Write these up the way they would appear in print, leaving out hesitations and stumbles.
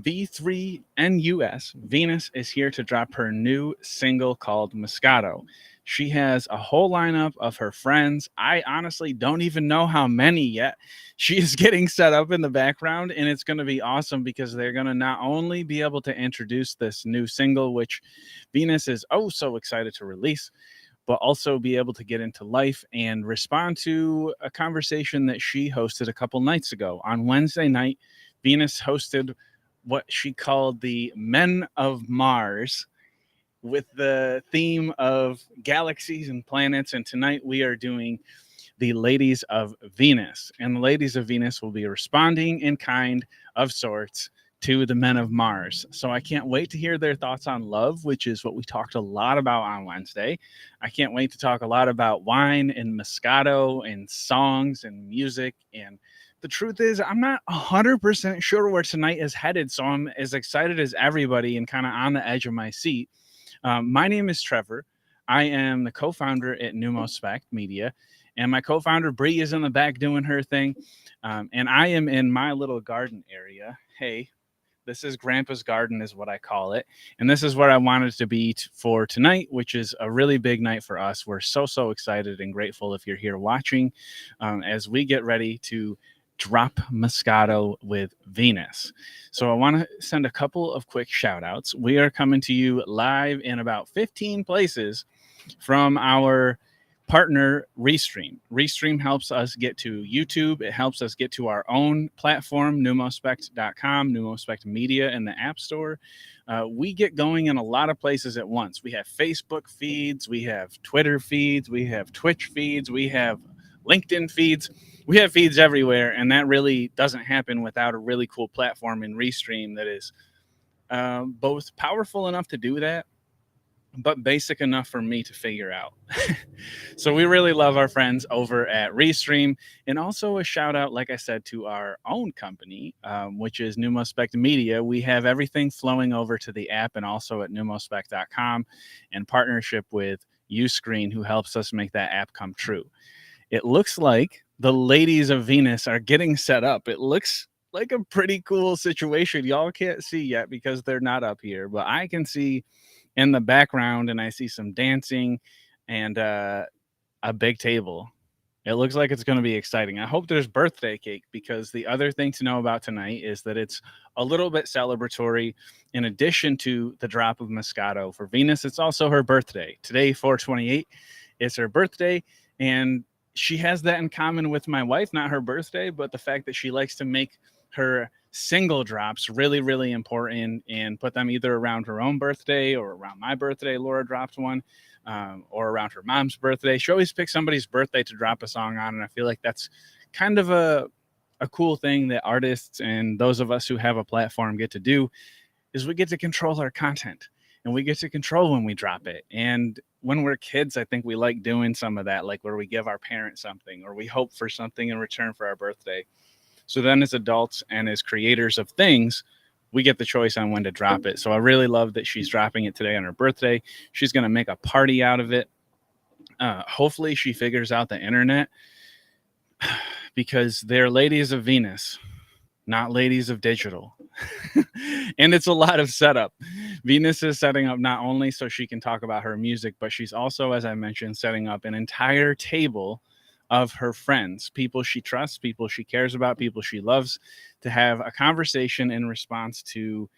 V3nus, Venus, is here to drop her new single called Moscato. She has a whole lineup of her friends. I honestly don't even know how many yet. She is getting set up in the background, and it's going to be awesome because they're going to not only be able to introduce this new single, which Venus is oh so excited to release, but also be able to get into life and respond to a conversation that she hosted a couple nights ago. On Wednesday night, Venus hosted what she called the Men of Mars with the theme of galaxies and planets. And tonight we are doing the Ladies of Venus. And the Ladies of Venus will be responding in kind of sorts to the Men of Mars. So I can't wait to hear their thoughts on love, which is what we talked a lot about on Wednesday. I can't wait to talk a lot about wine and Moscato and songs and music. And the truth is, I'm not 100% sure where tonight is headed. So I'm as excited as everybody and kind of on the edge of my seat. My name is Trevor. I am the co-founder at NumoSpect Media, and my co-founder Bree is in the back doing her thing, and I am in my little garden area. Hey, this is Grandpa's garden, is what I call it, and this is where I wanted to be for tonight, which is a really big night for us. We're so excited and grateful if you're here watching, as we get ready to drop Moscato with Venus. So I want to send a couple of quick shout outs. We are coming to you live in about 15 places from our partner Restream. Restream helps us get to YouTube. It helps us get to our own platform, NumoSpect.com, NumoSpect Media in the App Store. We get going in a lot of places at once. We have Facebook feeds, we have Twitter feeds, we have Twitch feeds, we have LinkedIn feeds. We have feeds everywhere, and that really doesn't happen without a really cool platform in Restream that is both powerful enough to do that, but basic enough for me to figure out. So we really love our friends over at Restream, and also a shout out, like I said, to our own company, which is NumoSpect Media. We have everything flowing over to the app and also at NumoSpect.com in partnership with Uscreen, who helps us make that app come true. It looks like the Ladies of Venus are getting set up. It looks like a pretty cool situation. Y'all can't see yet because they're not up here, but I can see in the background, and I see some dancing and a big table. It looks like it's going to be exciting. I hope there's birthday cake, because the other thing to know about tonight is that it's a little bit celebratory. In addition to the drop of Moscato for Venus, it's also her birthday. Today, 4/28, is her birthday, and she has that in common with my wife, not her birthday, but the fact that she likes to make her single drops really important and put them either around her own birthday or around my birthday. Laura dropped one, or around her mom's birthday. She always picks somebody's birthday to drop a song on, and I feel like that's kind of a cool thing that artists and those of us who have a platform get to do, is we get to control our content and we get to control when we drop it. And when we're kids, I think we like doing some of that, like where we give our parents something or we hope for something in return for our birthday. So then as adults and as creators of things, we get the choice on when to drop it. So I really love that she's dropping it today on her birthday. She's going to make a party out of it. Hopefully she figures out the internet, because they're Ladies of Venus, not Ladies of Digital. And it's a lot of setup. Venus is setting up not only so she can talk about her music, but she's also, as I mentioned, setting up an entire table of her friends, people she trusts, people she cares about, people she loves, to have a conversation in response to,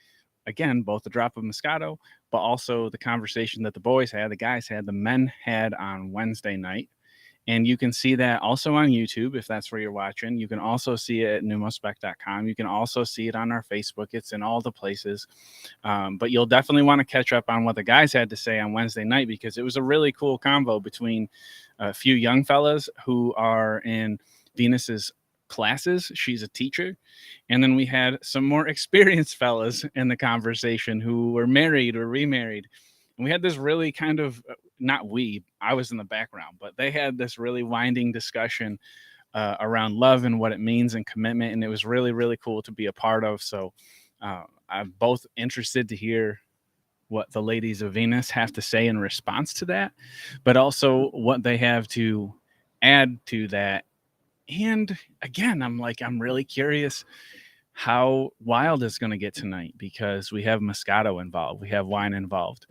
again, both the drop of Moscato, but also the conversation that the boys had, the guys had, the men had on Wednesday night. And you can see that also on YouTube if that's where you're watching. You can also see it at NumoSpect.com. You can also see it on our Facebook. It's in all the places. But you'll definitely want to catch up on what the guys had to say on Wednesday night, because it was a really cool convo between a few young fellas who are in Venus's classes. She's a teacher. And then we had some more experienced fellas in the conversation who were married or remarried. And we had this really kind of, I was in the background, but they had this really winding discussion around love and what it means and commitment. And it was really cool to be a part of. So I'm both interested to hear what the Ladies of Venus have to say in response to that, but also what they have to add to that. And again, I'm really curious how wild it's going to get tonight because we have Moscato involved. We have wine involved.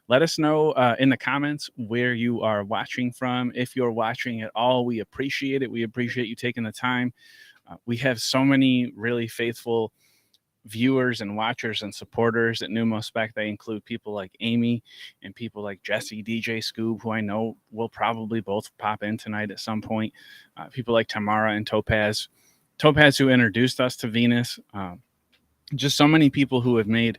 Let us know in the comments where you are watching from. If you're watching at all, we appreciate it. We appreciate you taking the time. We have so many really faithful viewers and watchers and supporters at NumoSpect. They include people like Amy and people like Jesse, DJ Scoob, who I know will probably both pop in tonight at some point. People like Tamara and Topaz. Topaz, who introduced us to V3nus. Just so many people who have made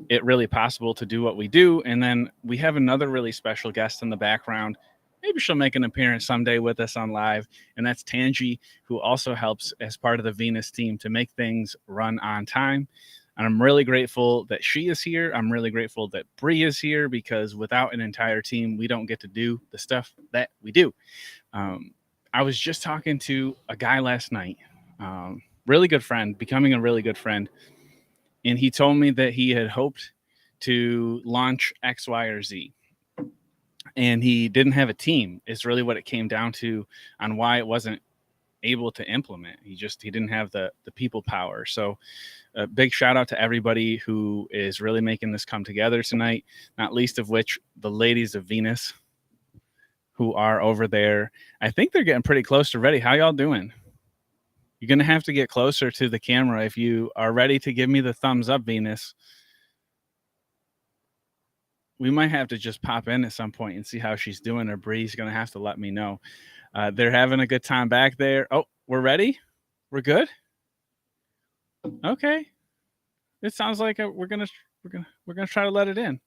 it really possible to do what we do. And then we have another really special guest in the background. Maybe she'll make an appearance someday with us on live. And that's Tangi, who also helps as part of the V3nus team to make things run on time. And I'm really grateful that she is here. I'm really grateful that Bree is here because without an entire team, we don't get to do the stuff that we do. I was just talking to a guy last night, really good friend, becoming a really good friend. And he told me that he had hoped to launch X, Y, or Z. And he didn't have a team. It's really what it came down to on why it wasn't able to implement. He didn't have the people power. So a big shout out to everybody who is really making this come together tonight, not least of which the Ladies of V3nus, who are over there. I think they're getting pretty close to ready. How y'all doing? You're going to have to get closer to the camera if you are ready to give me the thumbs up, V3nus. We might have to just pop in at some point and see how she's doing, or Bree's going to have to let me know. They're having a good time back there. Oh, we're ready? We're good? Okay. It sounds like we're gonna try to let it in.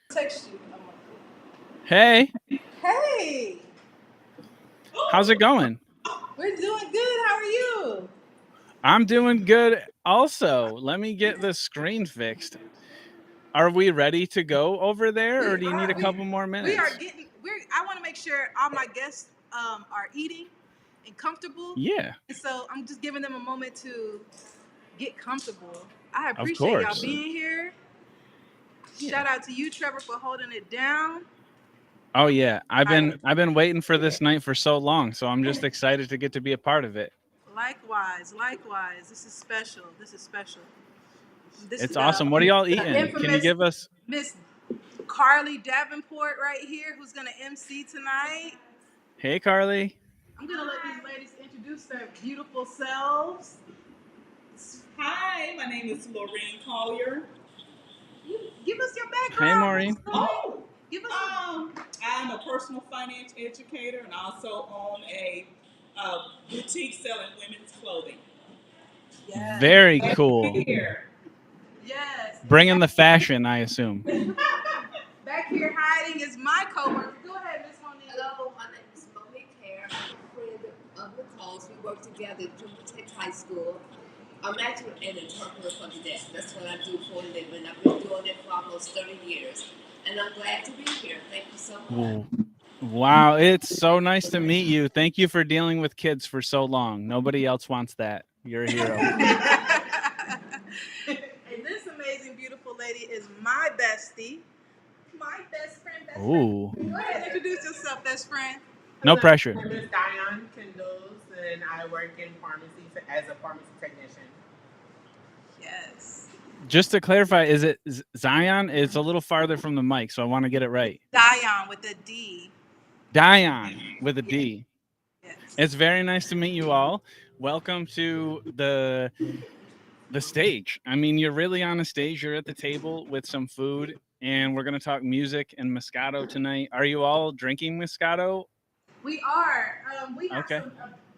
Text you. Hey. Hey. How's it going? We're doing good. How are you? I'm doing good also. Let me get the screen fixed. Are we ready to go over there, or do you need a couple more minutes? I want to make sure all my guests are eating and comfortable. Yeah. And so I'm just giving them a moment to get comfortable. I appreciate y'all being here. Yeah. Shout out to you, Trevor, for holding it down. Oh yeah, I've been waiting for this night for so long, so I'm just excited to get to be a part of it. Likewise. This is special. It's awesome. What are y'all eating? Can you give us Miss Carly Davenport right here, who's gonna MC tonight? Hey, Carly. I'm gonna let these ladies introduce their beautiful selves. Hi, my name is Maureen Collier. Give us your background. Hey, Maureen. Oh, give us. I'm a personal finance educator and also own a boutique selling women's clothing. Yes. Very cool. Yes. Bringing the fashion, I assume. Back here hiding is my coworker. Go ahead, Miss Monique. Hello, my name is Monique Hare. I'm a friend of Nicole's. We work together at Junior Tech High School. I'm actually an interpreter for the deaf. That's what I do for a living. I've been doing it for almost 30 years. And I'm glad to be here. Thank you so much. Wow, it's so nice to meet you. Thank you for dealing with kids for so long. Nobody else wants that. You're a hero. And this amazing, beautiful lady is my bestie. My best friend. Ooh. Go ahead and introduce yourself, best friend. No pressure. My name is Diane Kendalls, and I work in pharmacy as a pharmacy technician. Yes. Just to clarify, is it Zion? It's a little farther from the mic, so I want to get it right. Diane with a D. Diane with a D. Yes. It's very nice to meet you all. Welcome to the stage. I mean, you're really on a stage. You're at the table with some food, and we're going to talk music and Moscato tonight. Are you all drinking Moscato? We are. We have a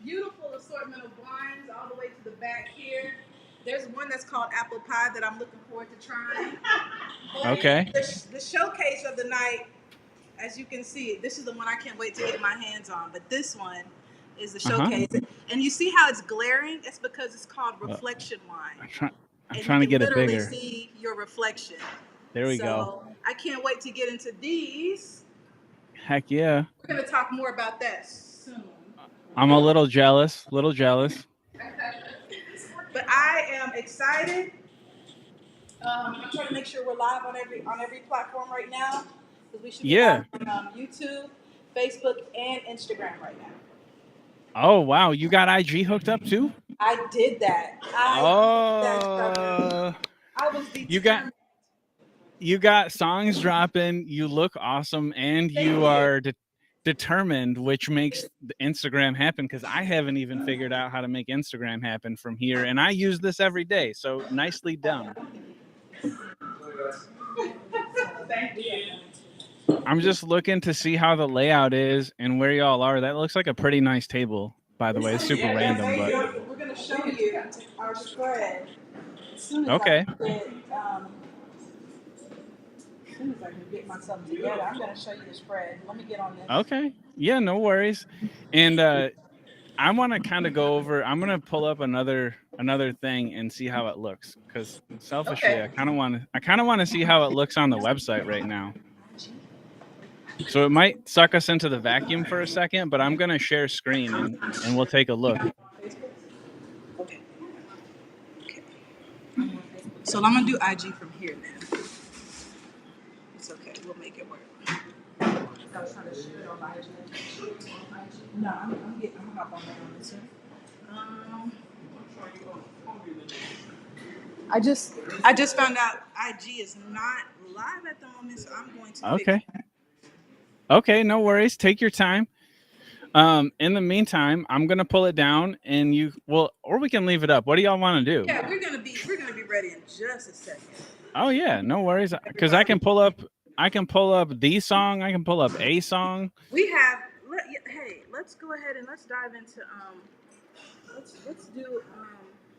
beautiful assortment of wines all the way to the back here. There's one that's called apple pie that I'm looking forward to trying. Okay. The showcase of the night, as you can see, this is the one I can't wait to get my hands on. But this one is the showcase. And you see how it's glaring? It's because it's called reflection wine. I'm trying to get it bigger. You can literally see your reflection. There we go. I can't wait to get into these. Heck yeah. We're going to talk more about that soon. I'm a little jealous. But I am excited. I'm trying to make sure we're live on every platform right now. Because we should be live on YouTube, Facebook, and Instagram right now. Oh, wow. You got IG hooked up too? I did that. Oh, I was determined. You got songs dropping. You look awesome, and you are determined, which makes the Instagram happen. Because I haven't even figured out how to make Instagram happen from here, and I use this every day. So nicely done. Thank you. I'm just looking to see how the layout is and where y'all are. That looks like a pretty nice table, by the way. It's super random, but we're gonna show you our spread as soon as okay. As soon as I can get myself together, I'm gonna show you the spread. Let me get on this. Okay. Yeah, no worries. And I want to kind of go over. I'm gonna pull up another thing and see how it looks. Because selfishly, I kind of want to see how it looks on the website right now. So it might suck us into the vacuum for a second, but I'm gonna share screen and we'll take a look. Okay. So I'm gonna do IG from here now. It's okay. We'll make it work. I was trying to shoot it on IG. No, I'm gonna hop on that on this one. I just found out IG is not live at the moment, so I'm going to fix it. Okay, no worries. Take your time. In the meantime, I'm gonna pull it down, and or we can leave it up. What do y'all want to do? Yeah, we're gonna be ready in just a second. Oh yeah, no worries. Because I can pull up the song. I can pull up a song. We have. Hey, let's go ahead and let's dive into let's do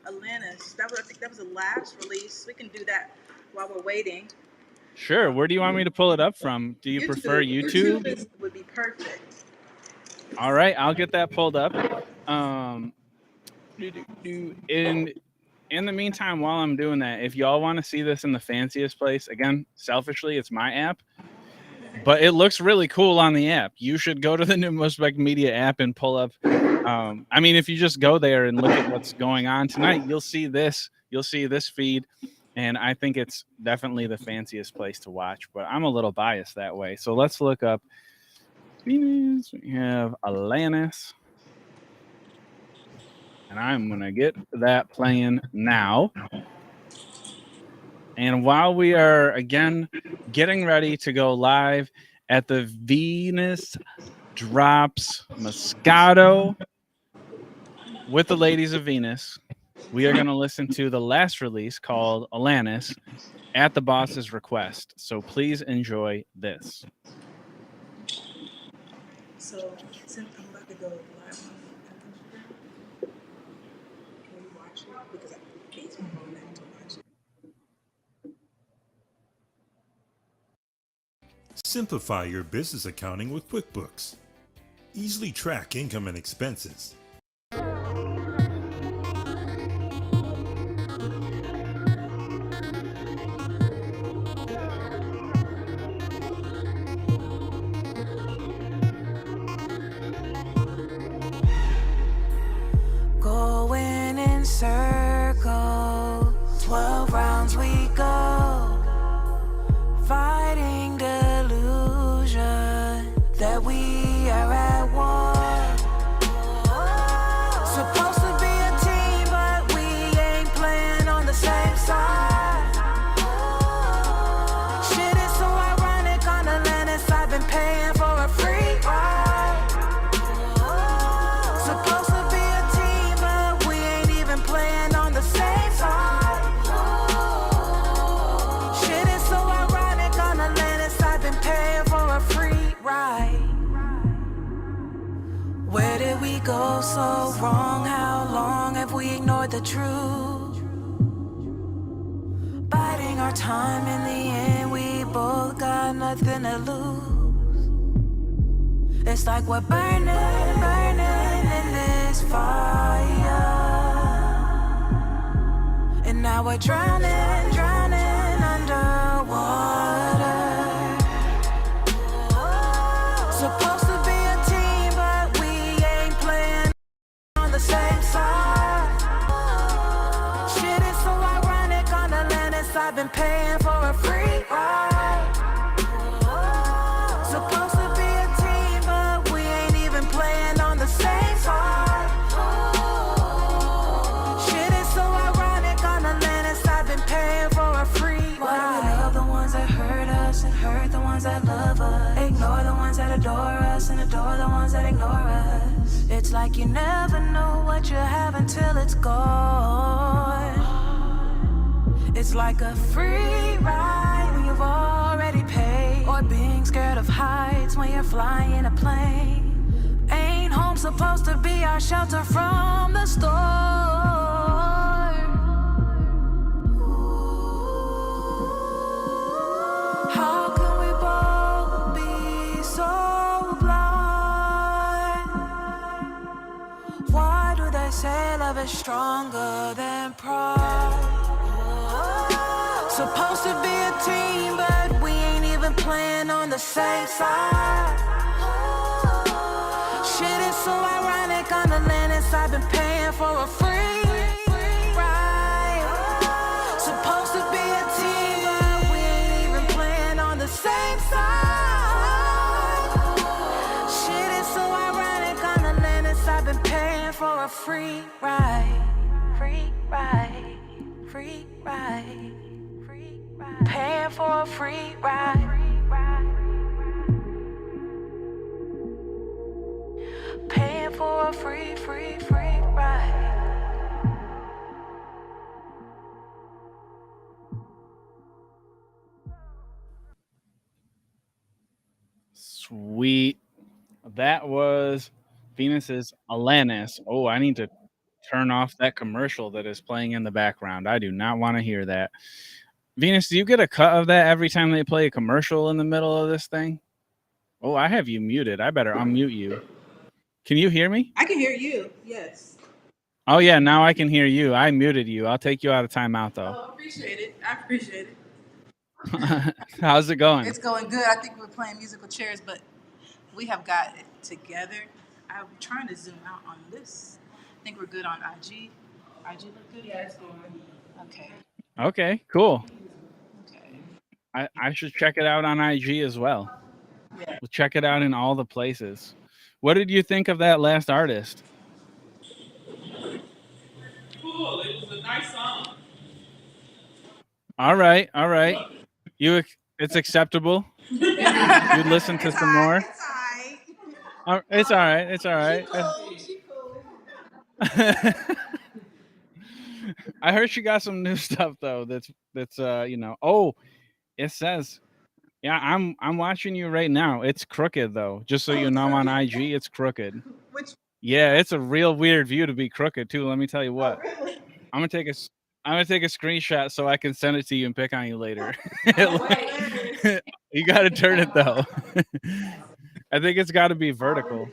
Atlantis. I think that was the last release. We can do that while we're waiting. Sure. Where do you want me to pull it up from? Do you prefer YouTube? YouTube would be perfect. All right, I'll get that pulled up. In the meantime, while I'm doing that, if y'all want to see this in the fanciest place, again, selfishly, it's my app. But it looks really cool on the app. You should go to the NumoSpect Media app and pull up. If you just go there and look at what's going on tonight, you'll see this. You'll see this feed. And I think it's definitely the fanciest place to watch. But I'm a little biased that way. So let's look up V3nus. We have Atlantis. And I'm going to get that playing now. And while we are, again, getting ready to go live at the V3nus Drops Moscato with the Ladies of V3nus, we are going to listen to the last release called Atlantis at the boss's request. So please enjoy this. So, since I'm about to go live on Instagram, can you watch it? Because I can't use my phone now to watch it. Simplify your business accounting with QuickBooks. Easily track income and expenses. Going in circles, 12 rounds we go, fighting delusion that we are at war. Supposed to be a team, but we ain't playing on the same side. Shit is so ironic on Atlantis, I've been paying for a free ride. Supposed to be a team, but we ain't even playing on the same side. Shit is so ironic on Atlantis, I've been paying for a free ride. Where did we go so wrong? How long have we ignored the truth? Biding our time, in the end we both got nothing to lose. It's like we're burning in this fire, and now we're drowning underwater. Supposed to be a team, but we ain't playing on the same side. Shit is so ironic on Atlantis, I've been paying for a free ride. Supposed to be a team, but we ain't even playing on the same side. ones that love us, ignore the ones that adore us, and adore the ones that ignore us. It's like you never know what you have until it's gone. It's like a free ride when you've already paid, or being scared of heights when you're flying a plane. Ain't home supposed to be our shelter from the storm? How can we both be so blind? Why do they say love is stronger than pride? Supposed to be a team, but we ain't even playing on the same side. Shit is so ironic, on the Atlantis I've been paying for a free ride. Supposed to be a team, but we ain't even playing on the same side. Shit is so ironic, on the Atlantis I've been paying for a free ride. Free ride, free ride. Paying for a free ride. Paying for a free ride. Sweet. That was Venus's Alanis. Oh, I need to turn off that commercial that is playing in the background. I do not want to hear that. Venus, do you get a cut of that every time they play a commercial in the middle of this thing? Oh, I have you muted. I better unmute you. Can you hear me? I can hear you. Yes. Oh, yeah. Now I can hear you. I muted you. I'll take you out of timeout, though. Oh, appreciate it. I appreciate it. How's it going? It's going good. I think we're playing musical chairs, but we have got it together. I'm trying to zoom out on this. I think we're good on IG. IG look good? Yeah, it's going. Okay. Okay, cool. Okay. I should check it out on IG as well. Yeah. We'll check it out in all the places. What did you think of that last artist? Cool. It was a nice song. All right. It's acceptable. You'd listen to some more. It's all right. It's all right. She cool. I heard she got some new stuff though. That's Oh, it says, yeah. I'm watching you right now. It's crooked though. Just so you know, on IG, it's crooked. Yeah, it's a real weird view to be crooked too. Let me tell you what. Oh, really? I'm gonna take a screenshot so I can send it to you and pick on you later. You gotta turn it though. I think it's got to be vertical.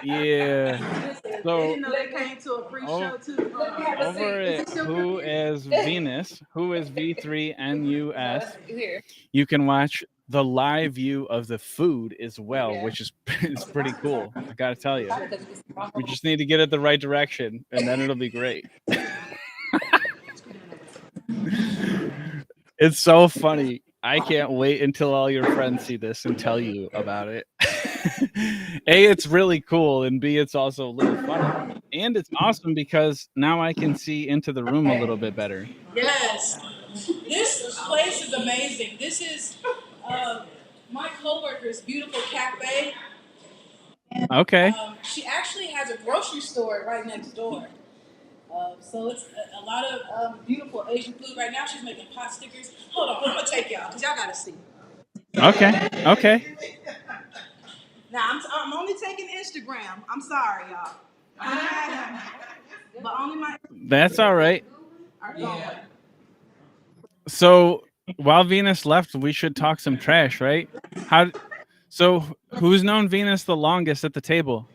Yeah. So Didn't know they came to a free show too. over at Who is Venus, who is V3nus, you can watch the live view of the food as well, which is pretty cool. I gotta tell you, we just need to get it the right direction, and then it'll be great. It's so funny. I can't wait until all your friends see this and tell you about it. A, it's really cool, and B, it's also a little funny. And it's awesome because now I can see into the room a little bit better. Yes. This place is amazing. This is my coworker's beautiful cafe. And, okay. She actually has a grocery store right next door. So it's a lot of beautiful Asian food. Right now she's making pot stickers. Hold on, I'm going to take y'all because y'all got to see. Okay. Now, I'm only taking Instagram. I'm sorry, y'all. But only my... That's all right. Are going. So while Venus left, we should talk some trash, right? So who's known Venus the longest at the table?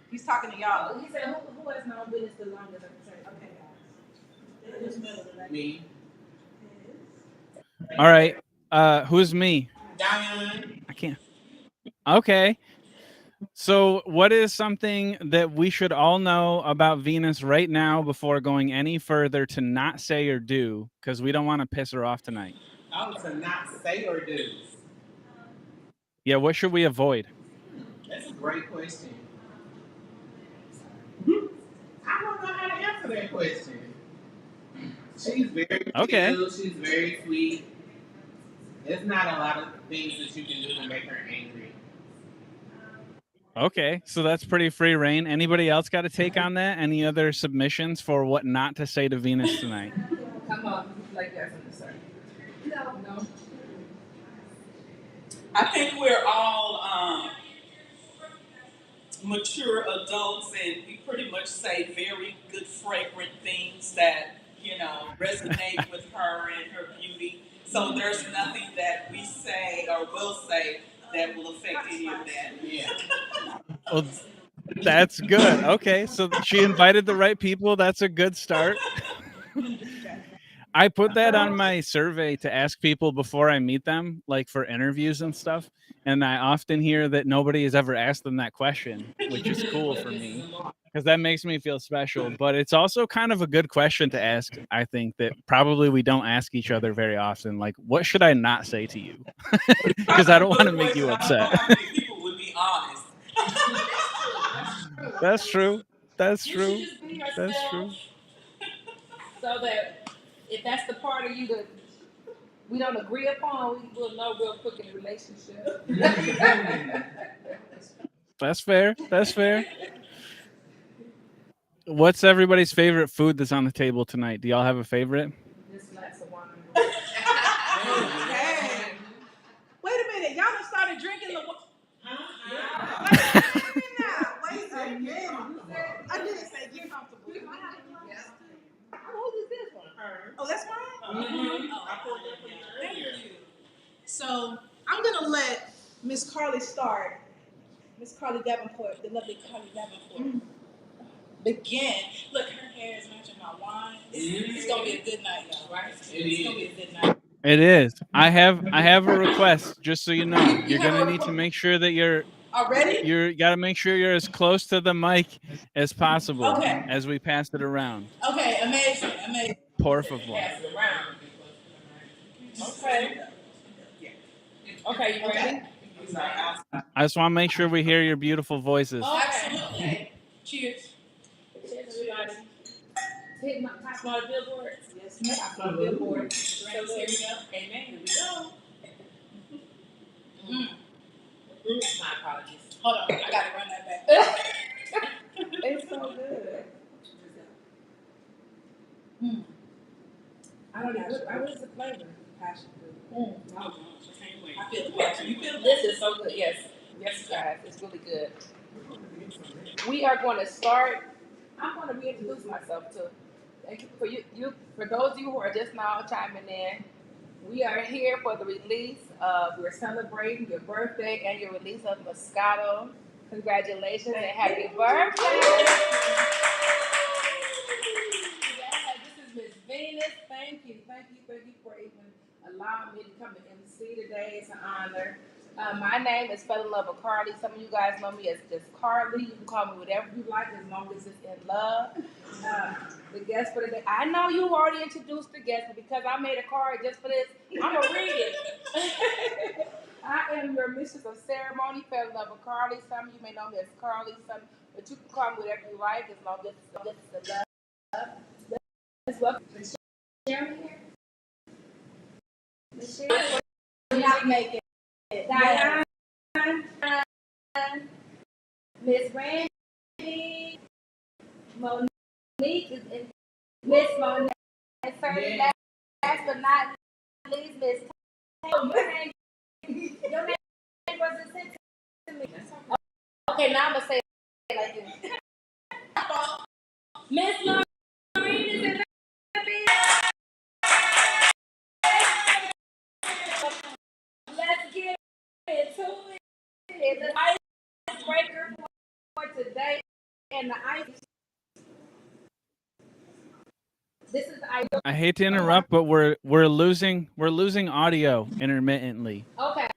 He's talking to y'all. He said, who has known Venus the longest at the table? Okay, guys. Me. All right. Who's me? Diane. I can't. Okay. So what is something that we should all know about Venus right now before going any further to not say or do? Because we don't want to piss her off tonight. Oh, to not say or do. Yeah, what should we avoid? That's a great question. I don't know how to answer that question. She's very chill. She's very sweet. It's not a lot of things that you can do to make her angry. Okay, so that's pretty free reign. Anybody else got a take on that? Any other submissions for what not to say to Venus tonight? Come on, like that's in the circle. No. I think we're all mature adults, and we pretty much say very good, fragrant things that, you know, resonate with her and her beauty. So there's nothing that we say or will say that will affect any of that. Yeah. Well, that's good. Okay, so she invited the right people. That's a good start. I put that on my survey to ask people before I meet them, like for interviews and stuff. And I often hear that nobody has ever asked them that question, which is cool for me because that makes me feel special. But it's also kind of a good question to ask. I think that probably we don't ask each other very often. Like, what should I not say to you? Because I don't want to make you upset. I don't know how many people would be honest. That's true. That's You true. should just be That's yourself, true. so that if that's the part of you that we don't agree upon, we will know real quick in the relationship. That's fair. That's fair. What's everybody's favorite food that's on the table tonight? Do y'all have a favorite? This glass of wine. Okay. Wait a minute. Y'all done started drinking the Wait a minute. I didn't say get comfortable. Who is this one? Oh, that's mine? Mm-hmm. I poured that for you earlier. So I'm going to let Miss Carly start. Miss Carly Davenport, the lovely Carly Davenport. Begin. Look, her hair is matching my wine. It's going to be a good night, y'all, right? It's going to be a good night. It is. I have a request, just so you know. You're gonna need to make sure that you gotta make sure you're as close to the mic as possible as we pass it around. Okay, amazing. Por favor. Pass it around. Okay. Okay, you ready? I just want to make sure we hear your beautiful voices. Oh, absolutely. Cheers. Cheers, everybody. Hit my top on the billboard. Yes, ma'am. Top on the billboard. So here we go. Amen. Here we go. My apologies. Hold on, I gotta run that back. It's so good. I don't know. What is the flavor? Passion fruit. I feel the passion. You feel This is so good. Yes. Yes, guys. It's really good. We are going to start. I'm going to reintroduce myself too. Thank you for those of you who are just now chiming in. We are here for the release of, we're celebrating your birthday and your release of Moscato. Congratulations and happy birthday. Yes, this is Miss Venus. Thank you for even allowing me to come to MC today. It's an honor. My name is Fell in Love with Carly. Some of you guys know me as just Carly. You can call me whatever you like as long as it's in love. The guest for today. I know you already introduced the guest, but because I made a card just for this, I'm going to read it. I am your mistress of ceremony, Fell in Love with Carly. Some of you may know me as Carly, but you can call me whatever you like as long as it's the love. Let's welcome Michelle here. Michelle, not make it. Diane, Miss Randy, Monique, Miss Monet, and certainly last but not least, Miss Taylor. Your name wasn't sent to me. Okay, now I'm gonna say it like this. Miss Maureen is in the building. Let's get into it. The icebreaker for today, and the ice. This is the ice. I hate to interrupt, but we're losing audio intermittently. Okay.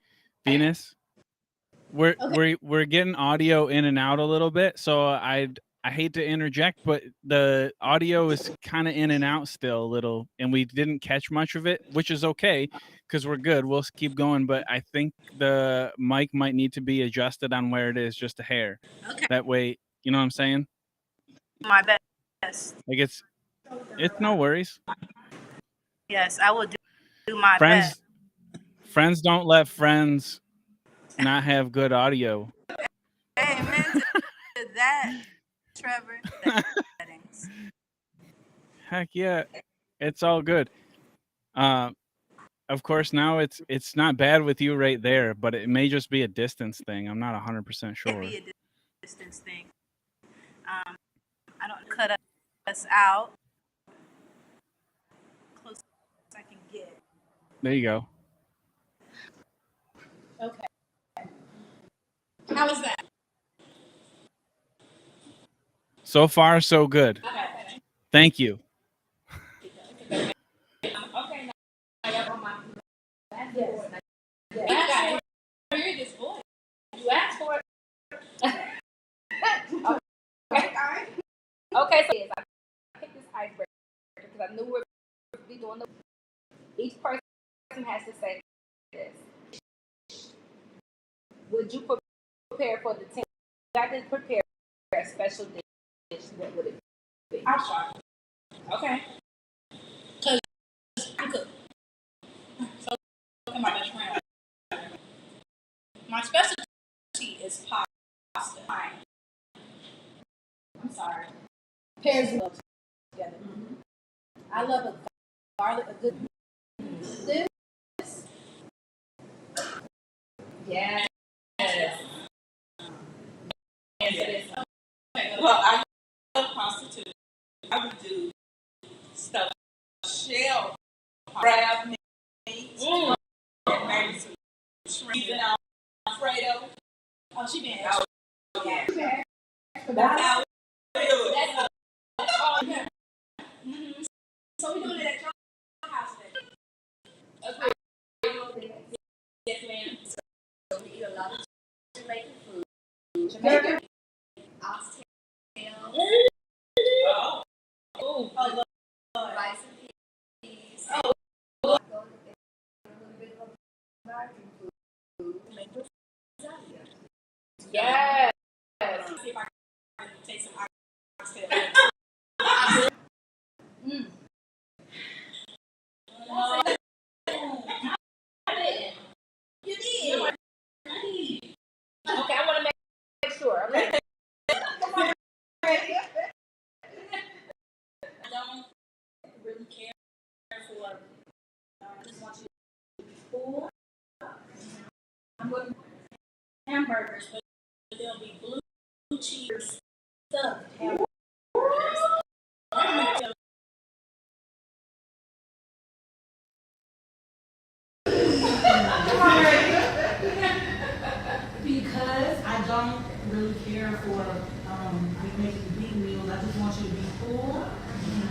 Venus, we're getting audio in and out a little bit, so I hate to interject, but the audio is kind of in and out still a little, and we didn't catch much of it, which is okay because we're good. We'll keep going, but I think the mic might need to be adjusted on where it is just a hair. Okay. That way, you know what I'm saying? My best. Like it's no worries. Yes, I will do my Friends, best. Friends don't let friends not have good audio. Amen to that, Trevor. Settings. Heck yeah, it's all good. Of course, now it's not bad with you right there, but it may just be a distance thing. I'm not 100% sure. It be a distance thing. I don't cut us out. Close as I can get. There you go. Okay. How was that? So far, so good. Okay. Thank you. Okay. Now you're on my. Yes. You got to hear this voice. You asked for it. Okay, so I picked this icebreaker because I knew we were going to be doing the. Each person has to say this. Would you prepare for the team? I did prepare a special dish. What would it be? I'll try. Okay. Because I cook. So look at my best friend. My specialty is pasta. I'm sorry. Pairs and love together. Mm-hmm. I love a garlic, a good this. Yes. Yes. Well, I love pasta too. I would do stuffed shell, crab meat, and maybe some shrimp and Alfredo. Oh, she been out. Yeah. That's how we do it. That's all. Yeah. Mm-hmm. So we're doing it at your house then. Okay. Yes, ma'am. So we eat a lot of Jamaican food. Jamaican. Oxtail. Oh, Rice and peas. Oh. A little bit of American food. Make lasagna. Yes. see if I can take some oxtail. Mm. You did. Okay, I want to make sure. Okay. I don't really care for. I just want you to be full. I'm going to hamburgers, but there'll be blue cheese stuffed hamburgers. Because I don't really care for making big meals. I just want you to be full.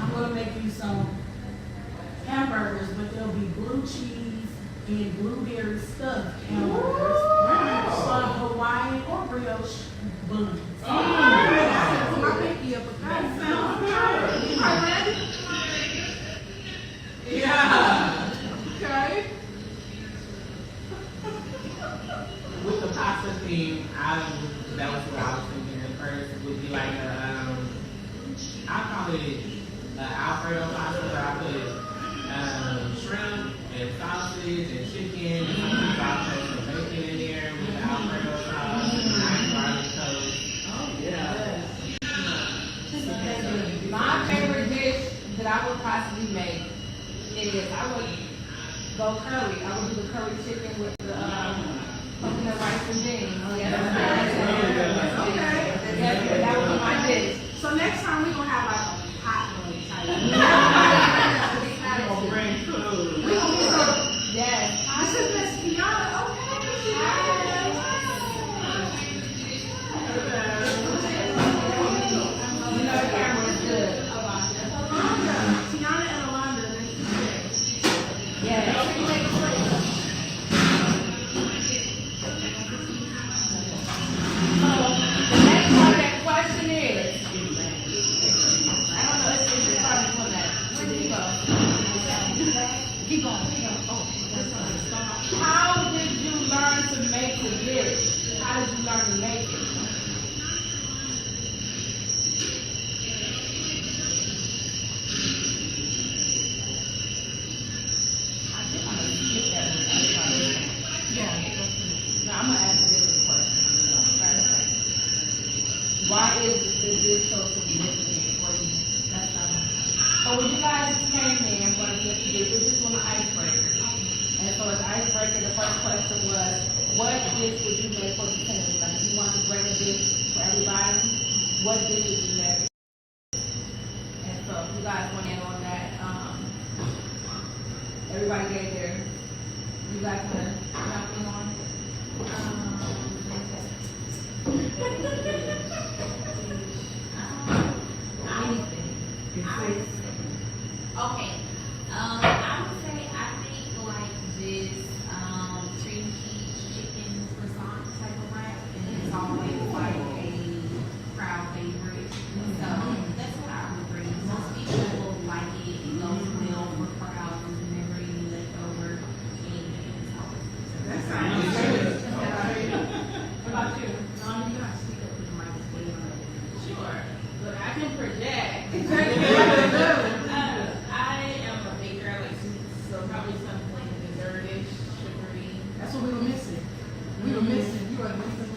I'm going to make you some hamburgers, but there'll be blue cheese and blueberry stuffed hamburgers, Hawaiian or brioche buns. Yeah. Okay. With the pasta theme, that was what I was thinking at first. Would be like I call it Alfredo pasta, but I put shrimp and sausage and chicken, and sometimes I put some bacon in there with the Alfredo sauce and nice garlic toast. Oh yeah. My favorite dish that I would possibly make is I would go curry. I would do the curry chicken with the coconut rice and beans. Oh, yeah, okay. That would be my dish. So next time we're gonna have like a hot dog type. We're gonna bring food. We're gonna get some. Yes. I said Miss Kiana. You know the camera is good. Tiana and Alonda, Yes. The next part of that question is, I don't know, it's probably from that. Where did he go? Keep going. Oh, that's fine. How did you learn to make the dish? How did you learn to make it? I think I'm gonna skip that one. dish would you make for the team? Like, if you want to bring a dish for everybody, what dish would you make? And so, if you guys went in on that, everybody gave theirs. You guys want to jump in on it? Anything. Okay. I would say I think like this cream cheese chicken croissant type of wrap, and it's always like a crowd favorite. So that's what I would bring. Most people will like it. It goes well for crowds and never any leftover anything. That sounds good. What about you? You gotta speak up with the microphone. Sure, but I can project. I am a baker. I like sweets, so probably something like dessert-ish, sugary. That's what we were missing. We were missing. You were missing.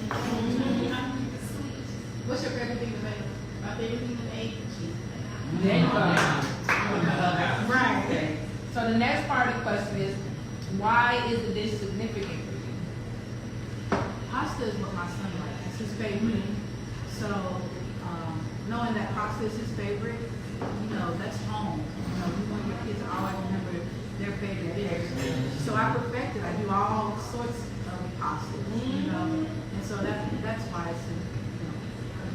What's your favorite thing to make? My favorite thing to make? Cheese. There you go. Right. So the next part of the question is, why is the dish significant for you? Pasta is what my son likes. It's his favorite. So knowing that pasta is his favorite, you know, that's home. You know, you want your kids to always remember their favorite dish. So I perfected. I do all sorts of pastas, you know, and so that's why it's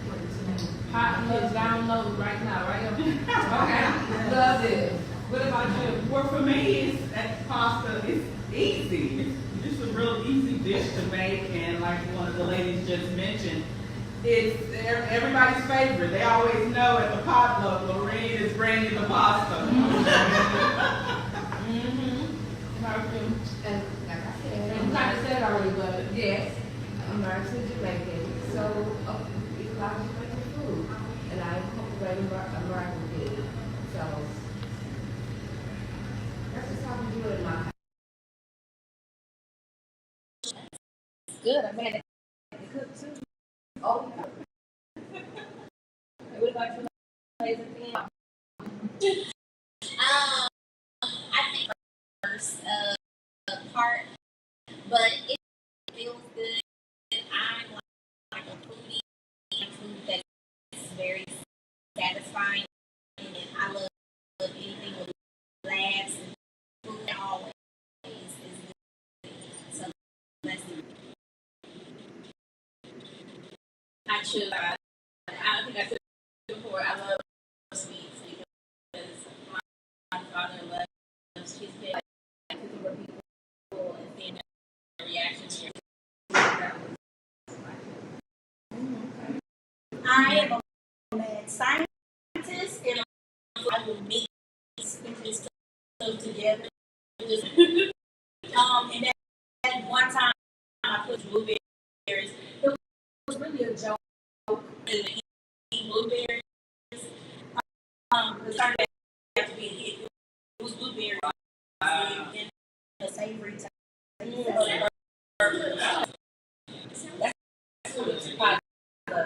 important to me. Hot and download right now, right? Okay, love it. What about you? Well, for me, it's that pasta is easy. It's a real easy dish to make, and like one of the ladies just mentioned, it's everybody's favorite. They always know at the potluck, Lorraine is bringing the pasta. And like I said, you kind of said it already, but Yes, I'm married to Jamaican, so it's like Jamaican food, and I incorporate American food. So that's just how we do it in my house. Good. I made it cook too. Oh. What about you, ladies and gentlemen? I think first part, but it feels good. I'm like a foodie, food that's very satisfying, and I love anything with laughs and food always is good. So let's see. I choose. I think I said before. I love sweets because my father loves cheesecake. Like cooking for people and seeing their reactions. I am a mad scientist, and I will mix this stuff together. Just, and that one time I put blueberries. It was really a joke. Eat blueberries. It started out to be a hit. It was blueberries and a savory taste. That's what it's about.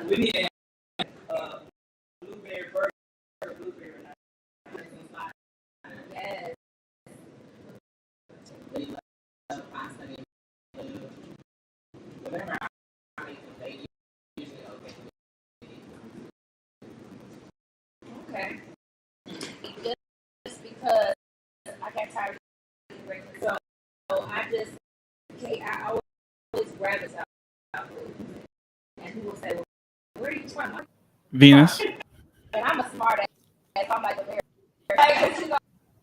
We need a blueberry burger, blueberry night. Yes. Whatever I make, they usually okay. Okay. Just because I got tired of eating breakfast, so I just I always grab this out food. And people say, well, where are you from? Venus. And I'm a smart ass. I'm like a very you know,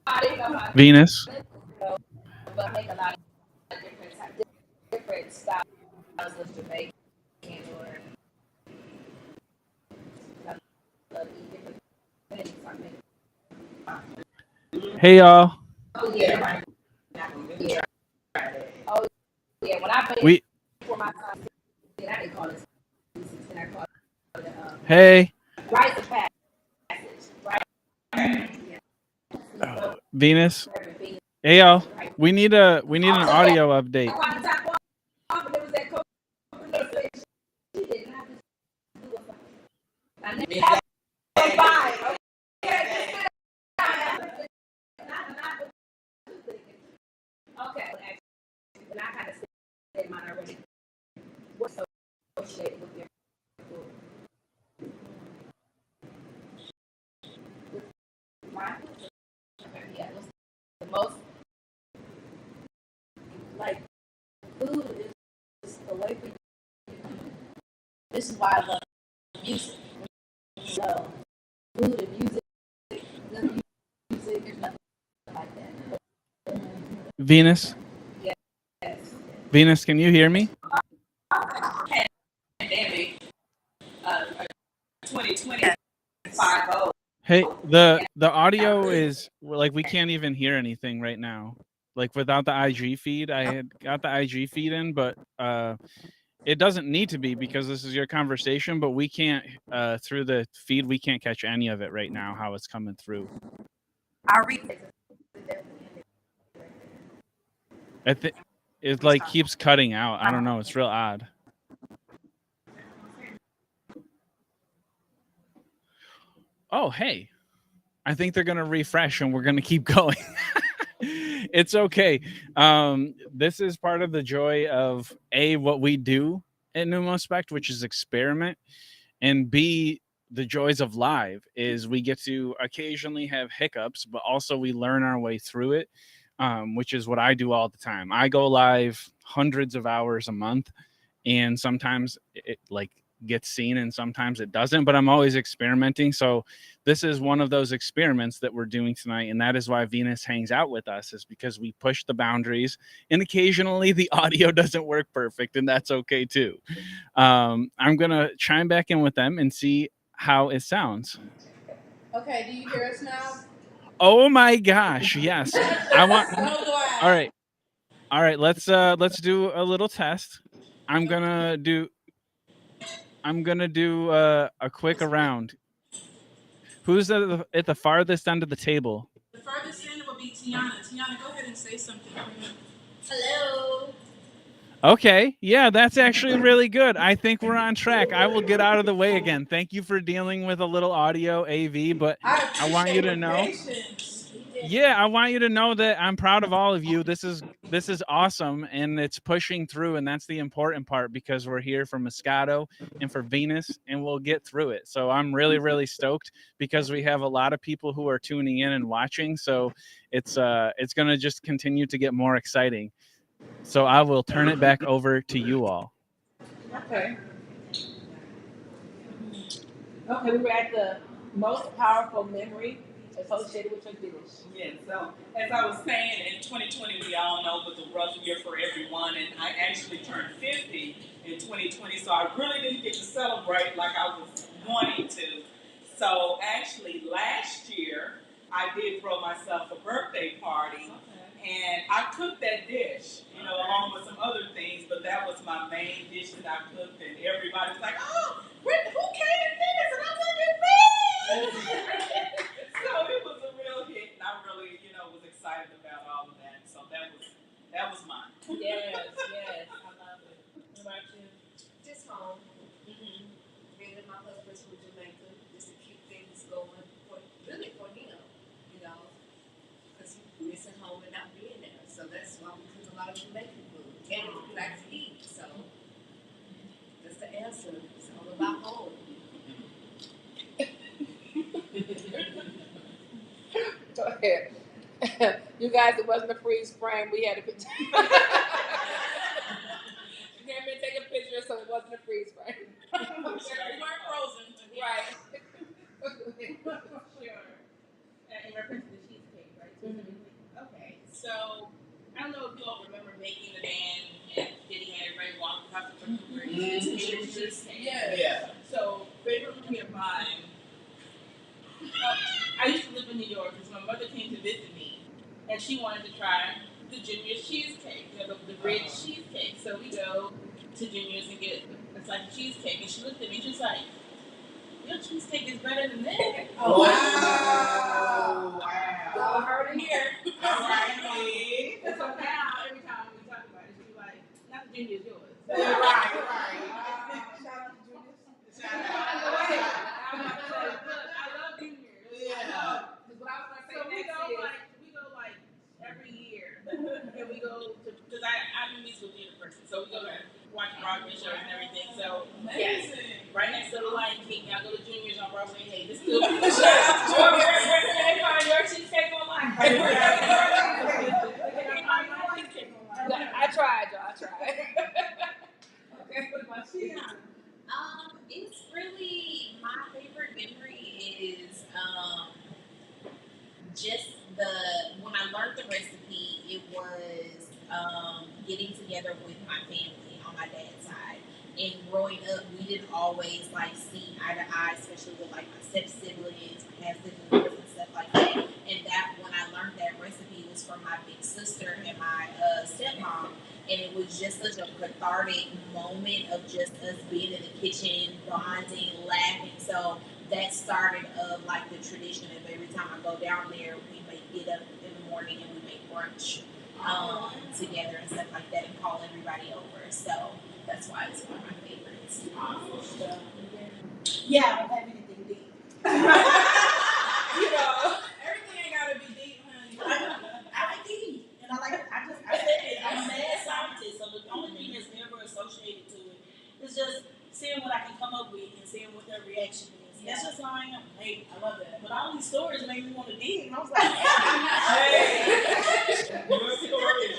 I didn't know how Venus. but I make a lot of different styles of Jamaican or I love eating different things. Hey y'all. Oh yeah. Oh yeah. When I made for my son, I didn't call it. I call it Hey. rice and passage. Right. Venus. Hey y'all. We need an audio update. Okay. And I kind of said mine already. like food is a way for you. This is why I love music. So food and music, nothing like that. Venus? Yes. Venus, can you hear me? Pandemic, 2020, 5-0. Hey, the audio is like we can't even hear anything right now. Like without the IG feed, I had got the IG feed in, but it doesn't need to be because this is your conversation, but we can't through the feed we can't catch any of it right now how it's coming through. I'll read it. It like keeps cutting out. I don't know, it's real odd. Oh, hey. I think they're going to refresh and we're going to keep going. It's okay. This is part of the joy of A, what we do at NumoSpect, which is experiment, and B, the joys of live is we get to occasionally have hiccups, but also we learn our way through it, which is what I do all the time. I go live hundreds of hours a month, and sometimes it like gets seen and sometimes it doesn't, but I'm always experimenting. So this is one of those experiments that we're doing tonight, and that is why Venus hangs out with us, is because we push the boundaries, and occasionally the audio doesn't work perfect, and that's okay too. I'm gonna chime back in with them and see how it sounds. Okay, do you hear us now? Oh my gosh, yes. I want So glad. all right, let's do a little test. I'm gonna do a quick around. Who's at the farthest end of the table? The furthest end will be Tiana. Tiana, go ahead and say something. Hello. Okay, yeah, that's actually really good. I think we're on track. I will get out of the way again. Thank you for dealing with a little audio AV, but I want you to know. Yeah, I want you to know that I'm proud of all of you. This is awesome, and it's pushing through, and that's the important part because we're here for Moscato and for Venus, and we'll get through it. So I'm really, really stoked because we have a lot of people who are tuning in and watching. So it's going to just continue to get more exciting. So I will turn it back over to you all. Okay. Okay, we were at the most powerful memory associated with your dish. Yeah, so as I was saying, in 2020, we all know was a rough year for everyone, and I actually turned 50 in 2020, so I really didn't get to celebrate like I was wanting to. So actually, last year, I did throw myself a birthday party, and I cooked that dish, along with some other things, but that was my main dish that I cooked, and everybody was like, "Oh, who catered this?" And I was like, "It's me!" So it was a real hit, and I really, was excited about all of that. So that was mine. Yes, I love it. What about you? Just home. Really, my husband's from Jamaica, just to keep things going for him, because he's missing home and not being there. So that's why we cook a lot of Jamaican food. And we like to eat, so that's the answer. It's all about home. Go ahead. You guys, it wasn't a freeze frame. We had a picture. You can't even take a picture, so it wasn't a freeze frame. We weren't frozen. Right. Sure. In reference to the cheesecake, right? Mm-hmm. Okay, so I don't know if you all remember making the band and getting everybody walk across the cheesecake. Yeah. So, favorite movie of mine. I used to live in New York because my mother came to visit me, and she wanted to try the Junior's cheesecake, the red cheesecake. So we go to Junior's and get a slice of cheesecake, and she looked at me and she was like, "Your cheesecake is better than that." Oh, wow. Y'all heard it here. All right. So now, every time we talk about it, she's like, "Not the Junior's, yours." Right. Shout out. I love Junior. Yeah. So we go like every year, and we go to because I'm a musical theater person, so we go to watch Broadway shows and everything. So yes, right next to the Lion King, y'all go to Junior's on Broadway. Hey, this is good. Where they find your cheesecake online? I was getting together with my family on my dad's side. And growing up, we didn't always like see eye to eye, especially with like my step siblings, my half siblings, and stuff like that. And that when I learned that recipe was from my big sister and my stepmom, and it was just such a cathartic moment of just us being in the kitchen, bonding, laughing. So that started of like the tradition of every time I go down there, we may get up in the morning and we make brunch together and stuff like that, and call everybody over. So that's why it's one of my favorites. So, Yeah, I don't have anything deep. Everything ain't gotta be deep, honey. I like deep, and I said it. I'm a mad scientist, so the only thing that's ever associated to it is just seeing what I can come up with and seeing what their reaction is. Yeah. That's just how I am. Hey, I love that. But all these stories made me want to dig, and I was like, hey, your stories.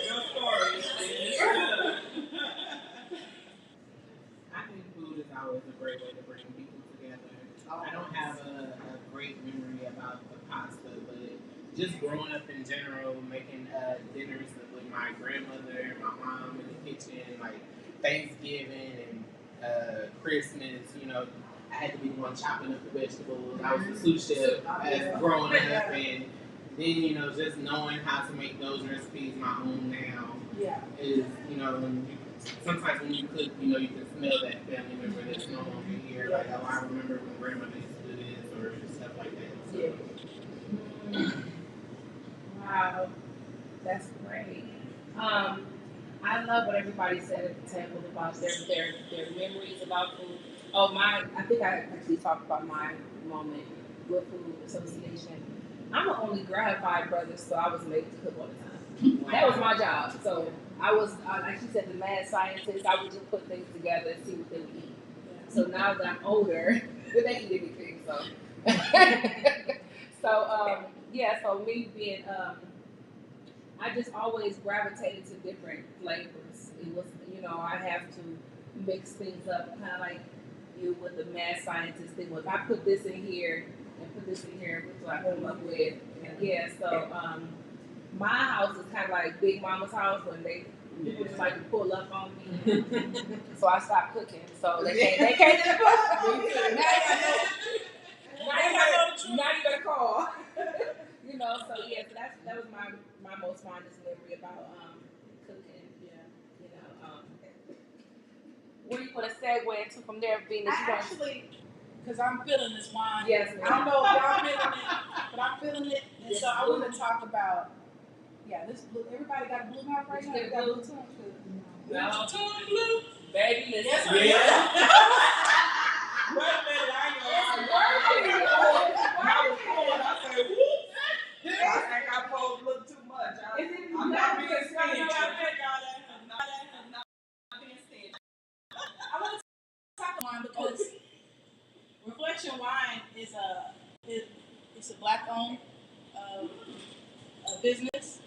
I think food is always a great way to bring people together. I don't have a great memory about the pasta, but just growing up in general, making dinners with my grandmother and my mom in the kitchen, like Thanksgiving and Christmas, I had to be the one chopping up the vegetables. I was the sous chef as growing up, and then, just knowing how to make those recipes my own now is, sometimes when you cook, you can smell that family member that's no longer here. Like, oh, I remember when grandmother used to do this or stuff like that. So. Wow, that's great. I love what everybody said at the table about their memories about food. Oh, I think I actually talked about my moment with food association. I'm the only gratified brother, so I was made to cook all the time. Wow. That was my job. So I was, like she said, the mad scientist. I would just put things together and see what they would eat. So now that I'm older, they eat anything. So, so me being, I just always gravitated to different flavors. It was, I have to mix things up, kind of like you with the mad scientist thing. If I put this in here and put this in here, what do I come up with? Yeah, so my house is kind of like Big Mama's house when people just like to pull up on me. So I stopped cooking. So they can't just pull up on me. Now you better call. So that was my most fondest memory about cooking. Where you want to segue into from there, Venus? Because I'm feeling this wine. Yes, I don't know if y'all feeling it, but I'm feeling it. And so I want to talk about, this blue. Everybody got a blue mouth right now? You got blue tongue? No. Blue? Baby, listen. Yes, yeah. Wait a minute, I ain't gonna I said, whoop. I think I posed a little too much. I'm not being stingy. I'm not being stingy. I want to talk about wine because Reflection Wine is it's a black-owned business.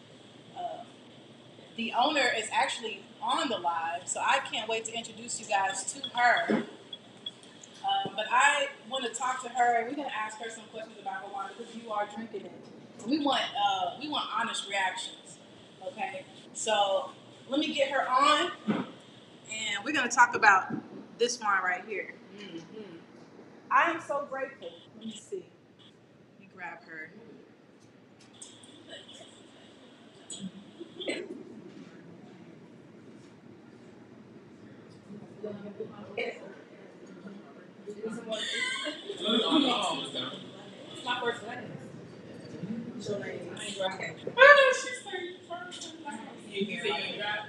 The owner is actually on the live, so I can't wait to introduce you guys to her. But I want to talk to her, and we're going to ask her some questions about her wine because you are drinking it. We want honest reactions, okay? So let me get her on, and we're going to talk about this wine right here. Mm-hmm. I am so grateful. Let me see. Let me grab her. It's my first name. What's your name? I she's saying first. You can see you got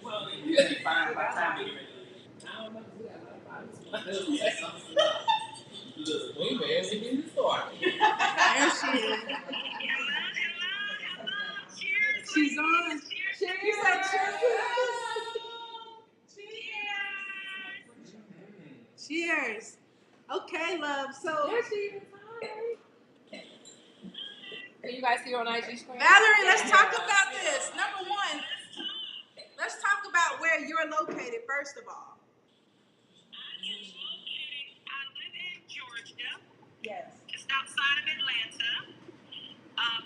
well, you'll be fine by the time you get ready. I don't know if we got a lot of bottles. Look, we barely getting started. There she is. Cheers. She's on. Cheers. You said cheers. Cheers. Okay, love. So There she is. Hi. Can you guys see her on IG screen? Valerie, let's talk about this. Number one, let's talk about where you're located, first of all. I live in Georgia. Yes. Just outside of Atlanta.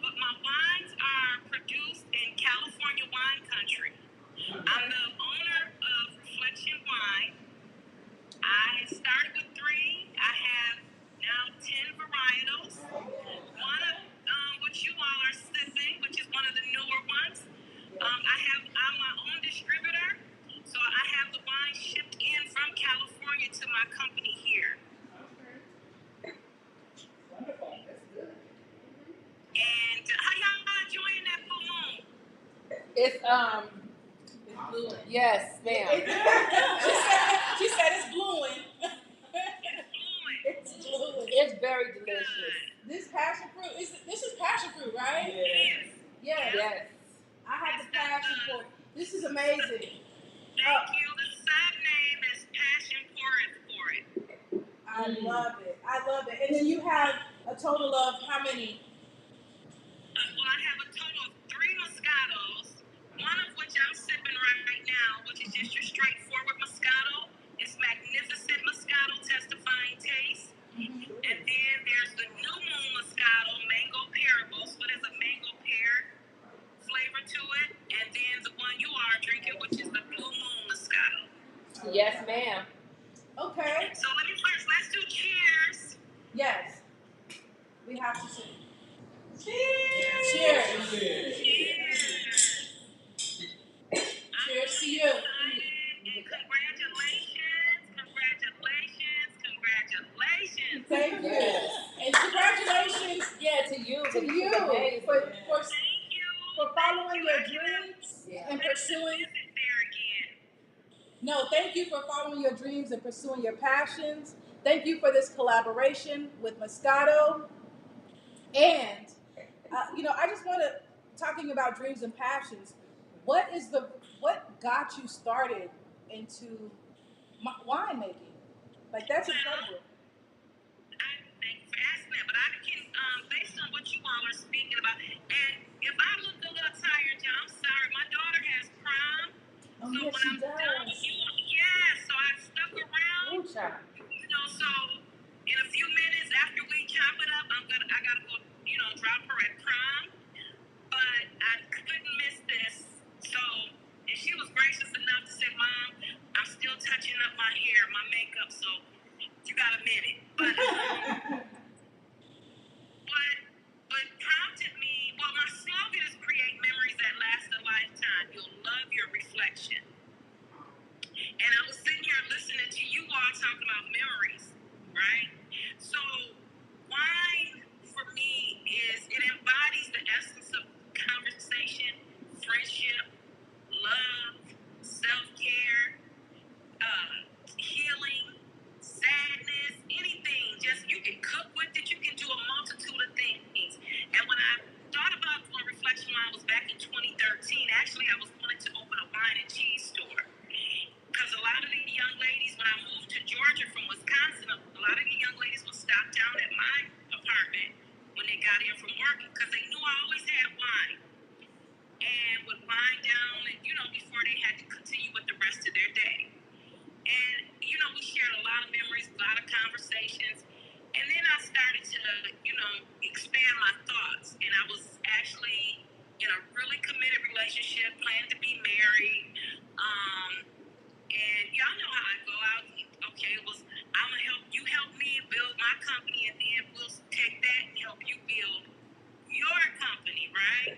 But my wines are produced in California wine country. I'm the owner of Reflection Wine. I started with 3. I have now 10 varietals. One of which you all are sipping, which is one of the newer ones. I'm my own distributor, so I have the wine shipped in from California to my company here. And how y'all enjoying that full moon? It's yes, ma'am. She said it's blowing. It's blowing. It's very delicious. This passion fruit this is passion fruit, right? Yes. Yes. I have the passion fruit. This is amazing. Thank you. The sub-name is Passion Porous for it. I love it. And then you have a total of how many? Well, I have a total of 3 Moscatos, one of which I'm sipping right now, which is just your straightforward Moscato. It's Magnificent Moscato Testifying Taste. And then there's the New Moon Moscato Mango Parables, but there's a mango pear flavor to it. And then the one you are drinking, which is the Blue Moon Moscato. Yes, ma'am. Okay. So let's do cheers. Yes. We have to sing. Cheers. Cheers. Cheers to you. And congratulations. Thank you. And congratulations. Yeah, to you. To you for following your dreams and pursuing. No, thank you for following your dreams and pursuing your passions. Thank you for this collaboration with Moscato. And, I just want to, talking about dreams and passions, what got you started into winemaking? Like, that's incredible. Thank you for asking that, but I can, based on what you all are speaking about, and if I look a little tired, y'all, I'm sorry, my daughter has prom, Oh, so yes, when she I'm does. done with you, so I stuck around, so in a few minutes after we chop it up, I gotta go, drop her at prom, but I couldn't miss this, so, and she was gracious enough to say, Mom, I'm still touching up my hair, my makeup, so you got a minute, but what prompted me, well, my slogan is create memories that last a lifetime. You'll love your reflection. And I was sitting here listening to you all talking about memories, right? So wine, for me, it embodies the essence of conversation, friendship, love, self-care, healing, sadness, anything. Just you can cook with it. You can do a multitude of things. And when I thought about doing Reflection Wine was back in 2013. Actually, I was wanting to open a wine and cheese store because a lot of the young ladies, when I moved to Georgia from Wisconsin, a lot of the young ladies would stop down at my apartment when they got in from work because they knew I always had wine and would wind down, and before they had to continue with the rest of their day. And, we shared a lot of memories, a lot of conversations. And then I started to, expand my thoughts. And I was actually in a really committed relationship, planned to be married. And y'all know how I go out. Okay, I'm going to help me build my company, and then we'll take that and help you build your company, right?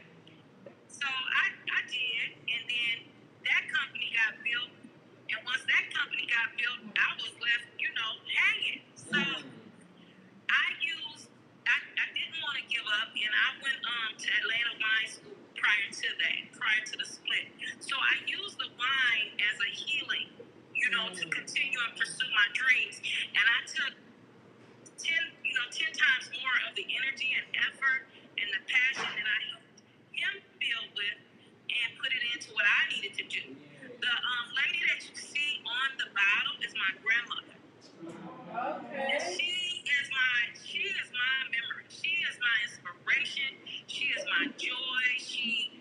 So I did. And then that company got built. And once that company got built, I was left, hanging. So I didn't want to give up, and I went to Atlanta Wine School prior to the split. So I used the wine as a healing, to continue and pursue my dreams. And I took 10 times more of the energy and effort and the passion that I helped him build with and put it into what I needed to do. The lady that you see on the bottle is my grandmother. Okay. And she is my memory. She is my inspiration. She is my joy. She,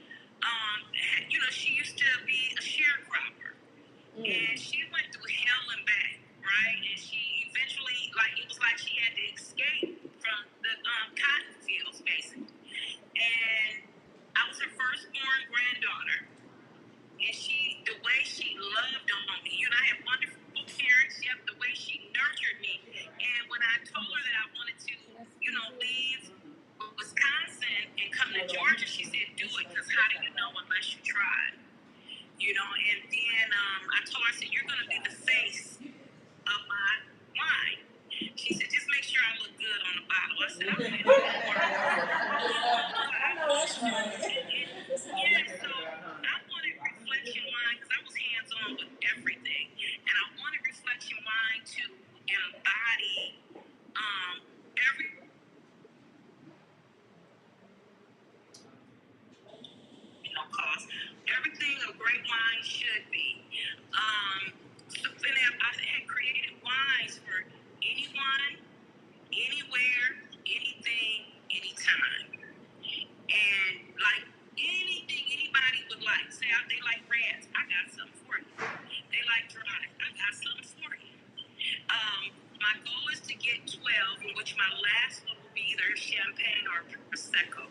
she used to be a sharecropper. And she went through hell and back, right? And she eventually, it was like she had to escape from the cotton fields, basically. And you know. And then I told her, I said, you're going to be the face of my wine. She said, just make sure I look good on the bottle. I said, okay. I know that's right. Yeah, so I wanted reflection wine because I was hands-on with everything. And I wanted reflection wine to embody every cause. Everything a great wine should be. So then I had created wines for anyone, anywhere, anything, anytime. And like anything anybody would like. Say they like reds, I got something for you. They like dry, I got something for you. My goal is to get 12, in which my last one will be either champagne or prosecco.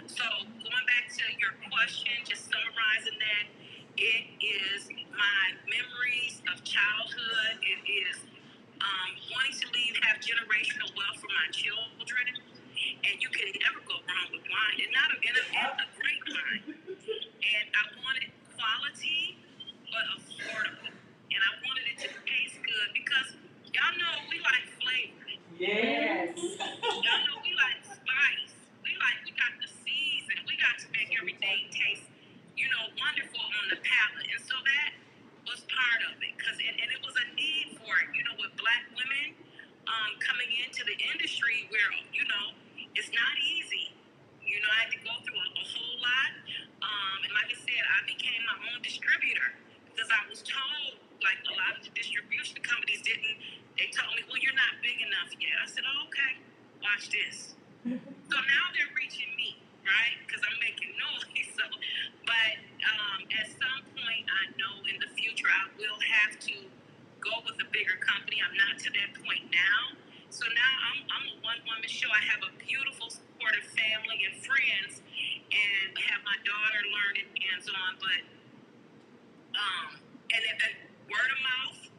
So going back to your question, just summarizing that, it is my memories of childhood. It is wanting to have generational wealth for my children. And you can never go wrong with wine, and not a great wine. And I wanted quality, but affordable. And I wanted it to taste good because y'all know we like flavor. Yes. Y'all know we like spice. We got the season. We got to make everything taste, wonderful on the palate. And so that was part of it. And it was a need for it, with Black women coming into the industry where, it's not easy. I had to go through a whole lot. And like I said, I became my own distributor because I was told, like a lot of the distribution companies they told me, well, you're not big enough yet. I said, oh, okay, watch this. So now they're reaching me, right? Because I'm making noise. So, but at some point, I know in the future I will have to go with a bigger company. I'm not to that point now. So now I'm a one-woman show. I have a beautiful, supportive family and friends, and have my daughter learning hands-on. But and then word of mouth.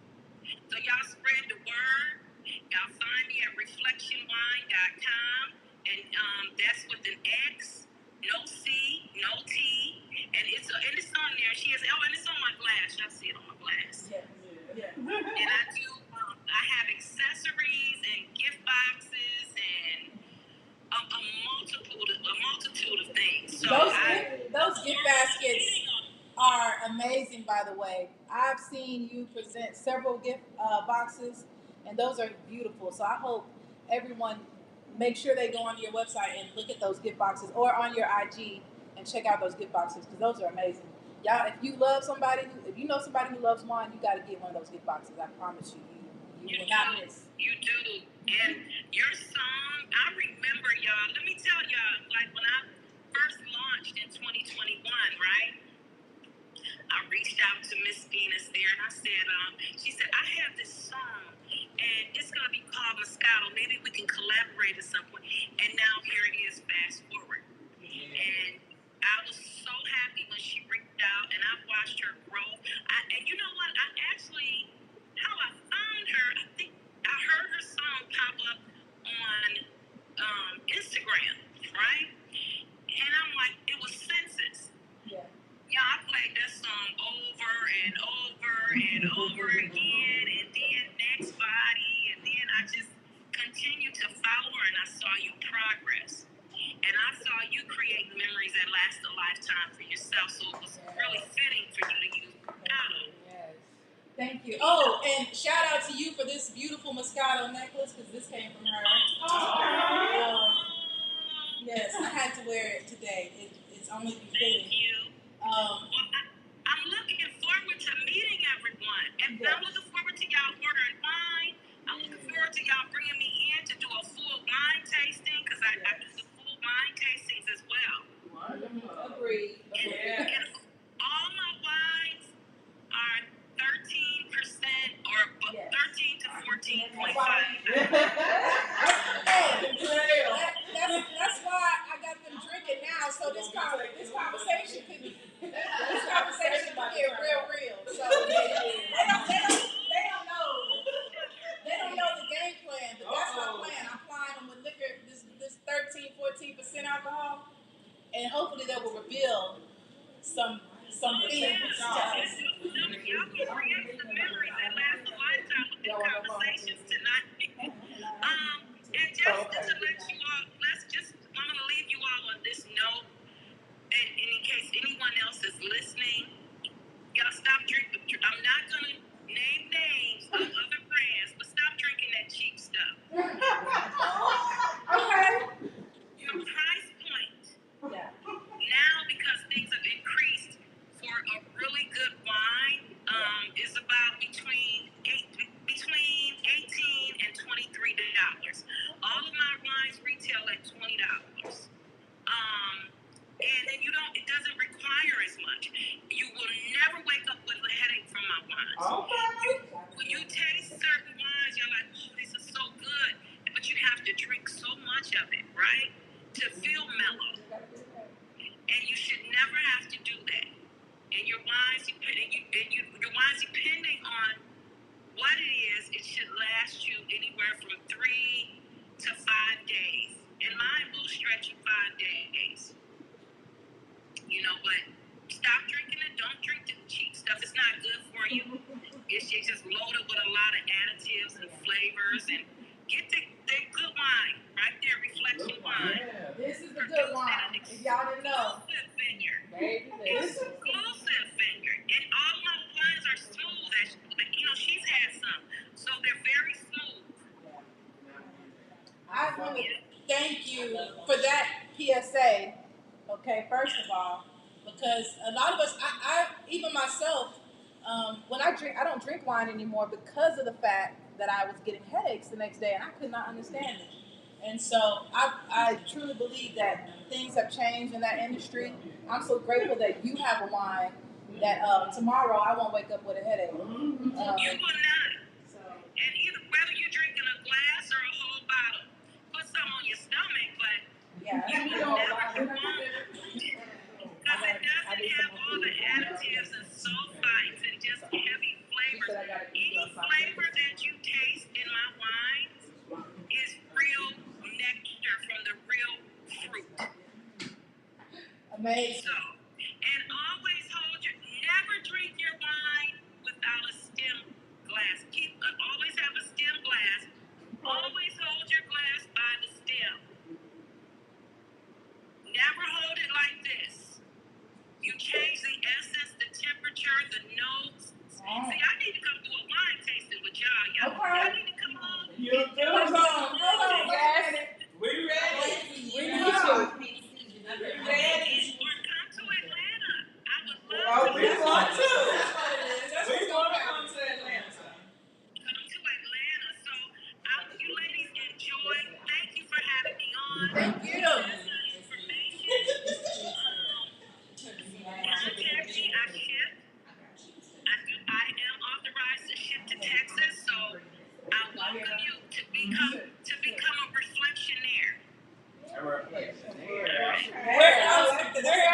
So y'all spread the word. Y'all find me at reflectionwine.com, and that's with an X, no C, no T, and it's on there. She has and it's on my glass. Y'all see it on my glass. Yeah. And I do. I have accessories and gift boxes and a multitude of things. So those gift baskets are amazing, by the way. I've seen you present several gift boxes, and those are beautiful. So I hope everyone make sure they go on your website and look at those gift boxes, or on your IG and check out those gift boxes, because those are amazing. Y'all, if you know somebody who loves wine, you got to get one of those gift boxes. I promise you, you will not miss. You do. And your song, I remember, y'all. Let me tell y'all, like when I first launched in 2021, right? I reached out to Miss Venus there, and I said, she said, I have this song, and it's going to be called Moscato. Maybe we can collaborate at some point. And now here it is, fast forward. And I was so happy when she reached out, and I watched her grow. And you know what? How I found her, I think I heard her song pop up on Instagram, right? And I'm like, it was Census. Yeah. Yeah, I played that song over and over and over again, and then Next Body, and then I just continued to follow her, and I saw you progress. And I saw you create memories that last a lifetime for yourself, so it was really fitting for you to use Moscato. Yes. Thank you. Oh, and shout out to you for this beautiful Moscato necklace, because this came from her. Yes, I had to wear it today. It's only befitting. Thank you. Well, I'm looking forward to meeting everyone. And I'm looking forward to y'all ordering wine. I'm looking forward to y'all bringing me in to do a full wine tasting, because I do the full wine tastings as well. Agreed. And all my wines are 13% or 13 to 14.5. That's why I got them drinking now, so this conversation can some of the same stuff. Y'all can create some memories that last a lifetime with these conversations tonight. And just to let you all, I'm going to leave you all on this note. And in case anyone else is listening, y'all stop drinking. I'm not going to name names of other brands, but stop drinking that cheap stuff. Okay. Your price point. Yeah. Now, because things have increased, for a really good wine is about between $18 and $23. All of my wines retail at $20. And then it doesn't require as much. You will never wake up with a headache from my wines. Okay. When you taste certain wines, you're like, oh, these are so good. But you have to drink so much of it, right? To feel mellow. And you should never have to do that. And your wines, depending on what it is, it should last you anywhere from 3 to 5 days. And mine will stretch you 5 days. But stop drinking it. Don't drink the cheap stuff. It's not good for you. It's just loaded with a lot of additives and flavors. And get the good wine right there, Reflection wine. Yeah. This is the good wine. If y'all didn't know. Exclusive vineyard. This is exclusive vineyard. And all my wines are smooth. She's had some. So they're very smooth. I want to thank you for that PSA. Okay, first of all, because a lot of us, I even myself, when I drink, I don't drink wine anymore because of the fact that I was getting headaches the next day and I could not understand it. And so I truly believe that things have changed in that industry. I'm so grateful that you have a wine that tomorrow I won't wake up with a headache. You will not. And whether you're drinking a glass or a whole bottle, put some on your stomach, but you will never because it doesn't have all the additives and sulfites and just heavy flavors. Any flavor that you taste in my wines is real nectar from the real fruit. Amazing. So, and always never drink your wine without a stem glass. Always have a stem glass. Always hold your glass by the stem. Never hold it like this. You change the essence, the temperature, the notes. See, I need to come do a wine tasting with y'all. Y'all need to come on. Hold on. Yes. We ready. We need you. Or come to Atlanta. I would love Oh, we want to. That's We what's want going to on. come to Atlanta. come to Atlanta. So, you ladies enjoy. Thank you for having me on. Thank you. Contact me. I ship. I am authorized to ship to Texas, so I welcome you to become a reflectionaire. Where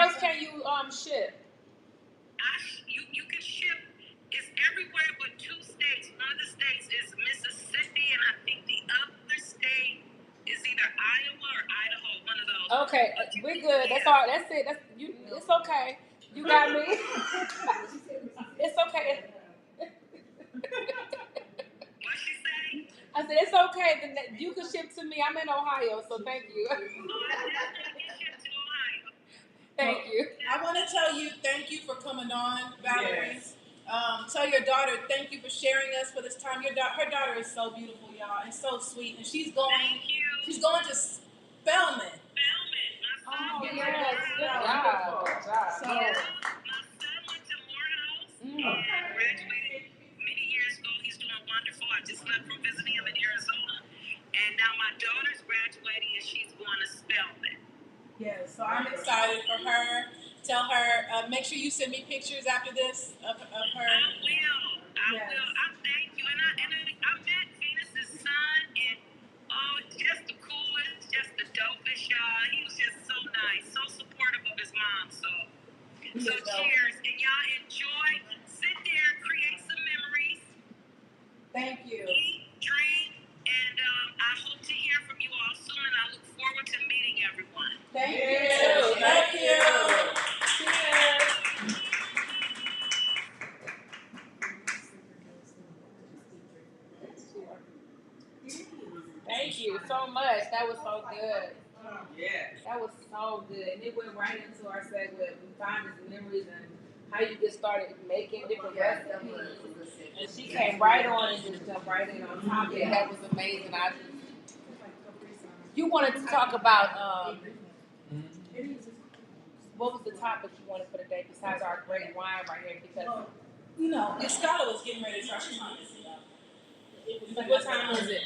else can you ship? You can ship. It's everywhere but 2 states. One of the states is Mississippi, and I think the other state is either Iowa or Idaho. One of those. Okay, we're good. That's all. That's it. It's okay. You got me. It's okay. What she say? I said it's okay. You can ship to me. I'm in Ohio, so thank you. Thank you. I want to tell you thank you for coming on, Valerie. Yes. Tell your daughter thank you for sharing us for this time. Her daughter is so beautiful, y'all, and so sweet, and she's going to Spelman. Oh, yes. Good job. So, my son went to Morehouse and graduated many years ago. He's doing wonderful. I just left from visiting him in Arizona. And now my daughter's graduating and she's going to Spelman. Yes, so I'm excited for her. Tell her, make sure you send me pictures after this of her. I will. I thank you. And I met Venus's son, and just the coolest, just the dopest, y'all. He was just so nice, so supportive of his mom. So cheers, and y'all enjoy. Sit there, create some memories. Thank you. Eat, drink, and I hope to hear from you all soon. And I look forward to meeting everyone. Thank you. Thank you. Cheers. so much. That was so good. Yeah. That was so good. And it went right into our segment. We found his memories and how you get started making different recipes. And she came right on and just jumped right in on top of it. That was amazing. You wanted to talk about what was the topic you wanted for the day besides our great wine right here? Because Moscato was getting ready to start. what time is it?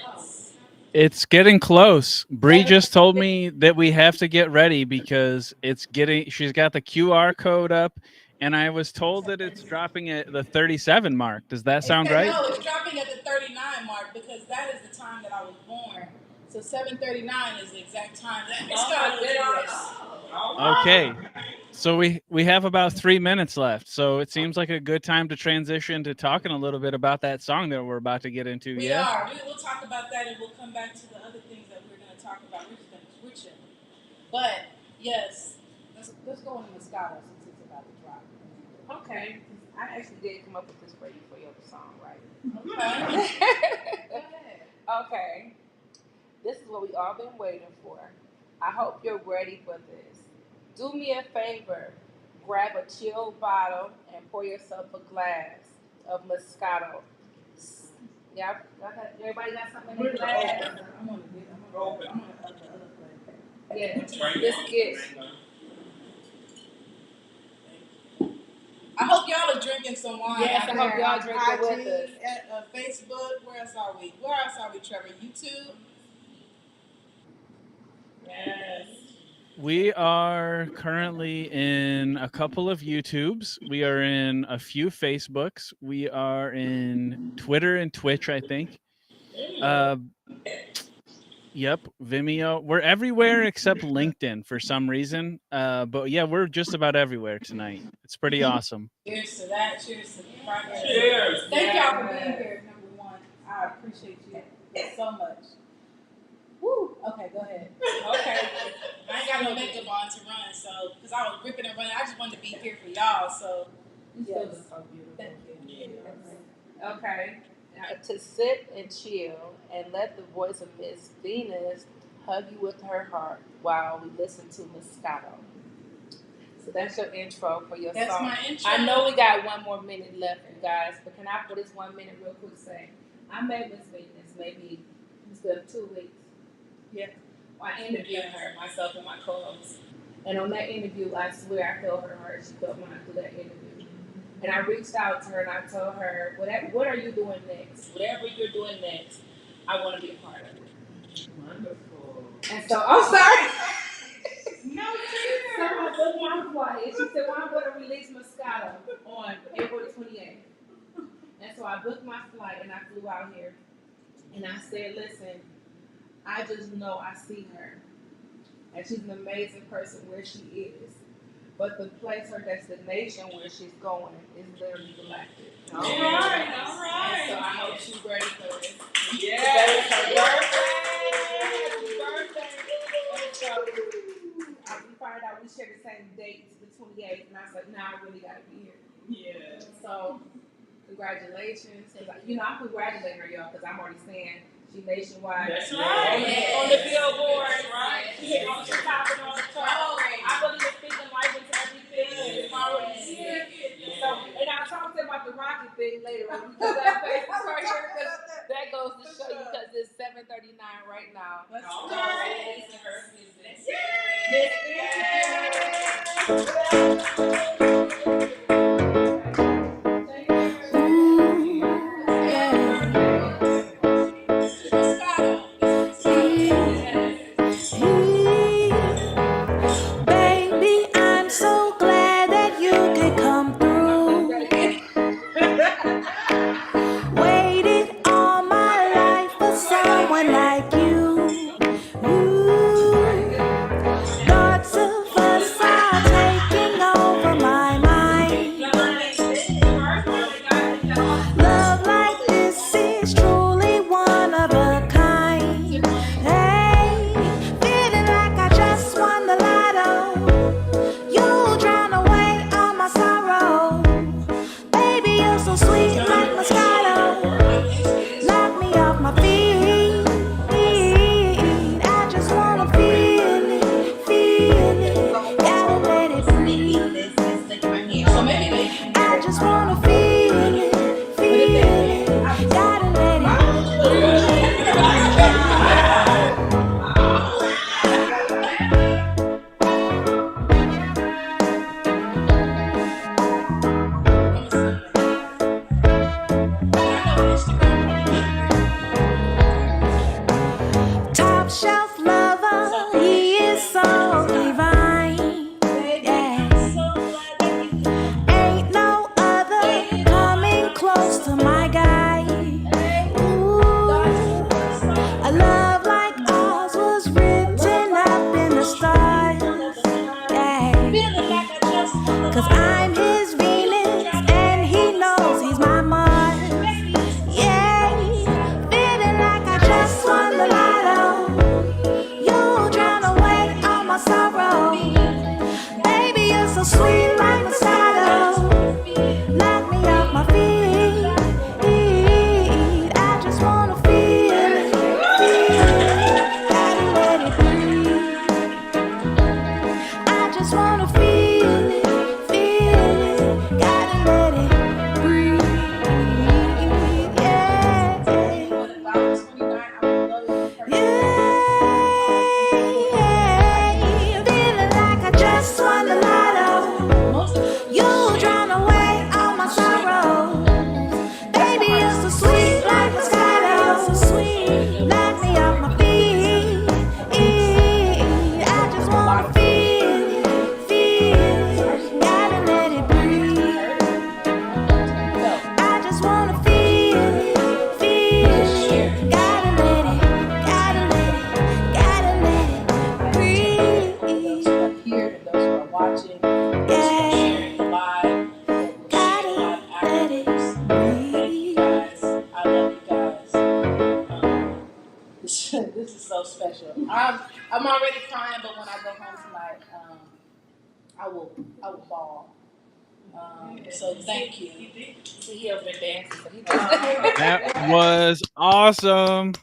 It's getting close. Bree just told me that we have to get ready because she's got the QR code up, and I was told that it's dropping at the 37 mark. Does that sound right? No, it's dropping at the 39 mark because that is the time that I was born. So 7:39 is the exact time that Moscato is. Okay. So we have about 3 minutes left. So it seems like a good time to transition to talking a little bit about that song that we're about to get into. We are. We'll talk about that and we'll come back to the other things that we're going to talk about. We're just going to switch it. But yes, let's go into Moscato since it's about to drop. Okay. I actually did come up with this for you for your song, right? Okay. Okay. This is what we all been waiting for. I hope you're ready for this. Do me a favor. Grab a chill bottle and pour yourself a glass of Moscato. Yeah, everybody got something in their glass? I'm on the other plate. Yeah, biscuits. I hope y'all are drinking some wine. Yes, I hope y'all drinking with us. At Facebook. Where else are we? Where else are we, Trevor? YouTube? Yes. We are currently in a couple of YouTubes. We are in a few Facebooks. We are in Twitter and Twitch, I think. Yep, Vimeo. We're everywhere except LinkedIn for some reason. But yeah, we're just about everywhere tonight. It's pretty awesome. Cheers to that. Cheers to the progress. Cheers. Thank y'all for being here, number one. I appreciate you so much. Woo. Okay, go ahead. Okay. I ain't got no makeup on to run, so because I was ripping and running, I just wanted to be here for y'all. So Yes. So beautiful. thank you. Okay. Now, to sit and chill and let the voice of Miss Venus hug you with her heart while we listen to Moscato. So that's your intro for your That's song. my intro. I know we got 1 more minute left, you guys, but can I for this 1 minute real quick say, I met Miss Venus maybe it's been 2 weeks. Yeah. I interviewed her, myself and my co-host. And on that interview, I swear I felt her heart. She felt mine through that interview. And I reached out to her and I told her, what are you doing next? Whatever you're doing next, I want to be a part of it. Wonderful. And so, I'm sorry. No, so I booked my flight. And she said, well, I'm going to release Moscato on April 28th. And so I booked my flight and I flew out here. And I said, listen, I just know I see her. And she's an amazing person where she is. But the place, her destination where she's going is literally galactic. All right. And so I hope she's ready for this. Yeah. Today is her birthday. And so we find out we share the same date, the 28th. And I was like, nah, I really got to be here. Yeah. So congratulations. I'm congratulating her, y'all, because I'm already saying she's nationwide. That's right. On the billboard, right? She's on the top and on the top. I believe in speaking life into everything. It's already here. So, and I'll talk to them about the rocket thing later on. Because that face is right here, because that goes to show you because it's 7:39 right now. Let's All go. right. Baby, I'm so glad that you could come through. Waited all my life for someone like you. Thoughts of us are taking just wanna feel it, gotta let it top shelf lover, he is so divine. Yeah. Ain't no other coming close to my guy. Ooh, a love like ours was written up in the stars. Yeah. 'Cause I'm his Venus and he knows he's my Mars. Yeah, feeling like I just won the lotto. You drown away all my sorrow. Baby, you're so sweet like Moscato. Knock me off my feet. I just wanna feel it. Gotta let it breathe. I just wanna feel it. Gotta let it breathe. Yeah. Feeling like I just won the lotto. You drown away all my sorrow. Baby, you're so sweet like Moscato. Knock me off my feet. I just wanna feel it. Gotta let it breathe. I just wanna feel it. Gotta let it breathe. Here, and those who are watching, Yeah. sharing the live, Gotta live let it actors. Thank you guys. I love you guys. This is so special. I'm already crying, but when I go home tonight, I will bawl. So thank you. He over there dancing, so he That was awesome.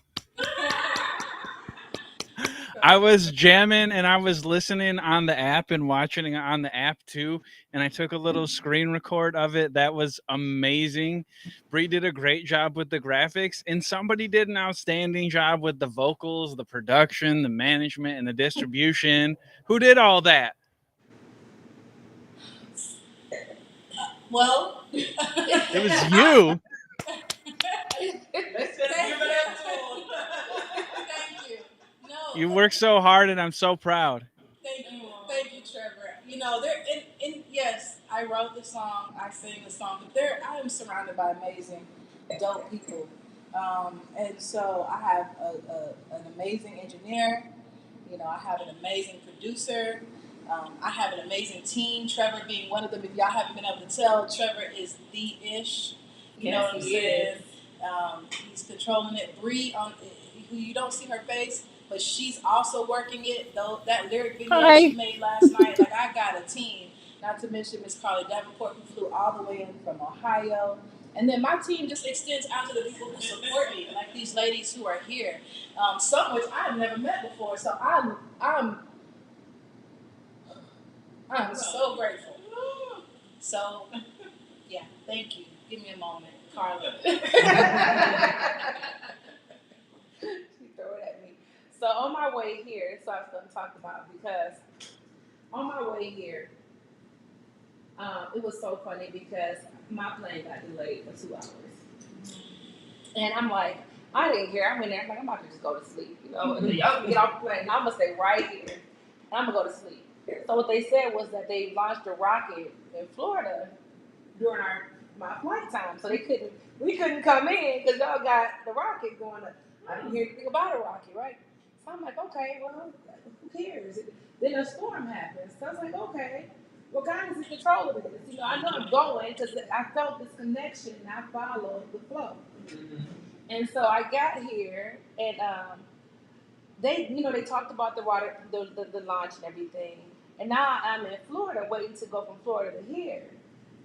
I was jamming and I was listening on the app and watching it on the app too. And I took a little screen record of it. That was amazing. Bree did a great job with the graphics, and somebody did an outstanding job with the vocals, the production, the management, and the distribution. Who did all that? Well, It was you. let's just give it up to him. Thank you. No. You worked so hard, and I'm so proud. Thank you, Trevor. You know, yes, I wrote the song, I sang the song, but I am surrounded by amazing, dope people, and so I have an amazing engineer. You know, I have an amazing producer. I have an amazing team. Trevor being one of them. If y'all haven't been able to tell, Trevor is the ish. You know what I'm saying? He's controlling it. Bree, who you don't see her face, but she's also working it. Though that lyric video she made last night, like I got a team. Not to mention Miss Carly Davenport, who flew all the way in from Ohio. And then my team just extends out to the people who support me, like these ladies who are here, some which I have never met before. So I'm so grateful. So, yeah, thank you. Give me a moment, Carla. She threw it at me. So on my way here, that's what I was going to talk about, because on my way here, it was so funny because my plane got delayed for 2 hours. And I'm like, I didn't care. I'm in there. I'm like, I'm about to just go to sleep. You know, y'all get off the plane. I'm going to stay right here. And I'm going to go to sleep. So what they said was that they launched a rocket in Florida during my flight time. So we couldn't come in because y'all got the rocket going up. I didn't hear anything about a rocket, right? So I'm like, okay, well, who cares? Then a storm happens. So I was like, okay, well, God is in control of this. You know, I know I'm going because I felt this connection and I followed the flow. Mm-hmm. And so I got here and they talked about the water, the launch and everything. And now I'm in Florida waiting to go from Florida to here.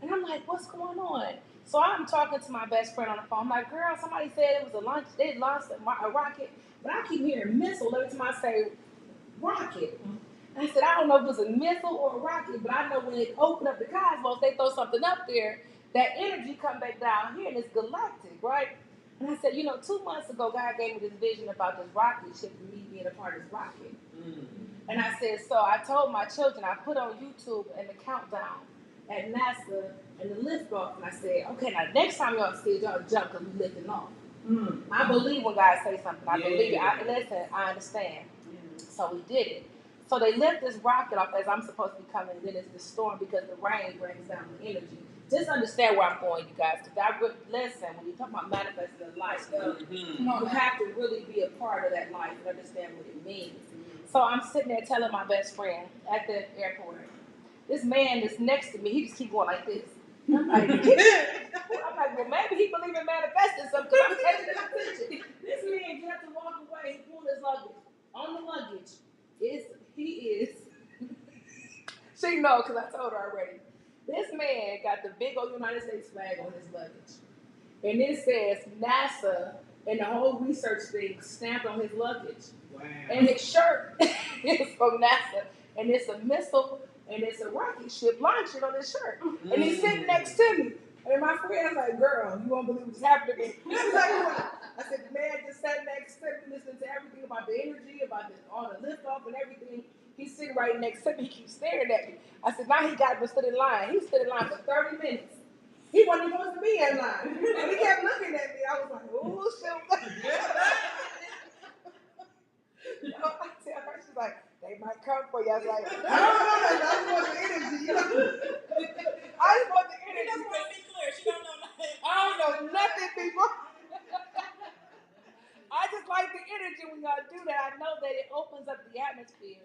And I'm like, what's going on? So I'm talking to my best friend on the phone. I'm like, girl, somebody said it was a launch. They launched a rocket. But I keep hearing missile every time I say rocket. And I said, I don't know if it was a missile or a rocket, but I know when it opened up the cosmos, they throw something up there that energy come back down here and it's galactic, right? And I said, 2 months ago, God gave me this vision about this rocket ship and me being a part of this rocket. And I said, so I told my children, I put on YouTube and the countdown at NASA and the lift off. And I said, okay, now next time y'all see it, y'all jump because we lifting off. I believe when God says something. I believe it. Listen, I understand. So we did it. So they lift this rocket off as I'm supposed to be coming. Then it's the storm because the rain brings down the energy. Just understand where I'm going, you guys. Because listen, when you talk about manifesting a life, you have to really be a part of that life and understand what it means. So I'm sitting there telling my best friend at the airport, this man that's next to me, he just keep going like this. I'm like, well, maybe he believe in manifesting something because I'm taking his attention. This man just have to walk away and pull his luggage. On the luggage, he is. She know because I told her already. This man got the big old United States flag on his luggage. And it says NASA and the whole research thing stamped on his luggage. Wow. And his shirt is from NASA. And it's a missile and it's a rocket ship launching on his shirt. And he's sitting next to me. And my friend's like, girl, you won't believe what's happening to me. I said, the man just sat next to me, listening to everything about the energy, about all the liftoff and everything. He's sitting right next to me. He keeps staring at me. I said, now he got to stood in line. He stood in line for 30 minutes. He wasn't even supposed to be in line. And he kept looking at me. I was like, oh, shit. I tell her, she's like, they might come for you. I was like, I just want the energy. I just want the energy. She just want to be clear. She don't know nothing. I don't know nothing, people. I just like the energy when y'all do that. I know that it opens up the atmosphere.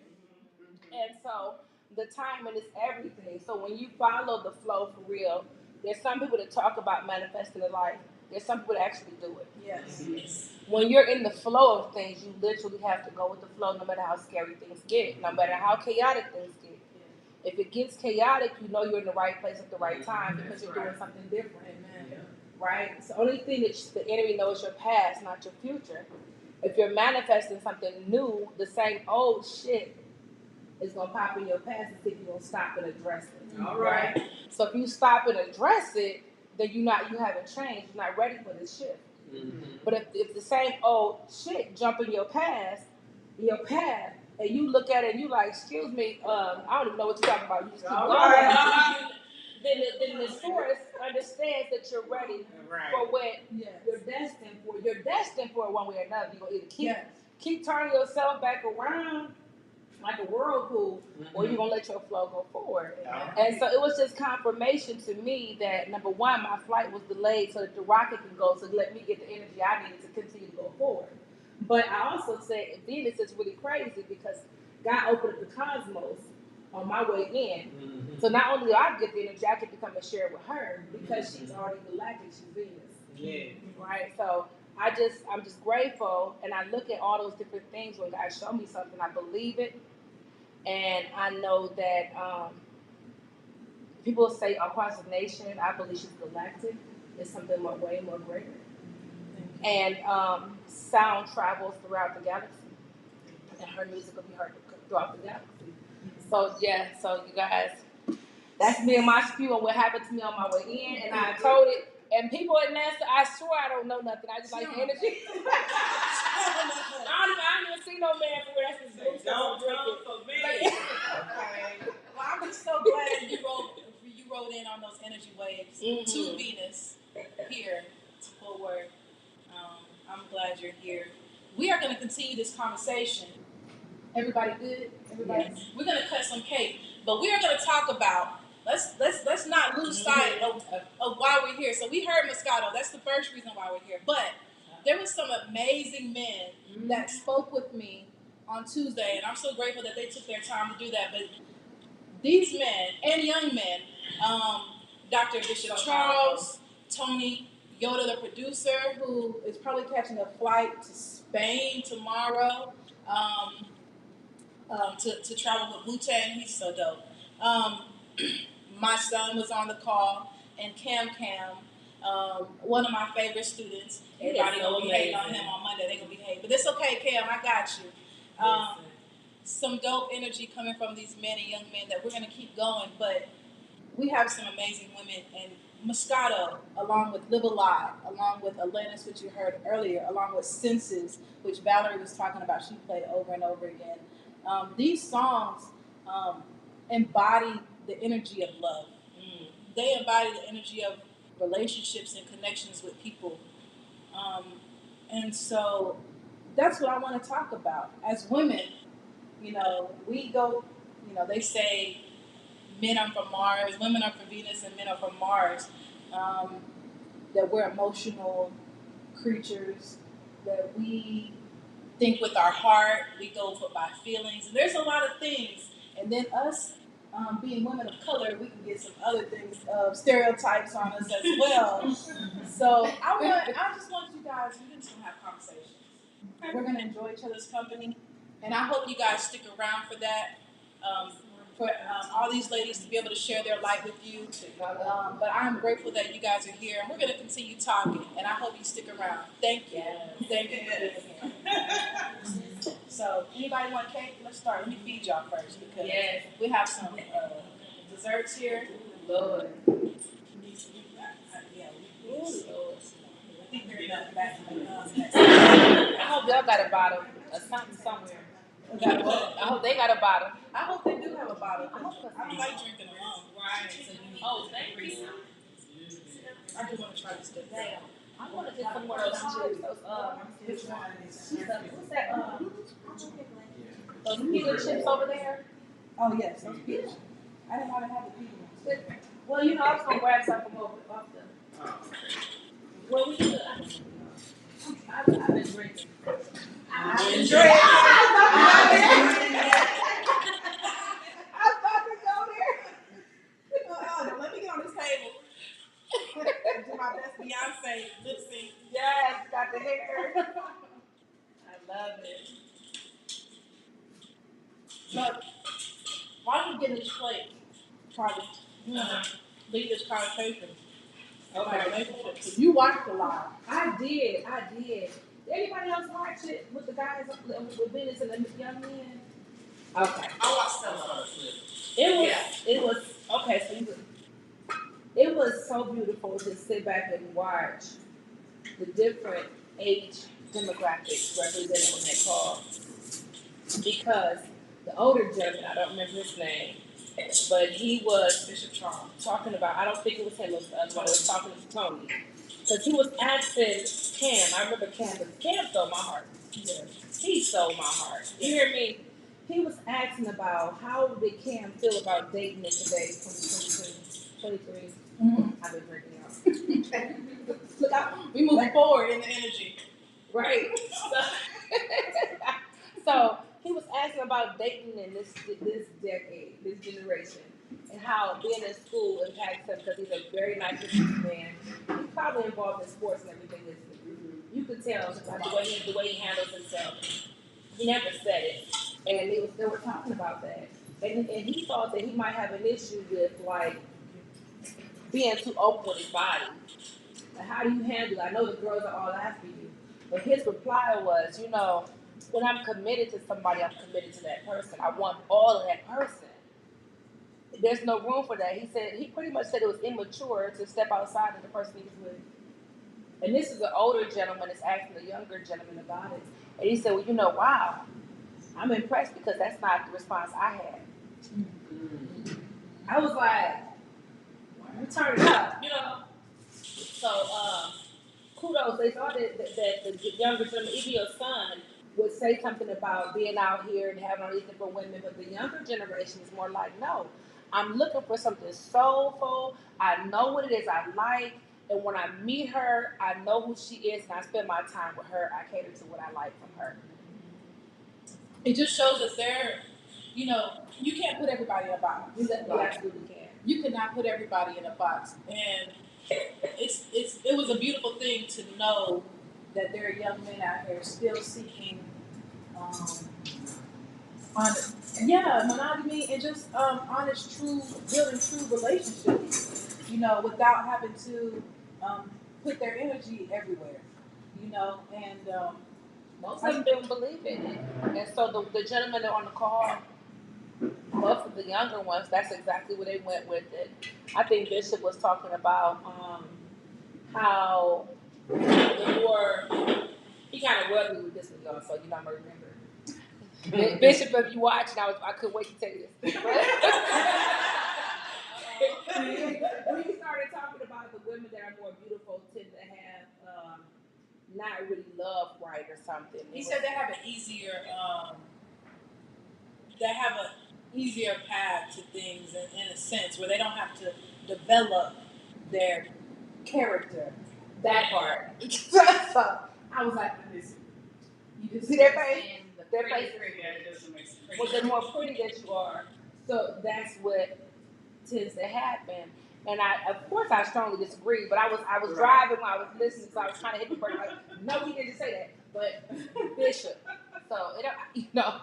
And so the timing is everything. So when you follow the flow for real, there's some people that talk about manifesting a life. There's some people that actually do it. Yes. When you're in the flow of things, you literally have to go with the flow no matter how scary things get, no matter how chaotic things get. If it gets chaotic, you know you're in the right place at the right time because you're doing something different. Amen. Right? It's the only thing that the enemy knows your past, not your future. If you're manifesting something new, the same old shit is going to pop in your past and see if you're going to stop and address it. All right? So if you stop and address it, then you haven't changed. You're not ready for this shift. But if the same old shit jump in your path, and you look at it and you like, excuse me, I don't even know what you're talking about. You just keep going. Then the source understands that you're ready for what you're destined for. You're destined for it one way or another. You're going to either keep turning yourself back around like a whirlpool, or you're going to let your flow go forward. And so it was just confirmation to me that, number one, my flight was delayed so that the rocket can go, so let me get the energy I needed to continue to go forward. But I also said, Venus is really crazy because God opened up the cosmos on my way in. So not only do I get the energy, I get to come and share it with her because she's already galactic, she's Venus. Right? So I'm just grateful, and I look at all those different things when God show me something, I believe it, and I know that people say across the nation, I believe she's galactic. It's something way more greater. And sound travels throughout the galaxy, and her music will be heard throughout the galaxy. So you guys, that's me and my spiel on what happened to me on my way in, and I told it. And people at NASA, I swear I don't know nothing. I just like the energy. I don't even see no man for real. That's just Don't come for me. Okay. Well, I'm just so glad you rode in on those energy waves to Venus here forward. I'm glad you're here. We are going to continue this conversation. Everybody good? Everybody? Yes. We're going to cut some cake, but we are going to talk about. Let's not lose sight of why we're here. So we heard Moscato. That's the first reason why we're here. But there was some amazing men that spoke with me on Tuesday, and I'm so grateful that they took their time to do that. But these men and young men, Dr. Bishop Charles, Tony Yoda, the producer, who is probably catching a flight to Spain tomorrow to travel with Wu-Tang. He's so dope. My son was on the call, and Cam, one of my favorite students. Everybody gonna be hating on him on Monday. They gonna be hating, but it's okay, Cam. I got you. Some dope energy coming from these men and young men that we're gonna keep going. But we have some amazing women, and Moscato, along with Live Alive, along with Atlantis, which you heard earlier, along with Senses, which Valerie was talking about, she played over and over again. These songs embody the energy of love. They embody the energy of relationships and connections with people. And so that's what I want to talk about. As women, we go, they say men are from Mars, women are from Venus, and men are from Mars. That we're emotional creatures, that we think with our heart, we go by feelings. And there's a lot of things. And then us being women of color, we can get some other things, stereotypes on us as well. So I just want you guys, we're just going to have conversations. We're going to enjoy each other's company. And I hope you guys stick around for that. For all these ladies to be able to share their light with you. But I'm grateful that you guys are here, and we're going to continue talking, and I hope you stick around. Thank you. Thank you for being here. So, anybody want cake? Let's start. Let me feed y'all first, because we have some desserts here. Lord. I think they're in the back. I hope y'all got a bottle or something somewhere. I hope they got a bottle. I hope they do have a bottle. I don't like drinking alone. Right. Oh, thank you. I do want to try this stuff. Damn. I want to get some more of those chips. Which one? What's that? Those pita chips over there? Oh, yes, those pita. I didn't know they had the pita ones. Well, I was going to grab some from off the. Well, we should. I've been drinking. I was about to go there. Let me get on this table. Do my best Beyonce lip sync. Yes, got the hair. I love it. But while you're getting this plate, Charlie, lead this conversation about relationships. You watched a lot. I did. Did anybody else watch it with the guys with Venus and the young men? Okay. I watched some of It was okay. So it was so beautiful to sit back and watch the different age demographics represented on that call, because the older gentleman, I don't remember his name, but he was Bishop Charles talking about. I don't think it was him. It was I was talking to Tony. Because he was asking Cam, I remember Cam, because Cam stole my heart. Yeah. He stole my heart. You hear me? He was asking about how did Cam feel about dating in today's 2023. I've been drinking y'all. Look out, we moving forward in the energy. Right. So he was asking about dating in this decade, this generation, and how being in school impacts him, because he's a very nice man. He's probably involved in sports and everything. You could tell by the way he handles himself. He never said it, and they were talking about that, and he thought that he might have an issue with like being too open with his body. Like, how do you handle it? I know the girls are all asking you, but his reply was, when I'm committed to somebody, I'm committed to that person. I want all of that person. There's no room for that. He pretty much said it was immature to step outside of the person he was with. And this is an older gentleman that's asking a younger gentleman about it. And he said, well, wow, I'm impressed, because that's not the response I had. I was like, you turn it up, So, kudos. They thought that the younger gentleman, even your son, would say something about being out here and having all these different women, but the younger generation is more like, no, I'm looking for something soulful. I know what it is I like, and when I meet her, I know who she is, and I spend my time with her. I cater to what I like from her. It just shows that they're, you can't put everybody in a box. You absolutely can. You cannot put everybody in a box, and it was a beautiful thing to know that there are young men out here still seeking monogamy, and just honest, building true relationships, without having to put their energy everywhere, and most of them don't believe in it. And so the gentleman on the call, most of the younger ones, that's exactly where they went with it. I think Bishop was talking about how the more he kind of rubbed me with this one, y'all, so you know I'm gonna remember. Bishop, if you watch, and I couldn't wait to tell you this. When he started talking about the women that are more beautiful tend to have not really love right or something. He said they have an easier path to things in a sense where they don't have to develop their character. That part. So I was like, you just see their face? Their face. Well, the more pretty that you are, so that's what tends to happen. And of course, I strongly disagree. But I was driving while I was listening, so I was trying to hit the button. Like, no, he didn't say that. But Bishop, so it, you know.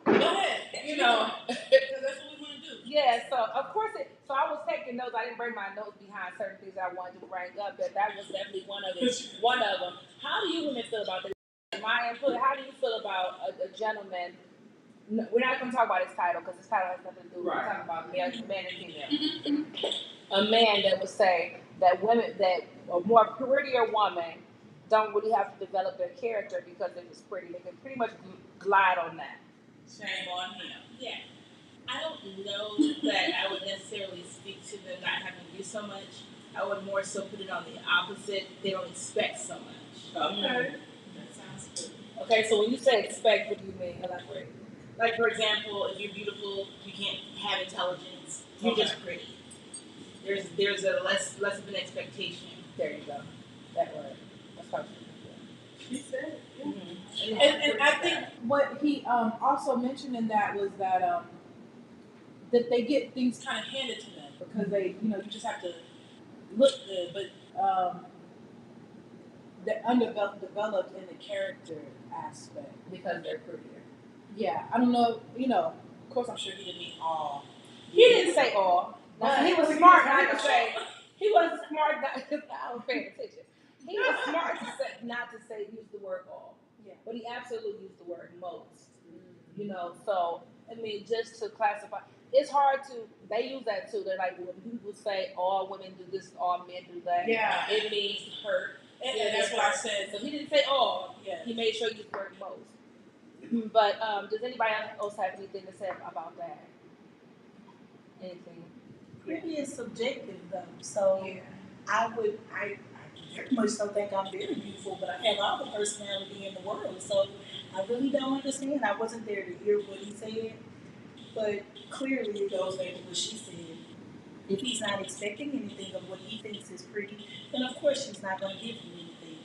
Go ahead. You know, that's what we want to do. Yeah. So of course, so I was taking notes. I didn't bring my notes behind certain things that I wanted to bring up. But that was definitely one of them. How do you women feel about this? My input. How do you feel about a gentleman? No, we're not going to talk about his title because his title has nothing to do with We're talking about man and female. A man that would say that women, that a more prettier woman don't really have to develop their character because it was pretty. They can pretty much glide on that. Shame on him. Yeah. I don't know that I would necessarily speak to them not having to do so much. I would more so put it on the opposite. They don't expect so much. Okay. That sounds good. Okay, so when you say expect, what do you mean? Elaborate. Like, for example, if you're beautiful, you can't have intelligence. You're just pretty. There's a less of an expectation. There you go. That word. That's how She said it. Yeah. Mm-hmm. And I think what he also mentioned in that was that that they get things kind of handed to them because they, you just have to look good, but they're undeveloped in the character aspect because they're prettier. Yeah, I don't know. Of course, I'm sure he didn't mean all. He didn't say all. Now, he was smart not to say. He wasn't smart. I was paying attention. He was smart to say not to say use the word all. Yeah. But he absolutely used the word most. So I mean, just to classify, it's hard to. They use that too. They're like when people say all women do this, all men do that. Yeah. It means hurt. And that's what I said. So he didn't say all. Yeah. He made sure he used the word most. But does anybody else have anything to say about that? Anything? Pretty is subjective though, so yeah. I very much so think I'm very beautiful, but I have all the personality in the world, so I really don't understand. I wasn't there to hear what he said, but clearly it goes back to what she said. If he's not expecting anything of what he thinks is pretty, then of course she's not going to give him anything.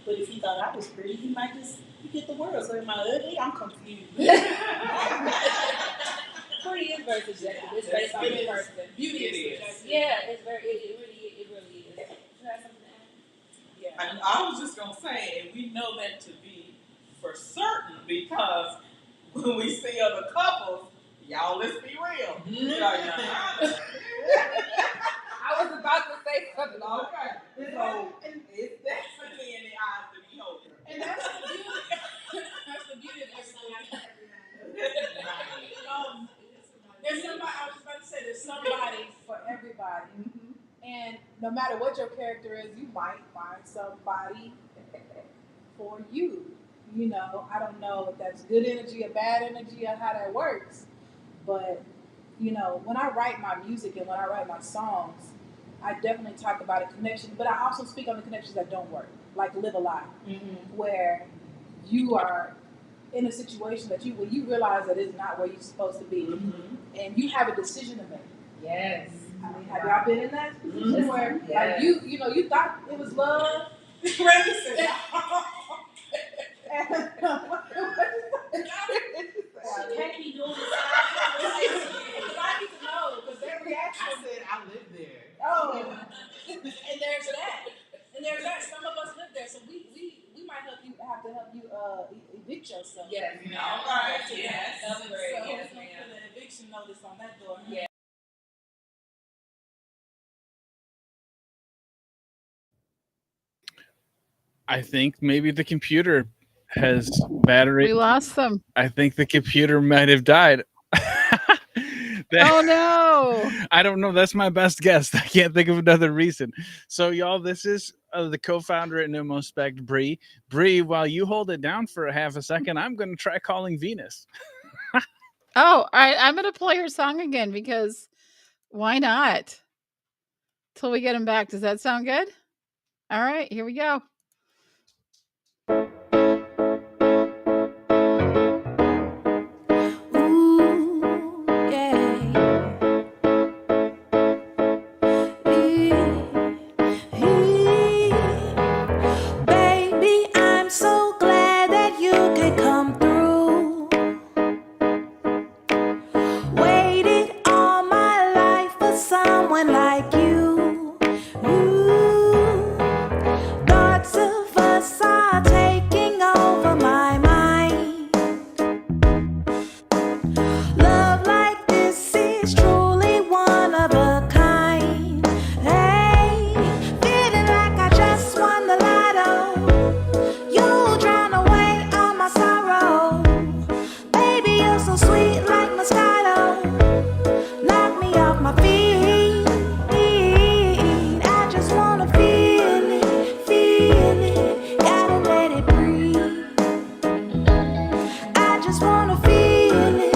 But if he thought I was pretty, he might just get the world. So am I ugly? I'm confused. Pretty is very subjective. It's based on the person. Beauty is subjective. Yeah, it really is. You have something to add? Yeah. And I was just gonna say, and we know that to be for certain because when we see other couples, y'all, let's be real. I was about to say something. Okay. So it's definitely in the eyes of the beholder. And that's the beauty. That's the beauty of everything. There's somebody. I was about to say there's somebody for everybody, and no matter what your character is, you might find somebody for you. I don't know if that's good energy or bad energy or how that works, but when I write my music and when I write my songs, I definitely talk about a connection, but I also speak on the connections that don't work, like Live a Lie, where you are in a situation that when you realize that it's not where you're supposed to be, and you have a decision to make. Yes. I mean, have y'all been in that position where like you thought it was love? Can't be doing this. Because I need to know, because their reaction. I said I live there. Oh, and there's that. Some of us live there, so we might have to help you evict yourself. Yes. All right. Yes. So let's put an eviction notice on that door. Yeah. I think maybe the computer has battery. We lost them. I think the computer might have died. Oh no! I don't know. That's my best guess. I can't think of another reason. So, y'all, this is the co-founder at NumoSpect, Bree. Bree, while you hold it down for a half a second, I'm going to try calling Venus. Oh, I'm going to play her song again because why not? Till we get him back. Does that sound good? All right, here we go. Baby, I'm so glad that you could come through. Waited all my life for someone like you. Ooh, thoughts of us are taking over my mind. Love like this is truly one of a kind. Hey, feeling like I just won the lotto. You drown away all my sorrow. Baby, you're so sweet like Moscato. Knock me off my feet. I just wanna feel it, gotta let it breathe. I just wanna feel it,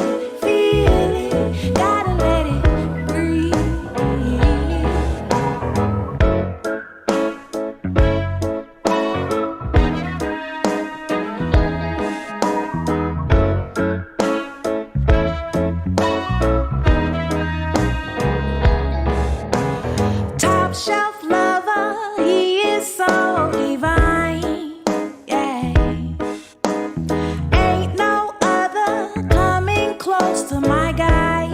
gotta let it breathe. Top shelf lover, he is so divine. Yeah. Ain't no other coming close to my guy.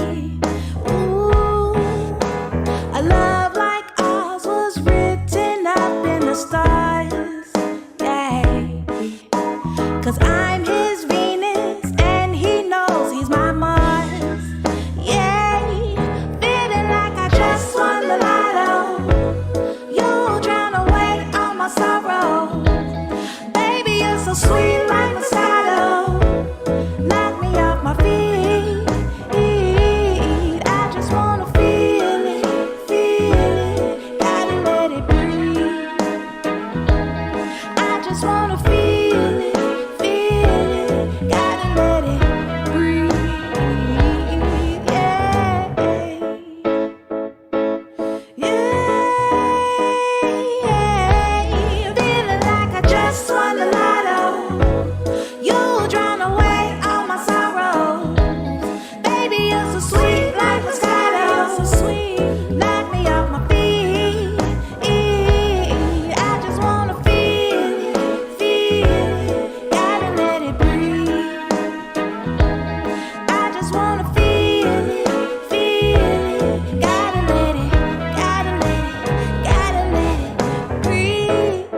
Ooh, a love like ours was written up in the stars. Yeah. 'Cause I'm his Venus and he knows he's my Mars. Yeah, feeling like I just won the lotto. You drown away all my sorrow. Baby, you're so sweet like Moscato. Knock me off my feet. I just wanna feel it, gotta let it breathe. I just wanna feel it, gotta let it breathe. Yeah, yeah, feeling like I just won the lotto. You drown away all my sorrows. Baby, you're so sweet like Moscato. So sweet, knock me off my feet. I just wanna feel it, gotta let it breathe. I just wanna feel it, gotta let it breathe.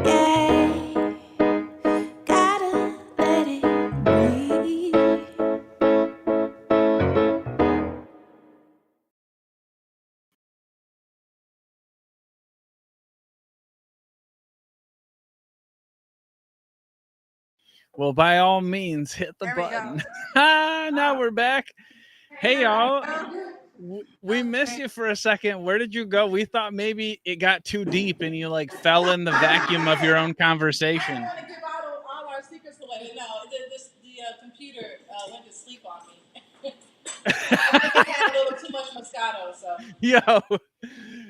Yeah, gotta let it breathe. Well, by all means, hit the button. Now we're back. Hey, y'all. We missed you for a second. Where did you go? We thought maybe it got too deep and you like fell in the vacuum of your own I conversation. didn't want to give all our secrets away. No, the computer went to sleep on me. I think I had a little too much Moscato, so. Yo,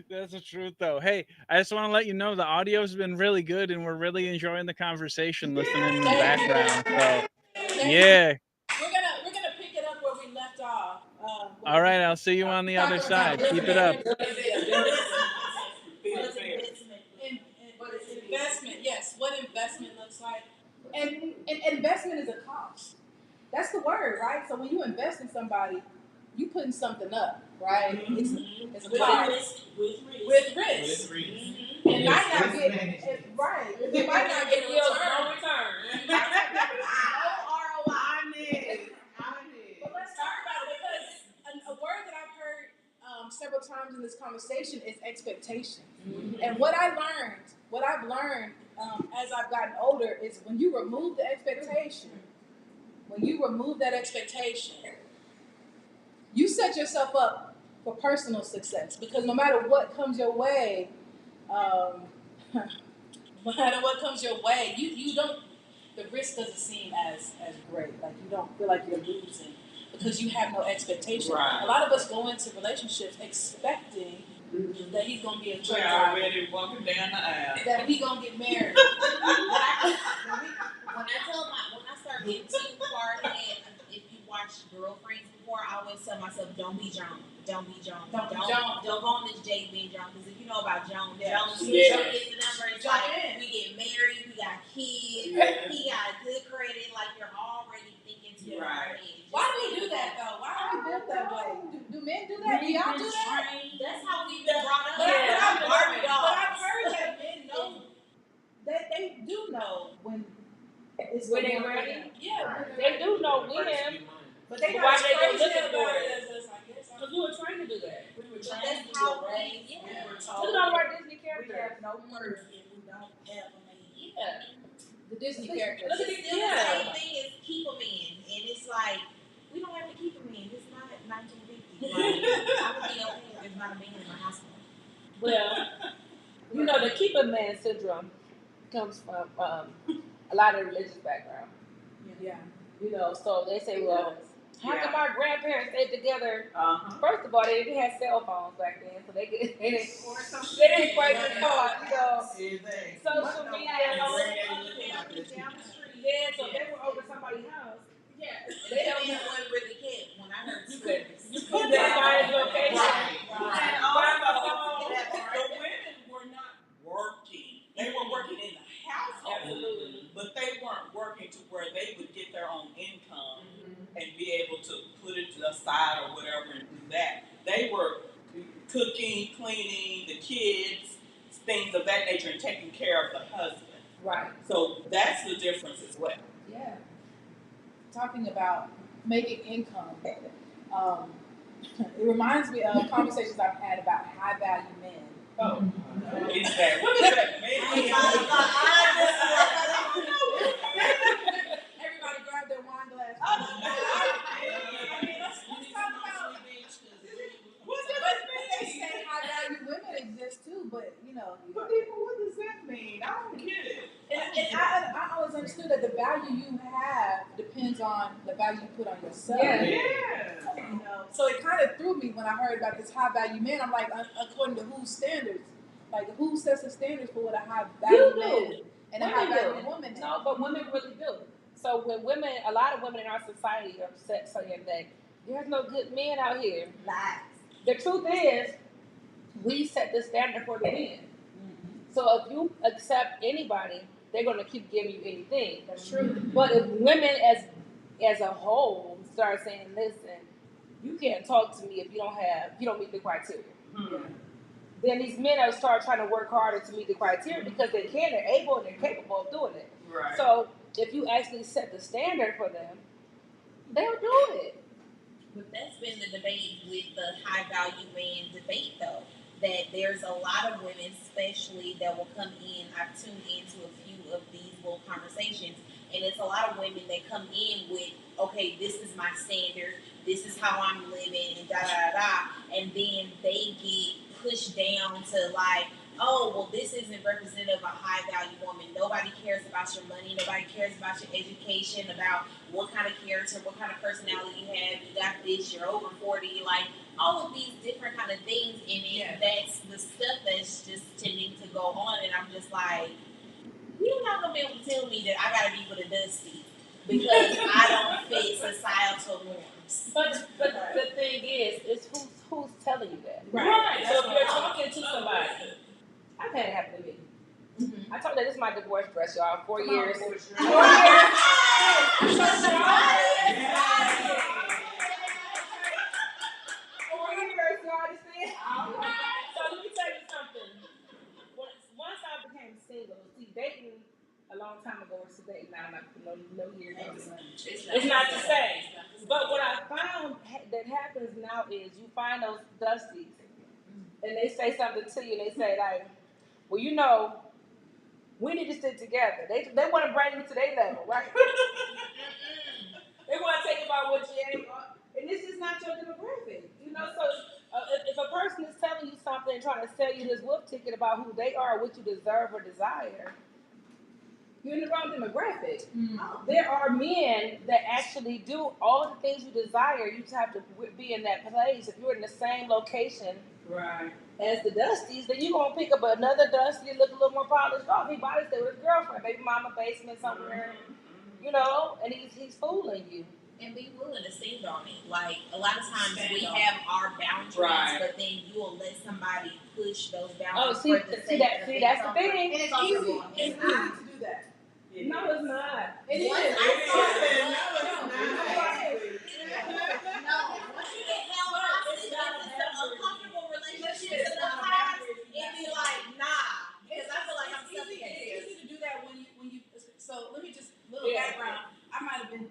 that's the truth, though. Hey, I just want to let you know the audio's been really good and we're really enjoying the conversation listening in the background. So, yeah. We're gonna pick it up where we left off. All right, I'll see you on the other side. Keep it up. Investment, yes. What investment looks like, and investment is a cost. That's the word, right? So when you invest in somebody, you putting something up, right? It's a cost. With risk. It might not get right. It might not get a return. No ROI. But let's talk about it because a word that I've heard several times in this conversation is expectation. And what I've learned as I've gotten older is when you remove the expectation, you set yourself up for personal success, because no matter what comes your way, you don't. The risk doesn't seem as great. Like you don't feel like you're losing because you have no expectation. Right. A lot of us go into relationships expecting that he's gonna be a truck We're driver, already walking down the aisle. that we gonna get married. When I started getting too far ahead, if you watch Girlfriends before, I always tell myself, don't be Joan. Don't go on this Jake being Joan, because if you know about Joan, Joan gets the number. It's like we get married, we got kids, he got good credit. Like you're already thinking too far ahead. Why do we do that though? Why are we built that way? Do men do that? Do y'all do that? That's how we've been brought up. But I've heard that men know that they do know when it's When they're ready. Yeah, They do know when, but they why not they go crazy looking for about it. it. Because we were trained to do that. We were But trained that's to how do we it. yeah. We were Look told at all our Disney we characters. have no worth if we don't have a man. Yeah. The Disney characters. Look at Look at still yeah. the same thing as keep them in, and it's like we don't have to keep them in. It's not 1950. Like, I would be okay if there's not a man in my household. Well, you know, the keeper man syndrome comes from a lot of religious background. Yeah. You know, so they say, well, how come our grandparents stayed together? Uh-huh. First of all, they didn't have cell phones back then, so they didn't break the car. You know, social media. Yeah, so they were over somebody's house. Yeah, they don't even really care. When I heard stories, You put that guy's location. And also, the women were not working. They were working in the household. Absolutely. But they weren't working to where they would get their own income and be able to put it aside or whatever and do that. They were cooking, cleaning, the kids, things of that nature, and taking care of the husband. Right. So that's the difference as well. Yeah. Talking about making income, it reminds me of conversations I've had about high value men. Oh, what is that? What does that mean? Everybody grab their wine glass. They say high value women exist too, but you know. But people, what does that mean? I don't get it. And I always understood that the value you have depends on the value you put on yourself. Yeah. You know, so it kind of threw me when I heard about this high value man. I'm like, according to whose standards? Like, who sets the standards for what a high value man and a high value woman is? No, but women really do. So when women, a lot of women in our society are upset saying that there's no good men out here. lies. The truth is, we set the standard for the men. So if you accept anybody, they're going to keep giving you anything. That's true. But if women as a whole start saying, listen, you can't talk to me if you don't meet the criteria. Then these men will start trying to work harder to meet the criteria because they can, they're able, and they're capable of doing it. Right. So if you actually set the standard for them, they'll do it. But that's been the debate with the high value man debate, though. That there's a lot of women, especially, that will come in. I've tuned into a few of these little conversations, and it's a lot of women that come in with, okay, this is my standard, this is how I'm living, and da da da, and then they get pushed down to like, oh, well, this isn't representative of a high value woman. Nobody cares about your money. Nobody cares about your education, about what kind of character, what kind of personality you have. You got this, you're over 40, like all of these different kind of things. And that's the stuff that's just tending to go on. And I'm just like, you're not going to be able to tell me that I got to be with a dusty because I don't fit societal norms. But the thing is who's telling you that? Right. So if you're talking to somebody, I've had it happen to me. I told you this is my divorce dress, y'all. 4 years. 4 years. 4 years. So let me tell you something. Once I became single, see, dating a long time ago versus dating now, no years. It's not the same. But what I found that happens now is you find those dusties and they say something to you, and they say like, well, you know, we need to stick together. They want to bring you to their level, right? They want to take about what you ain't, and this is not your demographic, you know. So if a person is telling you something and trying to sell you this wolf ticket about who they are, what you deserve or desire, you're in the wrong demographic. There are men that actually do all of the things you desire. You just have to be in that place. If you're in the same location as the Dusties, then you're going to pick up another Dusty and look a little more polished off. He might stay with his girlfriend, baby mama basement somewhere, you know, and he's fooling you. And be willing to stand on it. Like, a lot of times we have our boundaries, but then you'll let somebody push those boundaries. Oh, see, that's the thing. And it's easy. It's easy to do that. No, it's not. It is. No, once you get held hostage into uncomfortable relationships in the past, it'd be like, nah. Because I feel like I'm suffocating. It's easy to do that when you. So let me just little background. I might have been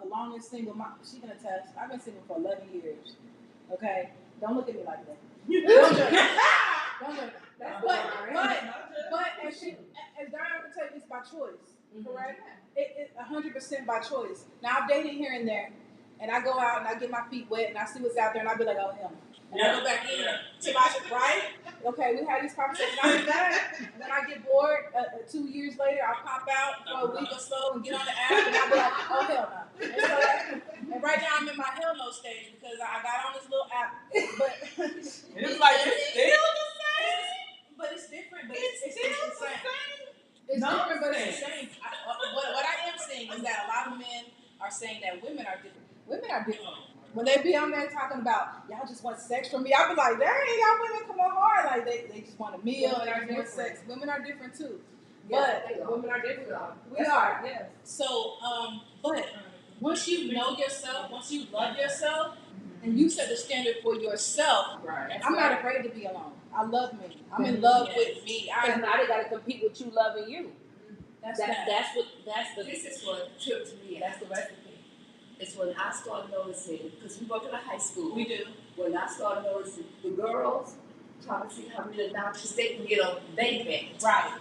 the longest single. She can attest. I've been single for 11 years. Okay, don't look at me like that. Don't judge. Don't judge. But as Diana can tell you, it's by choice, correct? It's 100% by choice. Now I'm dating here and there, and I go out and I get my feet wet and I see what's out there and I be like, oh hell. And I go back in to my right. Okay, we had these conversations. I do that. And then I get bored. 2 years later, I pop out for a week or so and get on the app and I be like, oh hell no. And right now I'm in my hell no stage because I got on this little app, but it's like it's still the same. But it's different. But it's still the same. It's different, but it's the same. What I am saying is that a lot of men are saying that women are different. Women are different. When they be on there talking about y'all just want sex from me, I be like, dang, y'all women come on hard. Like they just want a meal and they just want sex. Women are different too. But women are different. We are, yes. So, but once you know yourself, once you love yourself, and you set the standard for yourself, I'm not afraid to be alone. I love me. I'm in love with me. Because now they got to compete with you loving you. This is what tripped me. That's the recipe. It's when I started noticing, because we work in a high school. We do. When I started noticing the girls trying to see how many notches they can get on their belt. Right.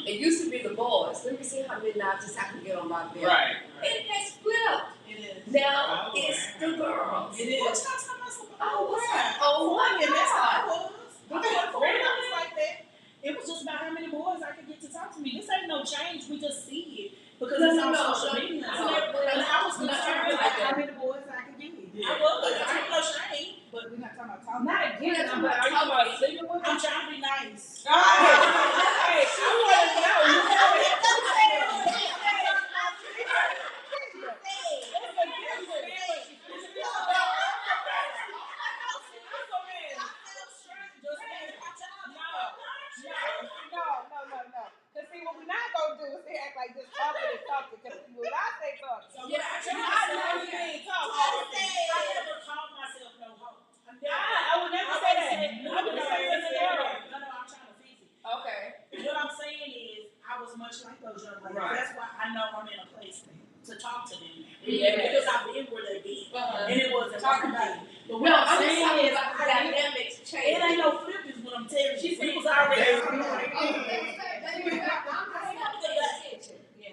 It used to be the boys. Let me see how many notches I can get on my belt. Right. It has flipped. It is. Now it's the girls. It is. What y'all talking about? Oh my God. That's how it was. I was like that. It was just about how many boys I could get to talk to me. This ain't no change. We just see it. Because it's on social media. And I was concerned like how many boys I could get. I was. I ain't no shame. But we're not talking about talking. Not again. I'm talking about single women. I'm trying to be nice. Hey, I want to know. No. Because see, what we're not going to do is act like just talking. Because when I say talking, so yeah, I know you ain't talking. I never called myself no hoe. I would never say that. I would never say that. No, I'm trying to fix it. Okay. What I'm saying is, I was much like those young ladies. Right. That's why I know I'm in a place to talk to them now. Yeah. Because I've been where they be. And it wasn't talking about it. But what I'm saying is, dynamics change. It ain't no flip is what I'm telling you. We was already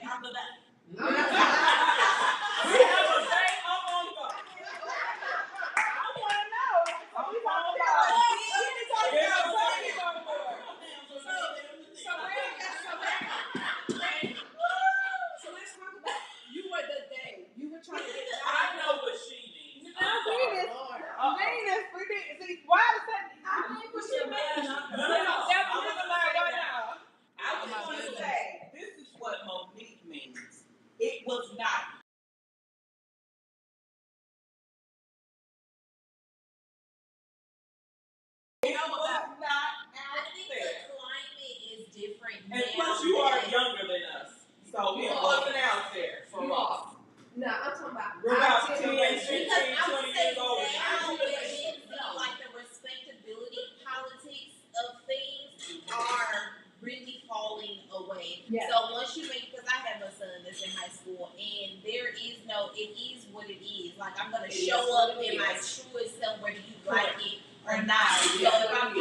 I'm the back. It was not. It was not out there. The climate is different And now. plus, you are younger than us, so it wasn't out there for us. No, I'm talking about. We're about 10, 15, 20 Because years old. now like the respectability politics of things are really falling away. Yeah. So once you make, because I have a son that's in high school, and there is no, it is what it is. Like I'm gonna show up in my truest self, whether you like it or not. So if I'm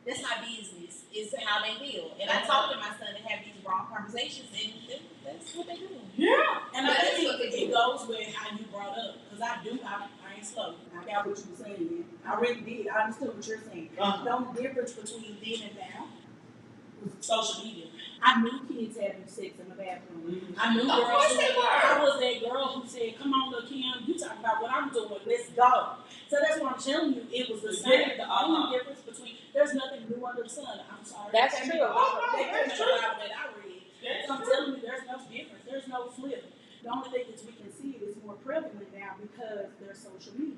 That's my business. Is how they feel. And I talk to my son and have these raw conversations, and that's what they do. Yeah. And I think it goes with how you brought up. Because I ain't slow. I got what you were saying, man. I really did. I understood what you're saying. The only difference between then and now was social media. I knew kids having sex in the bathroom. I knew girls. Of course they were. I was that girl who said, "Come on, little Kim, you talk about what I'm doing. Let's go." So that's what I'm telling you. It was the same. The only difference between there's nothing new under the sun. I'm sorry. That's true. That's true. That I read. So I'm telling you, there's no difference. There's no flip. The only thing is we can see it is more prevalent now because there's social media.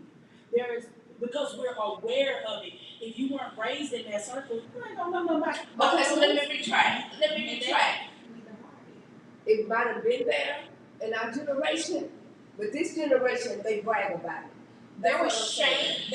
Because we're aware of it. If you weren't raised in that circle, you ain't gonna know nobody. Okay, so let me retract. It might have been there in our generation, but this generation, they brag about it. There was shame.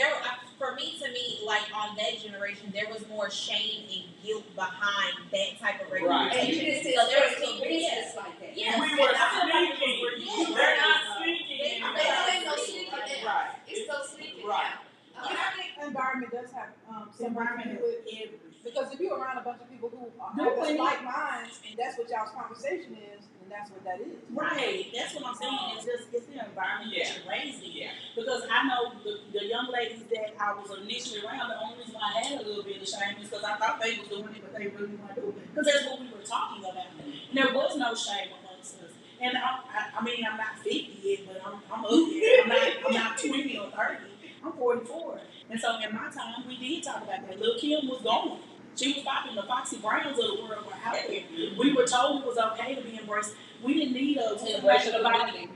For me, like on that generation, there was more shame and guilt behind that type of regulation. Right. And you didn't see there was people business like that. Yes. We were sneaking. We're not sneaking. Ain't no sneaking now. Right. It's no sneaking Right. now. And I think environment does have something to do with it. Because if you're around a bunch of people who have like minds, and that's what y'all's conversation is, and that's what that is. Right. That's what I'm saying. It's the environment that you're raised in. Because I know the young ladies that I was initially around, the only reason why I had a little bit of shame is because I thought they was doing it, but they really weren't doing it. Because that's what we were talking about. And there was no shame amongst us. And I mean, I'm not 50 yet, but I'm up there. I'm not 20 or 30. I'm 44. And so in my time, we did talk about that. Lil' Kim was going. She was popping. The Foxy Browns of the world were out there. We were told it was okay to be embraced. We didn't need a celebration about it.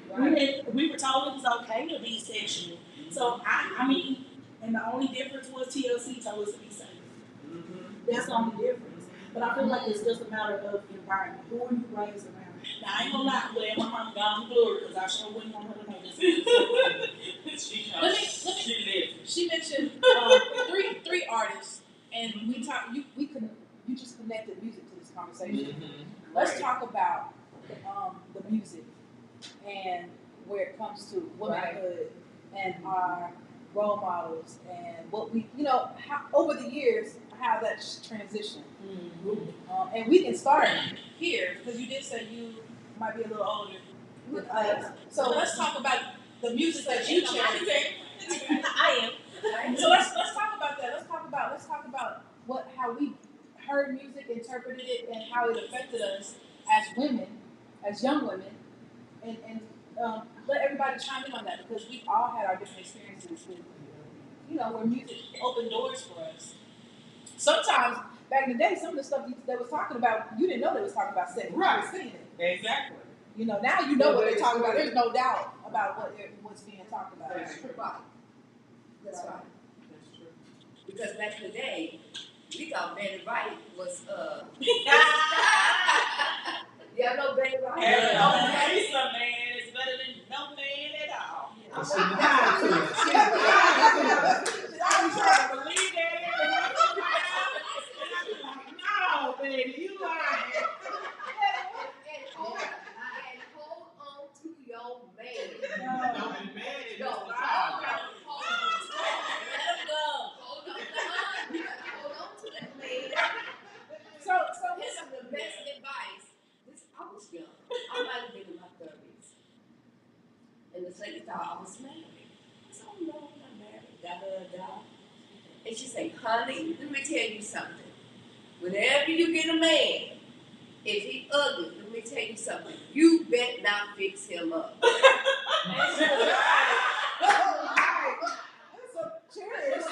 We were told it was okay to be sexual. So I mean, and the only difference was TLC told us to be safe. That's the only difference. But I feel like it's just a matter of environment. Who are you raised around? Now I ain't gonna lie, well, my mom got on glory because I sure wouldn't want her to know this. She mentioned three artists, and we talked. You just connected music to this conversation. Let's talk about the music and where it comes to womanhood and our role models and what we, how over the years how that's transitioned. And we can start here because you did say you might be a little older than us. So let's talk about the music that you chose. I am. So let's talk about that. Let's talk about how we heard music, interpreted it, and how it affected us as women, as young women, and let everybody chime in on that because we all had our different experiences with, where music opened doors for us. Sometimes back in the day, some of the stuff they was talking about, you didn't know they was talking about sex. Right. You were seeing it. Exactly. Now you know what they're talking about. There's no doubt about what's being talked about. That's true. That's right. That's true. Because back in the day, we thought Betty Wright was y'all know Betty Wright? He's a man is better than no man at all. I trying to believe that. No, baby, you lying. And hold on to your man. Don't be mad at No, Mr. hold on to that man. So This is the best advice. I was young. I might have been in my 30s. And the lady thought I was married. I said, oh no, I'm not married. Da. And she said, honey, let me tell you something. Whenever you get a man, if he ugly, let me tell you something. You bet not fix him up. That's right. Cheers.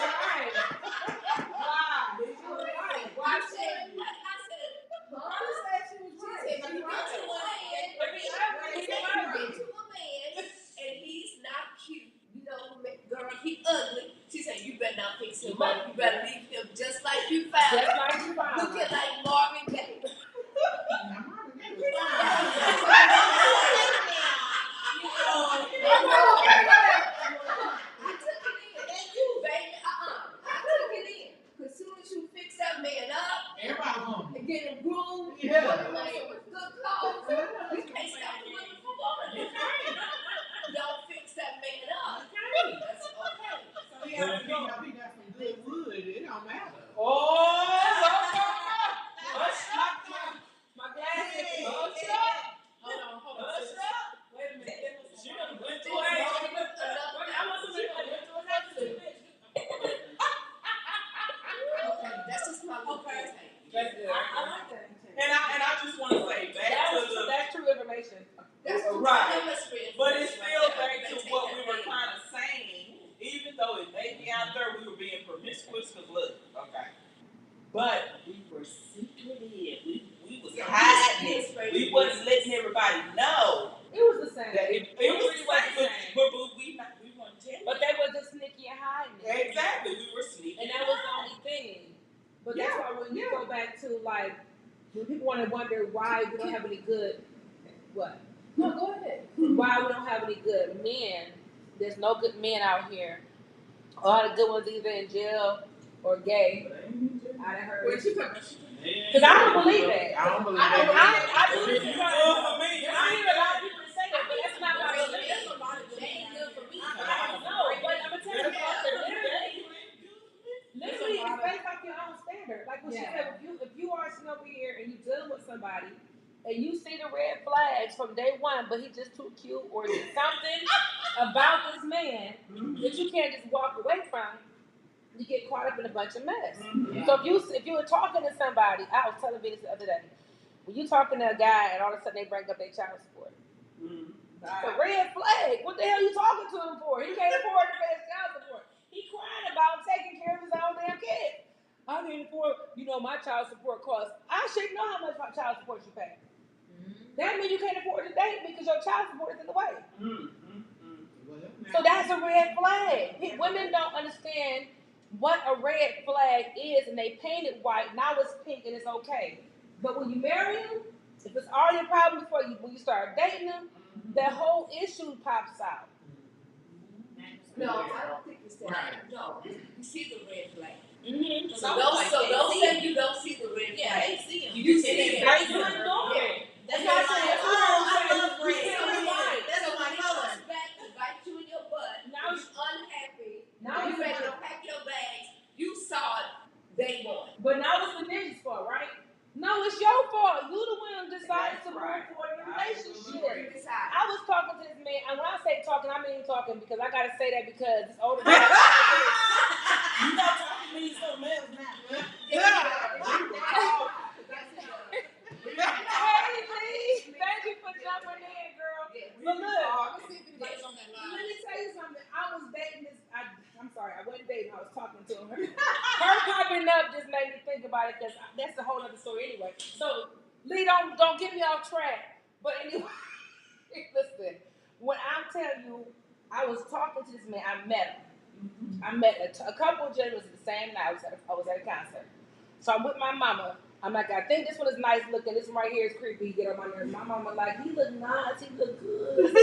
I said, if you get to a man and he's not cute, girl, he ugly. She said, you better not fix him up. You better leave him just like you found him. Looking like Marvin Gaye. I took it in. Because as soon as you fix that man up, and get him groomed, put him on some good clothes, you can't stop the women from women. Don't fix that man up. That's okay. But if he got some good wood, it don't Okay. That's good. I like that. And I just want to say that's true information. That's right. But it's still back to what we were kind of saying. Even though it may be out there, we were being promiscuous. Cause look, okay. But we were secretive. We was hiding it. We wasn't letting everybody know. It was the same. It was the same. But we weren't telling. But they were just sneaky and hiding it. Exactly. We were sneaky. And that was the only thing. But that's why when you go back to like when people want to wonder why we don't have any good what? No, go ahead. Why we don't have any good men? There's no good men out here. All the good ones either in jail or gay. I done heard. Because I don't believe that. I don't believe that. I do this You because good for me. I hear a lot of people say that, but that's not what I believe. There's a lot of good men for me. No, but I'm gonna tell you something. Literally, it's based off your own standard. Like what she said, if you are sitting over here and you dealing with somebody and you see the red flags from day one, but he's just too cute or there's something about this man that you can't just walk away from, you get caught up in a bunch of mess. So if you were talking to somebody, I was telling Venus the other day, when you talking to a guy and all of a sudden they bring up their child support. It's a red flag. What the hell are you talking to him for? He can't afford to pay his child support. He crying about taking care of his own damn kid. I can't afford, my child support costs. I should know how much my child support you pay. That means you can't afford to date because your child support is in the way. So that's a red flag. Women don't understand what a red flag is, and they paint it white. Now it's pink and it's okay. But when you marry him, if it's already a problem before you, when you start dating him, that whole issue pops out. No, I don't think it's that. Right. No, you see the red flag. Mm-hmm. So don't say you don't see the red flag. Yeah, they see him. You see it. That's not normal. That's not saying. I love red. That's my color. Back to bite you in your butt. Now you're unhappy. Now you ready to pack your bags. You saw it. Day one. But now it's the ninja's fault, right? No, it's your fault. You the one who decided to move forward in your relationship. I was talking to this man, and when I say talking, I mean talking because I gotta say that because it's older. You not talking to me, so males now. Hey, Lee, thank you for jumping in, girl. But look, let me tell you something. I was dating this. I'm sorry, I wasn't dating. I was talking to her. Her popping up just made me think about it because that's a whole other story anyway. So, Lee, don't get me off track. But anyway, listen. When I tell you, I was talking to this man. I met him. I met a couple of gentlemen the same night. I was at a concert. So I'm with my mama. I'm like, I think this one is nice looking. This one right here is creepy. Get on my nerves. My mama like, he look nice. He look good.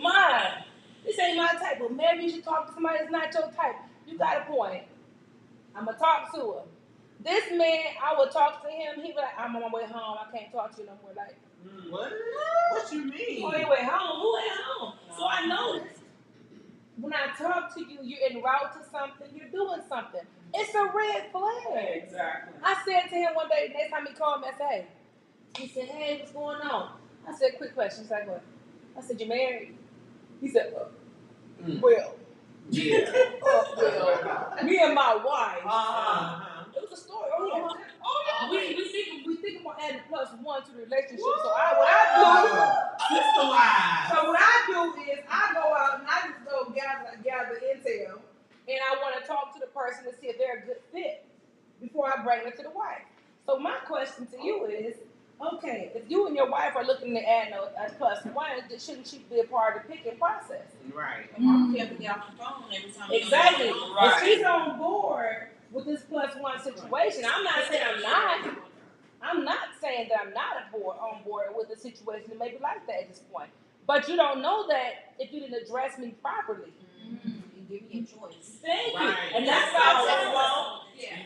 Mine. This ain't my type. But maybe you should talk to somebody that's not your type. You got a point. I'm going to talk to him. This man, I would talk to him. He be like, I'm on my way home. I can't talk to you no more. Like, what? What you mean? on your way home? Who ain't home? So I noticed. When I talk to you, you're en route to something. You're doing something. It's a red flag. Exactly. I said to him one day, next time he called me, I said, hey. He said, hey, what's going on? I said, quick question. He's like, what? I said, you married? He said, well. Yeah. Well, me and my wife. It was a story. We think about adding +1 to the relationship. So what I do is I go out and I just go gather intel, and I want to talk to the person to see if they're a good fit before I bring it to the wife. So my question to you is, okay, if you and your wife are looking to add a +1, then shouldn't she be a part of the picking process? Right. You have to get off the phone every time. Exactly. Right. If she's on board with this +1 situation, I'm not saying I'm not. I'm not saying that I'm not on board with the situation that may be like that at this point. But you don't know that if you didn't address me properly. You give me a choice. Thank you. Right. And that's what I told her. Yeah.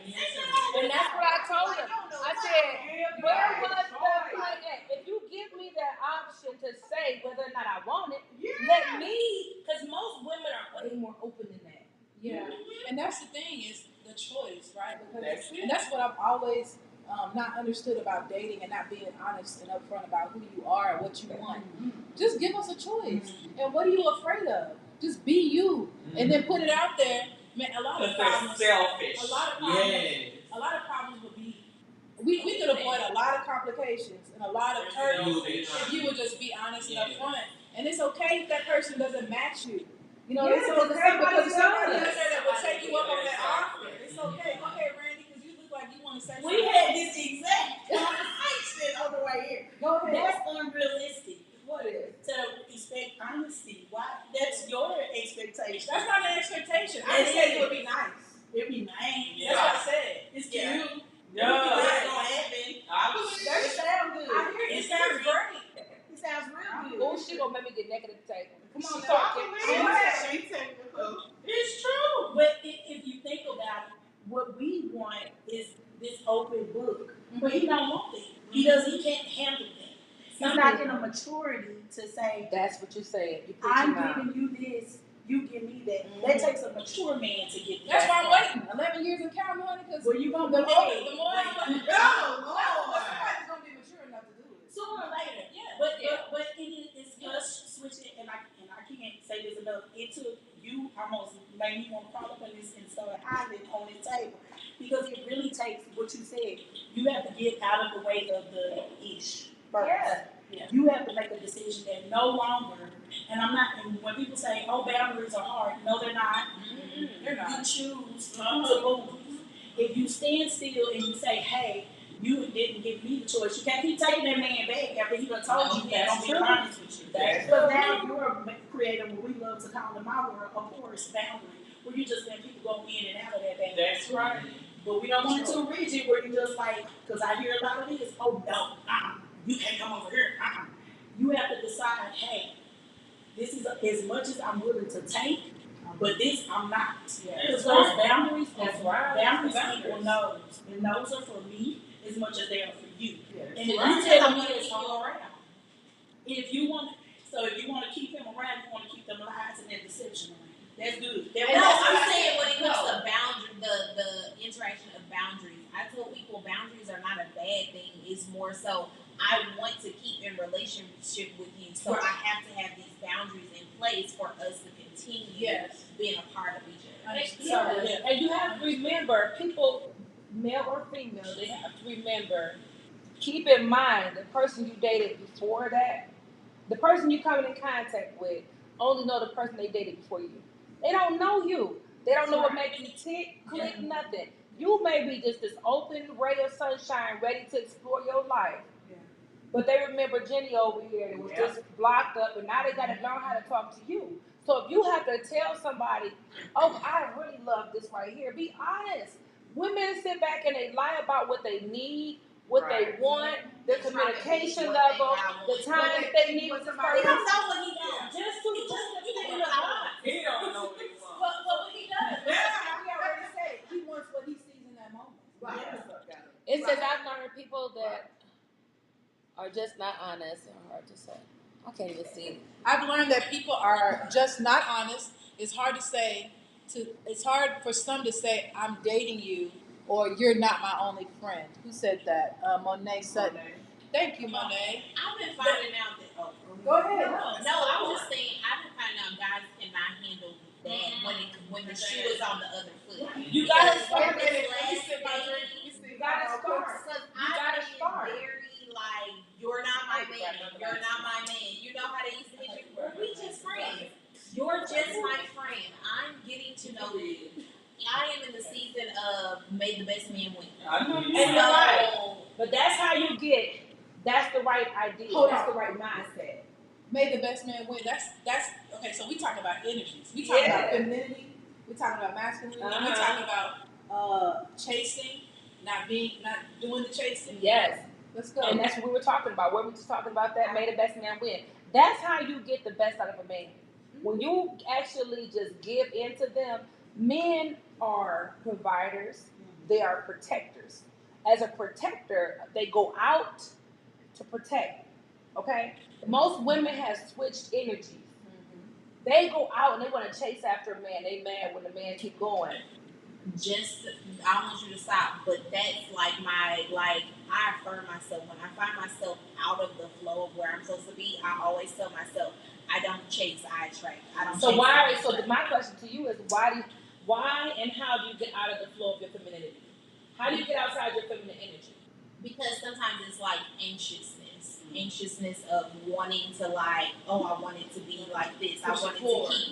And that's what I told her. I said, where was the point at? If you give me that option to say whether or not I want it, let me, because most women are way more open than that. Yeah. And that's the thing is the choice, right? Because that's what I've always not understood about dating and not being honest and upfront about who you are and what you want. Just give us a choice. And what are you afraid of? Just be you. And then put it out there. Man, a lot of problems. Selfish. A lot of problems would be we could avoid a lot of complications and a lot of hurt if you would just be honest and upfront. And it's okay if that person doesn't match you. You know, it's okay because somebody out there that will take you up on that offer. It's okay. Go ahead, Randy, because you look like you want to say something. We had this exact conversation on the way here. Go ahead. That's unrealistic. What is? To expect honesty. Why? That's your expectation. That's not an expectation. I just said it would be nice. It'd be nice. That's what I said. It's cute. Yeah. That's gonna happen. I believe It sounds good. I hear it sounds great. It sounds real good. Oh, she gonna make me get naked at the table. Come on, She's now. talking. It's true. But if you think about it, what we want is this open book. But he don't want it. He can't handle that. He's not in a maturity to say, That's what you said. You put I'm your mouth. giving you this, you give me that. That takes a mature man to get That's that. why I'm waiting. 11 years and counting, honey, because Well, you gonna the be more, paid. the more Somebody's somebody's gonna be mature enough to do it. sooner or later. Yeah. But it's us switching, and I can't say this enough. It took you almost made me want to crawl up in this and start hiding on the table, because it really takes what you said. You have to get out of the way of the ish first. Yeah. You have to make a decision that no longer. And I'm not. And when people say, "Oh, boundaries are hard," no, they're not. They're not. You choose to move. If you stand still and you say, "Hey, you didn't give me the choice," you can't keep taking that man back after he done told you that. Don't be honest with you. But now you're creating what we love to call in my world a porous boundary, where you just let people go in and out of that boundary. That's right. But we don't want it too rigid, where you just like, because I hear a lot of this. Oh no, you can't come over here. You have to decide, hey, this is as much as I'm willing to take, but this I'm not. Because those boundaries, boundaries equal no's, and no's are for me as much as they are for you. And if you tell me it's all around, if you want to keep him around, you want to keep them lies and that deception around. That's good. And that's what I'm saying when it comes to the interaction of boundaries. I tell people boundaries are not a bad thing. It's more so I want to keep in relationship with you, so I have to have these boundaries in place for us to continue being a part of each other. And you have to remember, people, male or female, they have to remember, keep in mind the person you dated before that, the person you coming in contact with, only know the person they dated before you. They don't know you. They don't know what makes you tick, click, nothing. You may be just this open ray of sunshine ready to explore your life. But they remember Jenny over here that was just blocked up, and now they got to learn how to talk to you. So if you have to tell somebody, oh, I really love this right here, be honest. Women sit back and they lie about what they need, what they want, their communication level, the time they need with the person. He don't know what he wants. Just to He don't He know. don't know what he wants. But what he does, we already said, he wants what he sees in that moment. It says I've learned people that are just not honest and hard to say. I can't even see it. I've learned that people are just not honest. It's hard to say. It's hard for some to say, "I'm dating you," or "You're not my only friend." Who said that? Monet Sutton. Thank you, Monet. I've been finding out that. Oh, go ahead. No, I was just saying I've been finding out guys cannot handle that when the shoe is on the other foot. You gotta start. You gotta start. Because I've been very like, you're not my man. You're not my man. You know how they used to hit you? Well, we just friends. You're just my friend. I'm getting to know you. I am in the season of may the best man win. I know you. And you're right. But that's how you get. That's the right idea. That's the right mindset. May the best man win. That's okay. So we talking about energies. We talking about femininity. We talking about masculinity. We talking about chasing, not doing the chasing. Yes. Let's go. And that's what we were talking about. We were just talking about that. May the best man win. That's how you get the best out of a man. When you actually just give into them, men are providers. They are protectors. As a protector, they go out to protect. Okay? Most women have switched energies. They go out and they want to chase after a man. They mad when the man keep going. I want you to stop, but that's like I affirm myself. When I find myself out of the flow of where I'm supposed to be, I always tell myself, I don't chase, I attract. I don't So chase. So my question to you is why and how do you get out of the flow of your femininity? How do you get outside your feminine energy? because sometimes it's like anxiousness of wanting to like, oh, I want it to be like this. I want it to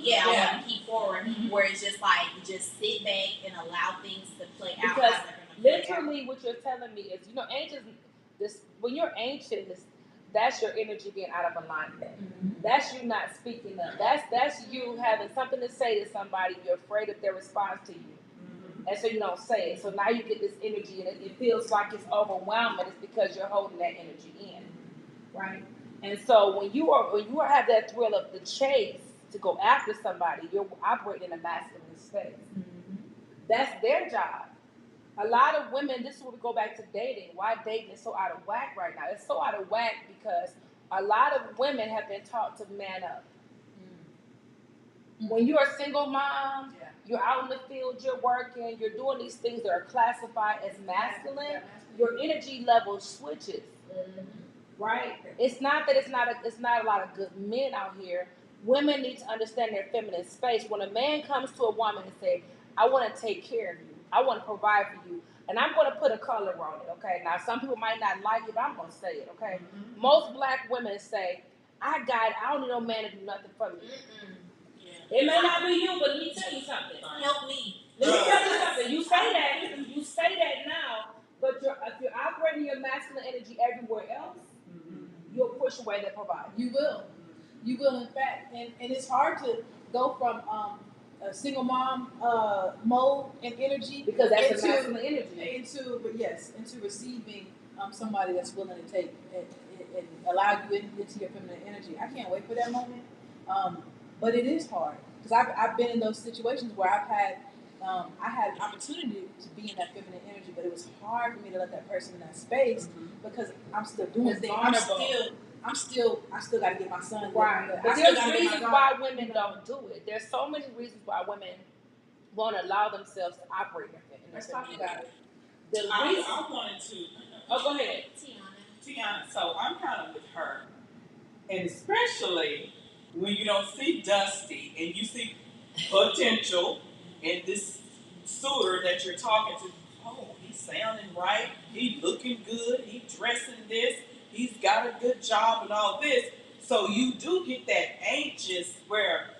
keep, I want to keep forward. Mm-hmm. Where it's just like, just sit back and allow things to play out. Because literally what you're telling me is, when you're anxious, that's your energy being out of alignment. Mm-hmm. That's you not speaking up. That's you having something to say to somebody. You're afraid of their response to you. Mm-hmm. And so you don't say it. So now you get this energy and it feels like it's overwhelming. It's because you're holding that energy in. Right? And so when you have that thrill of the chase to go after somebody, you're operating in a masculine space. Mm-hmm. That's their job. A lot of women, this is where we go back to dating. Why dating is so out of whack right now? It's so out of whack because a lot of women have been taught to man up. Mm-hmm. When you're a single mom, you're out in the field, you're working, you're doing these things that are classified as masculine, your energy level switches. Mm-hmm. Right? It's not that it's not a lot of good men out here. Women need to understand their feminine space. When a man comes to a woman and say, I want to take care of you, I want to provide for you, and I'm going to put a color on it, okay? Now, some people might not like it, but I'm going to say it, okay? Mm-hmm. Most black women say, I don't need no man to do nothing for me. Yeah. It may not be you, but let me tell you something. Help me. Let me tell you something. You say that now, but if you're operating your masculine energy everywhere else, you'll push away that provider. You will, in fact, and it's hard to go from a single mom mode and energy because that's a masculine energy into receiving somebody that's willing to take and allow you into your feminine energy. I can't wait for that moment, but it is hard because I've been in those situations where I had an opportunity to be in that feminine energy, but it was hard for me to let that person in that space because I'm still doing things. I still got to get my son right. But there's reasons why women don't do it. There's so many reasons why women won't allow themselves to operate in it. Let's talk about it. I wanted to. Oh, go ahead, Tiana. So I'm kind of with her, and especially when you don't see Dusty and you see potential in this suitor that you're talking to. Oh, he's sounding right. He looking good. He dressing this. He's got a good job and all this. So you do get that anxious where,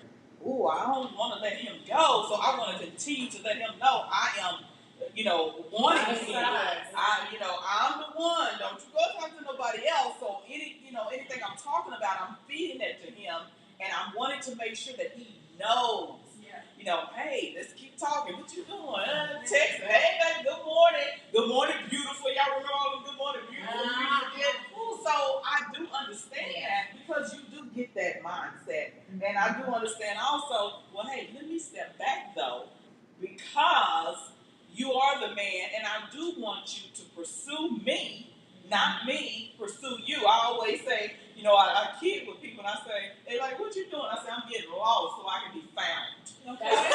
I don't want to let him go. So I want to continue to let him know I am, wanting him. I'm the one. Don't you go talk to nobody else. So anything I'm talking about, I'm feeding that to him, and I'm wanting to make sure that he knows. Hey, let's keep talking. What you doing? Text, hey, baby, good morning. Good morning, beautiful. Y'all remember all the good morning, beautiful? So I do understand that because you do get that mindset. And I do understand also, hey, let me step back, though, because you are the man, and I do want you to pursue me, not me pursue you. I always say, I kid with people, and I say, they like, what you doing? I say, I'm getting lost so I can be found. Okay. That's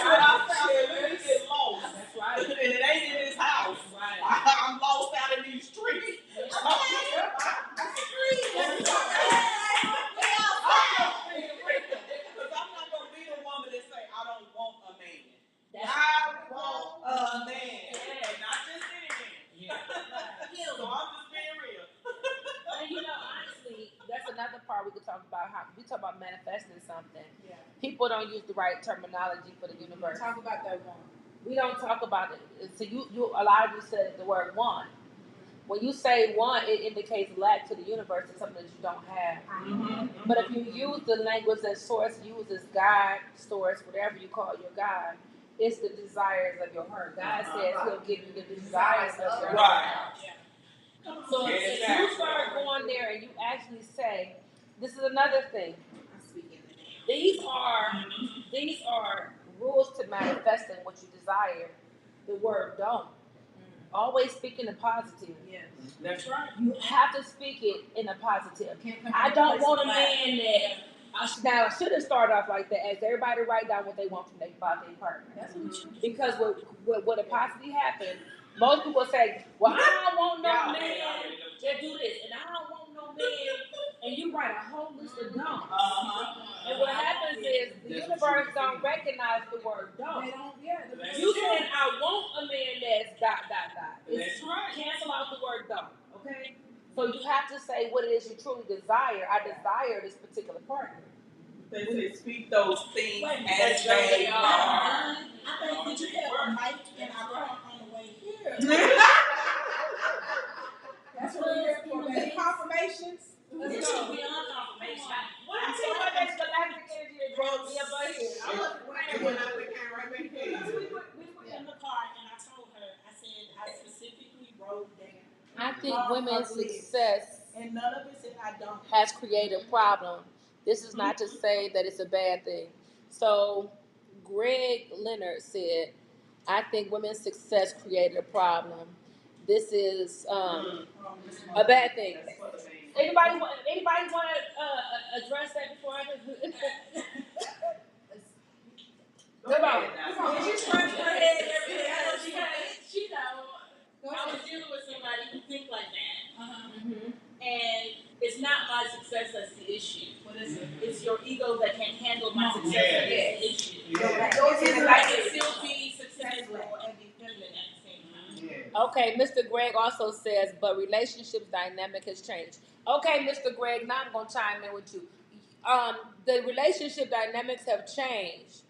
what I found. Let me get lost. That's right. And it ain't in his house. Right. I'm lost out in these streets. Because I'm not going to be the woman that say, I don't want a man. I want a man. And not just any man. So I'm just being real. And honestly, that's another part we could talk about. How we talk about manifesting something. Yeah. People don't use the right terminology for the universe. Talk about that one. We don't talk about it. So a lot of you said the word one. When you say one, it indicates lack to the universe. It's something that you don't have. Mm-hmm. But if you use the language that Source uses, God, Source, whatever you call your God, it's the desires of your heart. God says He'll give you the desires of your heart. So if you start going there and you actually say, this is another thing. These are rules to manifesting what you desire. The word don't. Always speak in the positive. Yes, that's right. You have to speak it in a positive. I don't want a man that. Now, I should have started off like that, as everybody write down what they want from their partner. That's what you should. Because what a positive happen, most people say, well, I don't want no man that do this, and I don't want no man, and you write a whole list of don'ts. And what happens is the universe don't recognize the word don't. You said, I want a man that's ... That's right. Cancel out the word though, okay? So you have to say what it is you truly desire. I desire this particular partner. They say speak those things as as they are. I think did you have a mic in our car on the way here? That's what we're here for, baby. Confirmations. Let's go. Beyond confirmation. What I tell you about that galactic energy that drove me up right here? I was When I came right back here. We were in the car and I told her, I said, I specifically wrote down. I think women's success and none of us, if I don't, has created a problem. This is not to say that it's a bad thing. So Greg Leonard said, I think women's success created a problem. This is a bad thing. Anybody want to address that before I do? Come on. She's scratching her head every day. She know. I was dealing with somebody who think like that. And it's not my success that's the issue. What is it? It's your ego that can't handle my success that's the issue. I can still be successful and be feminine at the same time. Okay, Mr. Greg also says, but relationships dynamic has changed. Okay, Mr. Greg, now I'm going to chime in with you. The relationship dynamics have changed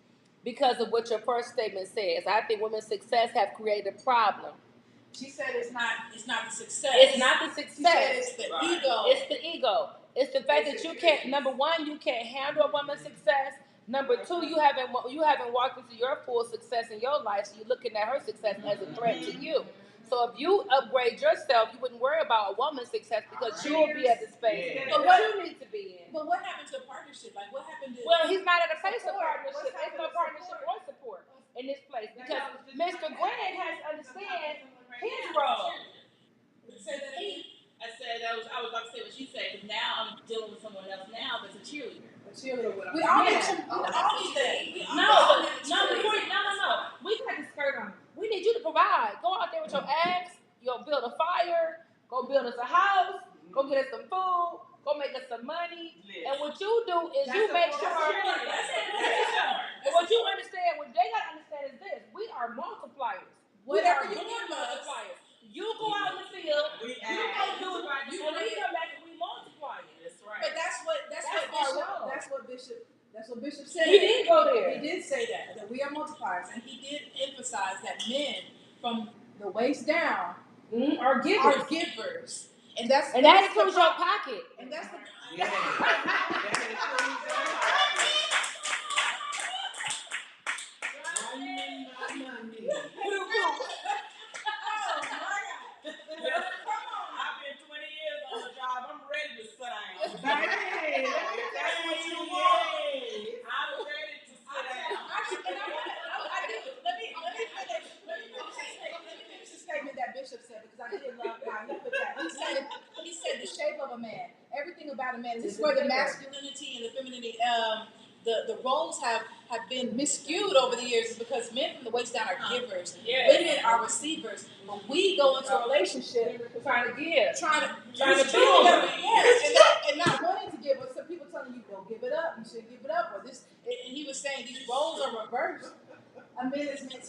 because of what your first statement says. I think women's success have created a problem. She said it's not the success. It's not the success. She said it's the ego. It's the ego. It's the fact that you can't. Number one, you can't handle a woman's success. Number two, you haven't walked into your full success in your life, so you're looking at her success as a threat to you. So if you upgrade yourself, you wouldn't worry about a woman's success because you will be at the space that you need to be in. But what happened to a partnership? Like what happened to? Well, he's not at a place of partnership. There's no partnership or support in this place because Mr. Greg has to understand his role. Say that again. I was about to say what she said, but now I'm dealing with someone else now that's a cheerleader. We all need things. No. We got the skirt on. We need you to provide. Go out there with your axe. You'll build a fire. Go build us a house. Go get us some food. Go make us some money. And what you do is you make sure. What you understand, what they gotta understand is this: we are multipliers. Whatever you give multipliers. You go out in the field. You go do it. You come back and we multiply it. That's right. But that's what Bishop said. He did go there. He did say that we are multipliers, and he did emphasize that men from the waist down are givers. And that includes your pocket. And that's the Bishop said, because I did love how he put that. He said the shape of a man, everything about a man. This is where the masculinity and the femininity, the roles have been miscued over the years, because men from the waist down are givers, women are receivers. When we go into a relationship, trying to give, trying to build, and not wanting to give, but some people telling you, don't give it up, you should give it up, or this. And he was saying these roles are reversed. A man is meant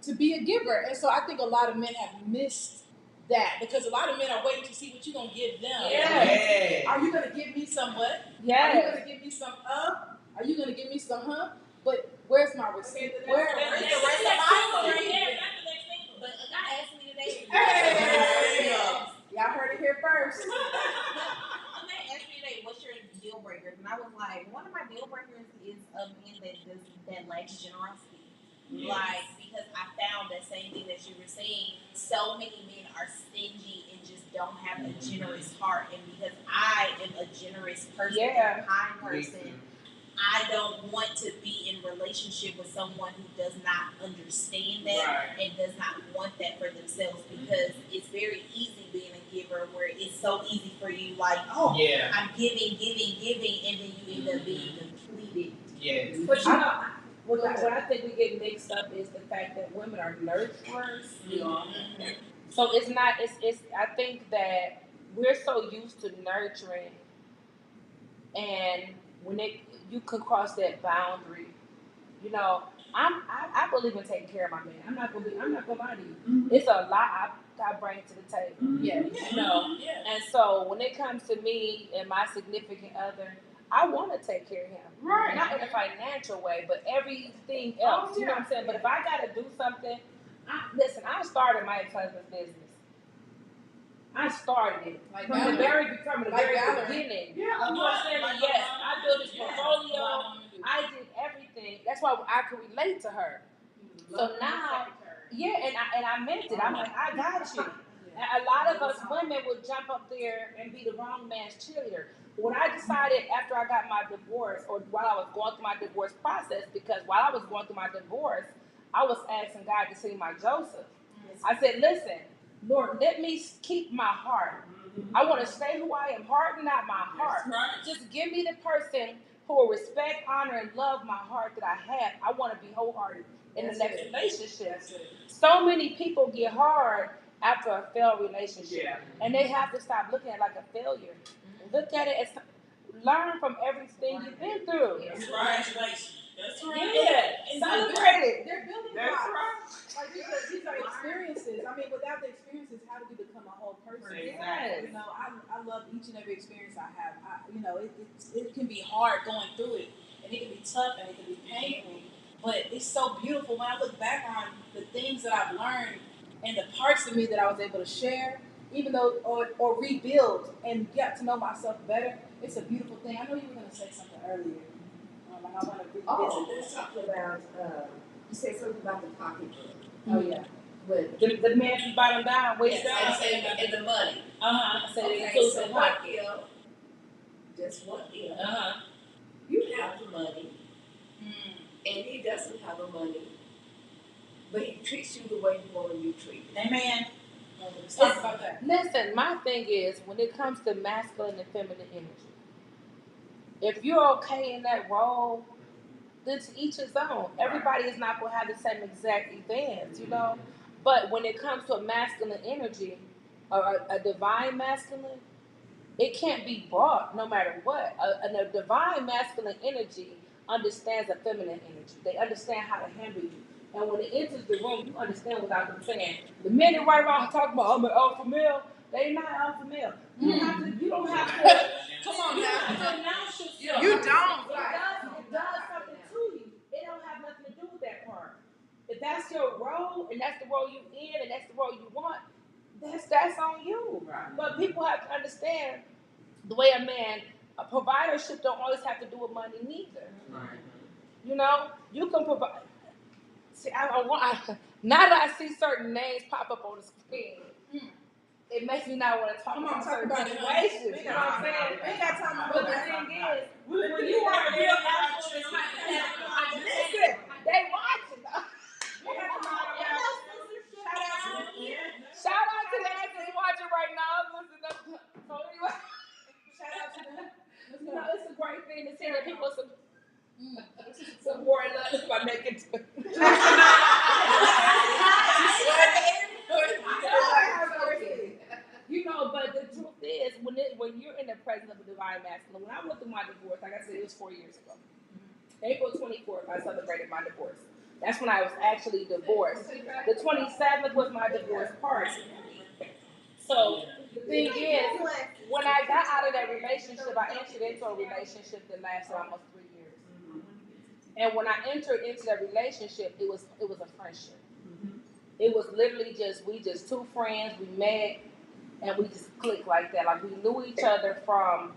to be a giver. And so I think a lot of men have missed that, because a lot of men are waiting to see what you're going to give them. Yes. Are you going to give me some what? Yes. Are you going to give me some Are you going to give me some But where's my receipt? Where's the rest of my money? But a guy asked me today. Y'all heard it here first. A man asked me today, what's your deal breakers? And I was like, one of my deal breakers is a man that lacks generosity. Yes. Like, because I found that same thing that you were saying, so many men are stingy and just don't have a generous heart. And because I am a generous person, a kind person, I don't want to be in relationship with someone who does not understand that and does not want that for themselves, because it's very easy being a giver, where it's so easy for you, like, I'm giving, and then you end up being depleted. Yes. But you know, what I think we get mixed up is the fact that women are nurturers. So it's not. It's. I think that we're so used to nurturing, and when you could cross that boundary, I believe in taking care of my man. I'm not gonna lie to you. It's a lot I bring to the table. Yeah. You know. Yeah. And so when it comes to me and my significant other, I want to take care of him. Right. Not in a financial way, but everything else. You know what I'm saying? But if I gotta do something, I started my ex-husband's business. I started it from the very beginning. Yeah, you know what I'm saying? Yes, I built this portfolio. I did everything. That's why I could relate to her. So now, and I meant it. I'm like, I got you. And a lot of us women would jump up there and be the wrong man's cheerleader. When I decided after I got my divorce, or while I was going through my divorce process, because while I was going through my divorce, I was asking God to see my Joseph. I said, listen, Lord, let me keep my heart. I want to stay who I am, harden not my heart. Just give me the person who will respect, honor, and love my heart that I have. I want to be wholehearted in the next relationship. So many people get hard after a failed relationship, and they have to stop looking at it like a failure. Look at it as learn from everything you've been through. Congratulations. That's right. Yeah, celebrate it. They're building blocks. Like these are experiences. I mean, without the experiences, how do you become a whole person? Yes. You know, I love each and every experience I have. It can be hard going through it, and it can be tough, and it can be painful. But it's so beautiful when I look back on the things that I've learned and the parts of me that I was able to share, even though or rebuild and get to know myself better. It's a beautiful thing. I know you were going to say something earlier. I want to revisit this. Talking about, you said something about the pocketbook. Oh, yeah. But the man from bottom down, waist down. And the money. I said okay, it includes so the what pocket. Just what if you have the money and he doesn't have the money, but he treats you the way you want to be treated. Amen. Let's talk about that. Listen, my thing is when it comes to masculine and feminine energy, if you're okay in that role, then to each his own. Everybody is not going to have the same exact events, you know. But when it comes to a masculine energy, or a divine masculine, it can't be brought no matter what. A divine masculine energy understands a feminine energy. They understand how to handle you. And when it enters the room, you understand without them saying. The men that right around talking about, I'm an alpha male, they not alpha male. You don't have to come on now. Announce yourself. You don't. It does something to you. It don't have nothing to do with that part. If that's your role, and that's the role you in, and that's the role you want, that's on you. Right. But people have to understand the way a providership don't always have to do with money neither. Right. You know, you can provide. See, now that I see certain names pop up on the screen, it makes me not want to talk about certain situations. You know what I'm saying? We got time to But the thing is, when you are a real actual listen, they watching. Shout out to the actors watching right now. Listen up. So anyway, shout out to them. You know, it's a great thing to see that people support us by making. You know, but the truth is, when you're in the presence of a divine masculine, when I went through my divorce, like I said, it was 4 years ago. April 24th, I celebrated my divorce. That's when I was actually divorced. The 27th was my divorce party. So the thing is, when I got out of that relationship, I entered into a relationship that lasted almost 3 years. And when I entered into that relationship, it was a friendship. It was literally we just two friends. We met and we just clicked like that. Like we knew each other from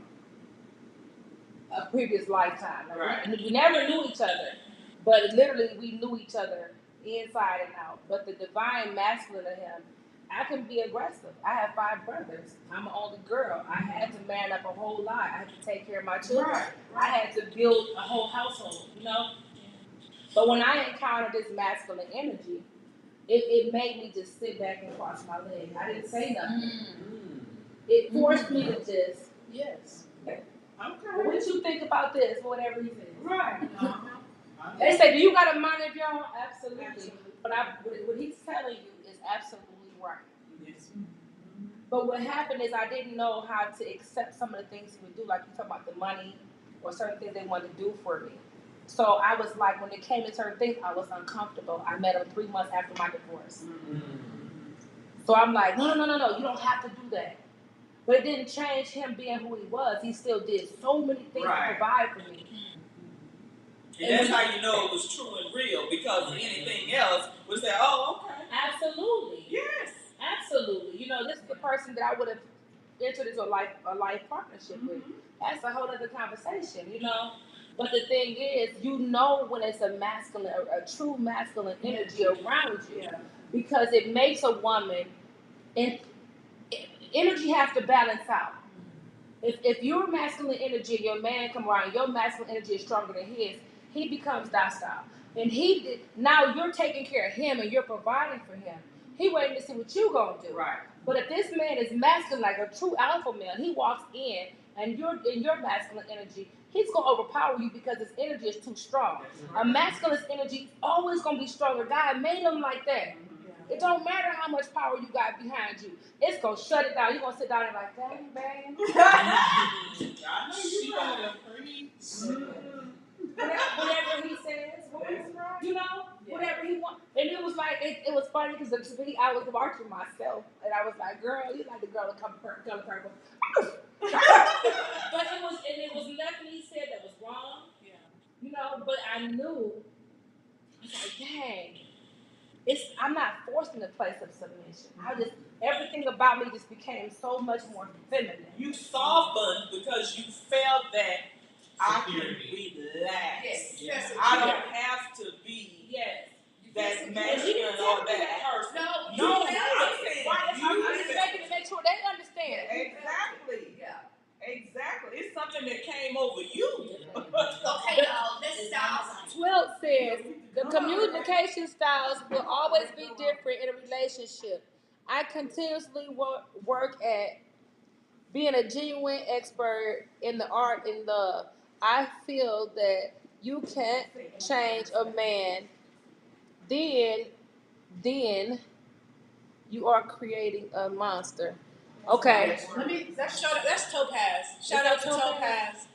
a previous lifetime. Right. We never knew each other, but literally we knew each other inside and out. But the divine masculine of him, I can be aggressive. I have 5 brothers. I'm an only girl. I had to man up a whole lot. I had to take care of my children. Right. I had to build a whole household, you know? But when I encountered this masculine energy, it made me just sit back and cross my legs. I didn't say nothing. It forced me to just, yes. Okay. What you think about this, for whatever reason? Right. They say, do you got a mind of your own? Absolutely. But what he's telling you is absolutely right. Yes. But what happened is I didn't know how to accept some of the things he would do, like you talk about the money or certain things they wanted to do for me. So I was like, when it came to certain things, I was uncomfortable. I met him 3 months after my divorce. So I'm like, no, you don't have to do that. But it didn't change him being who he was. He still did so many things to provide for me. And that's how you know it was true and real, because anything else was that, oh, okay. Absolutely. Yes. Absolutely. You know, this is the person that I would have entered into a life partnership with. That's a whole other conversation, you know. But the thing is, you know when it's a true masculine energy around you, because it makes a woman, and energy has to balance out. If you're masculine energy and your man come around, your masculine energy is stronger than his, he becomes docile. And now you're taking care of him and you're providing for him. He waiting to see what you gonna do. Right. But if this man is masculine, like a true alpha male, he walks in and you're in your masculine energy, he's gonna overpower you because his energy is too strong. A masculine energy always gonna be stronger. God made him like that. It don't matter how much power you got behind you. It's gonna shut it down. You're gonna sit down and like, dang, man. I know you gotta preach. Whatever he says, you know, whatever he wants. And it was like, it was funny because I was watching myself, and I was like, girl, you like the girl to come purple. But it was nothing he said that was wrong. Yeah. You know, but I knew, I was like, dang. I'm not forced in a place of submission. Everything about me just became so much more feminine. You softened because you felt that I can relax. Yes. I don't have to be that masculine or that person. No, I'm saying I'm just making to make sure they understand. Exactly. Yeah. Exactly. It's something that came over you. Okay, y'all, let's stop. 12 says, the communication styles will always be different in a relationship. I continuously work at being a genuine expert in the art and love. I feel that you can't change a man, then you are creating a monster. Okay. That's Topaz. Shout out to Topaz.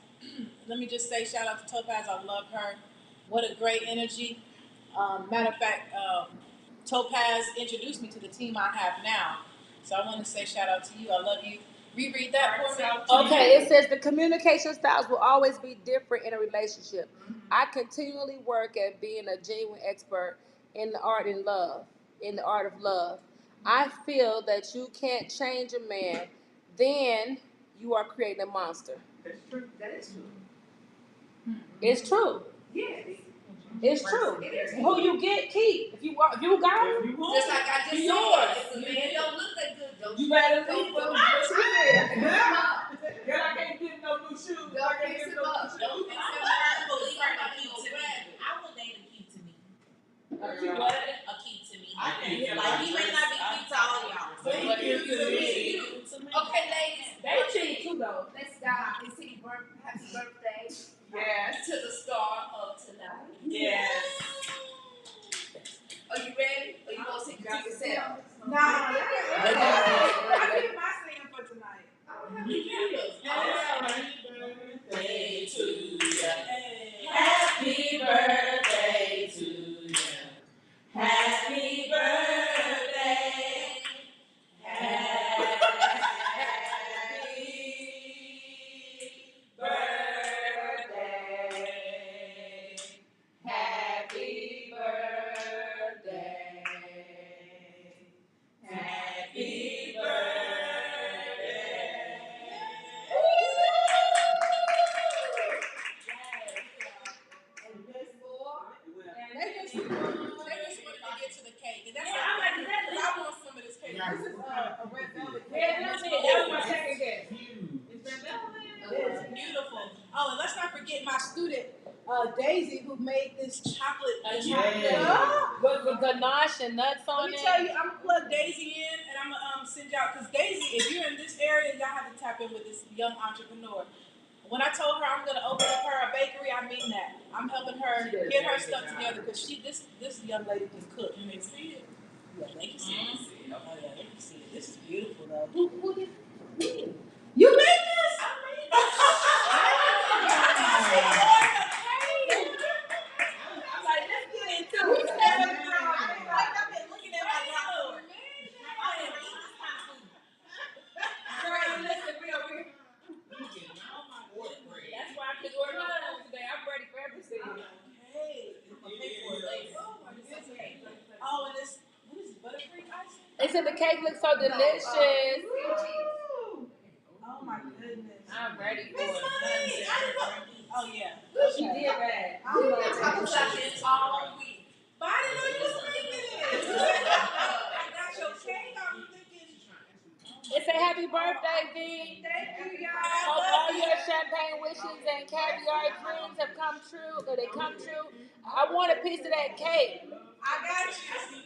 Let me just say, shout out to Topaz. I love her. What a great energy. Matter of fact, Topaz introduced me to the team I have now. So I want to say shout out to you. I love you. Reread that for me. Okay, it says the communication styles will always be different in a relationship. I continually work at being a genuine expert in the art of love. I feel that you can't change a man, then you are creating a monster. That's true. That is true. It's true. Yes. It's true. It is. Who you get, keep. If you got him, Just like I just yours. said, if the man don't look that good, don't You better leave him. Girl, I can't get no new shoes. Don't fix him up. Don't fix him up. Believe I'm a keep to me. I would date a keep to me. A keep what? A keep to me. I can't. Like, he may not be keep to all y'all. But he keep to me. Okay, ladies. They cheat too, though. Let's stop and sing happy birthday. Yes. To the star of tonight. Yes. Are you ready? Or you gonna sing to yourself? Nah, I did my singing for tonight. Happy birthday to you. Happy birthday to you. Happy birthday. Happy birthday. Happy birthday. Happy birthday. They just wanted to get to the cake. And that's I'm like, I want some of this cake. This is a red velvet cake. Yeah, that's it. That was my second guess. It's red velvet. It's beautiful. Oh, and let's not forget my student, Daisy, who made this chocolate. With ganache and nuts on Let me it. tell you, I'm gonna plug Daisy in, and I'm gonna send y'all, because Daisy, if you're in this area, y'all have to tap in with this young entrepreneur. When I told her I'm gonna open up her a bakery, I mean that. I'm helping her get her stuff together, because this young lady can cook. You can see it. Yeah, they can see it. Oh yeah, they can see it. This is beautiful though. Who did you made this? I made this. They said the cake looks so delicious. Oh my goodness. I'm ready for it. Oh yeah. She did that. I don't know. This all week. But I didn't know you was making it. I got your cake. I'm thinking. It said happy birthday, V. Thank you, y'all. Hope all your champagne wishes and caviar dreams have come true, or they come true. I want a piece of that cake. I got you.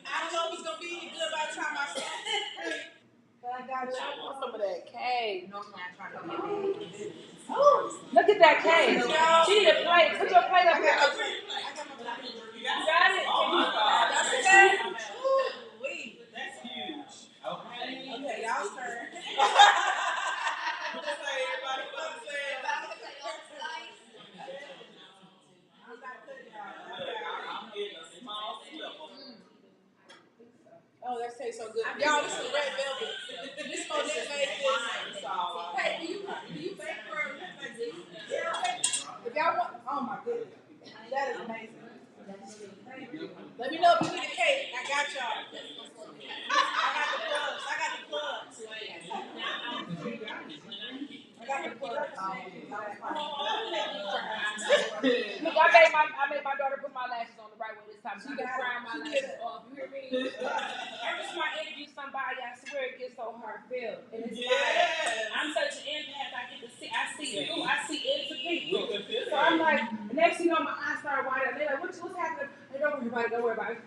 I don't know if it's gonna be any good by the time I start. But I got you. I want some of that cake. Oh, look at that cake. She need a plate. Put your plate up here. I got my plate. You got it? Oh my God. That's okay. That's huge. Okay, y'all's turn. Oh, that tastes so good. Y'all, this is red velvet. This Monet made this. Hey, do you bake for if y'all want? Oh my goodness, that is amazing. Let me know if you need a cake. I got y'all. I got the plugs. I got the plugs. Look, I made my daughter put my lashes on the right way this time. She can cry my lashes off. You hear me? Every time I interview somebody, I swear it gets so heartfelt. And it's like, I'm such an empath. I get to see, I see into people. So I'm like, next thing you know, my eyes start wide up. They're like, what's happening? Hey, don't worry about it.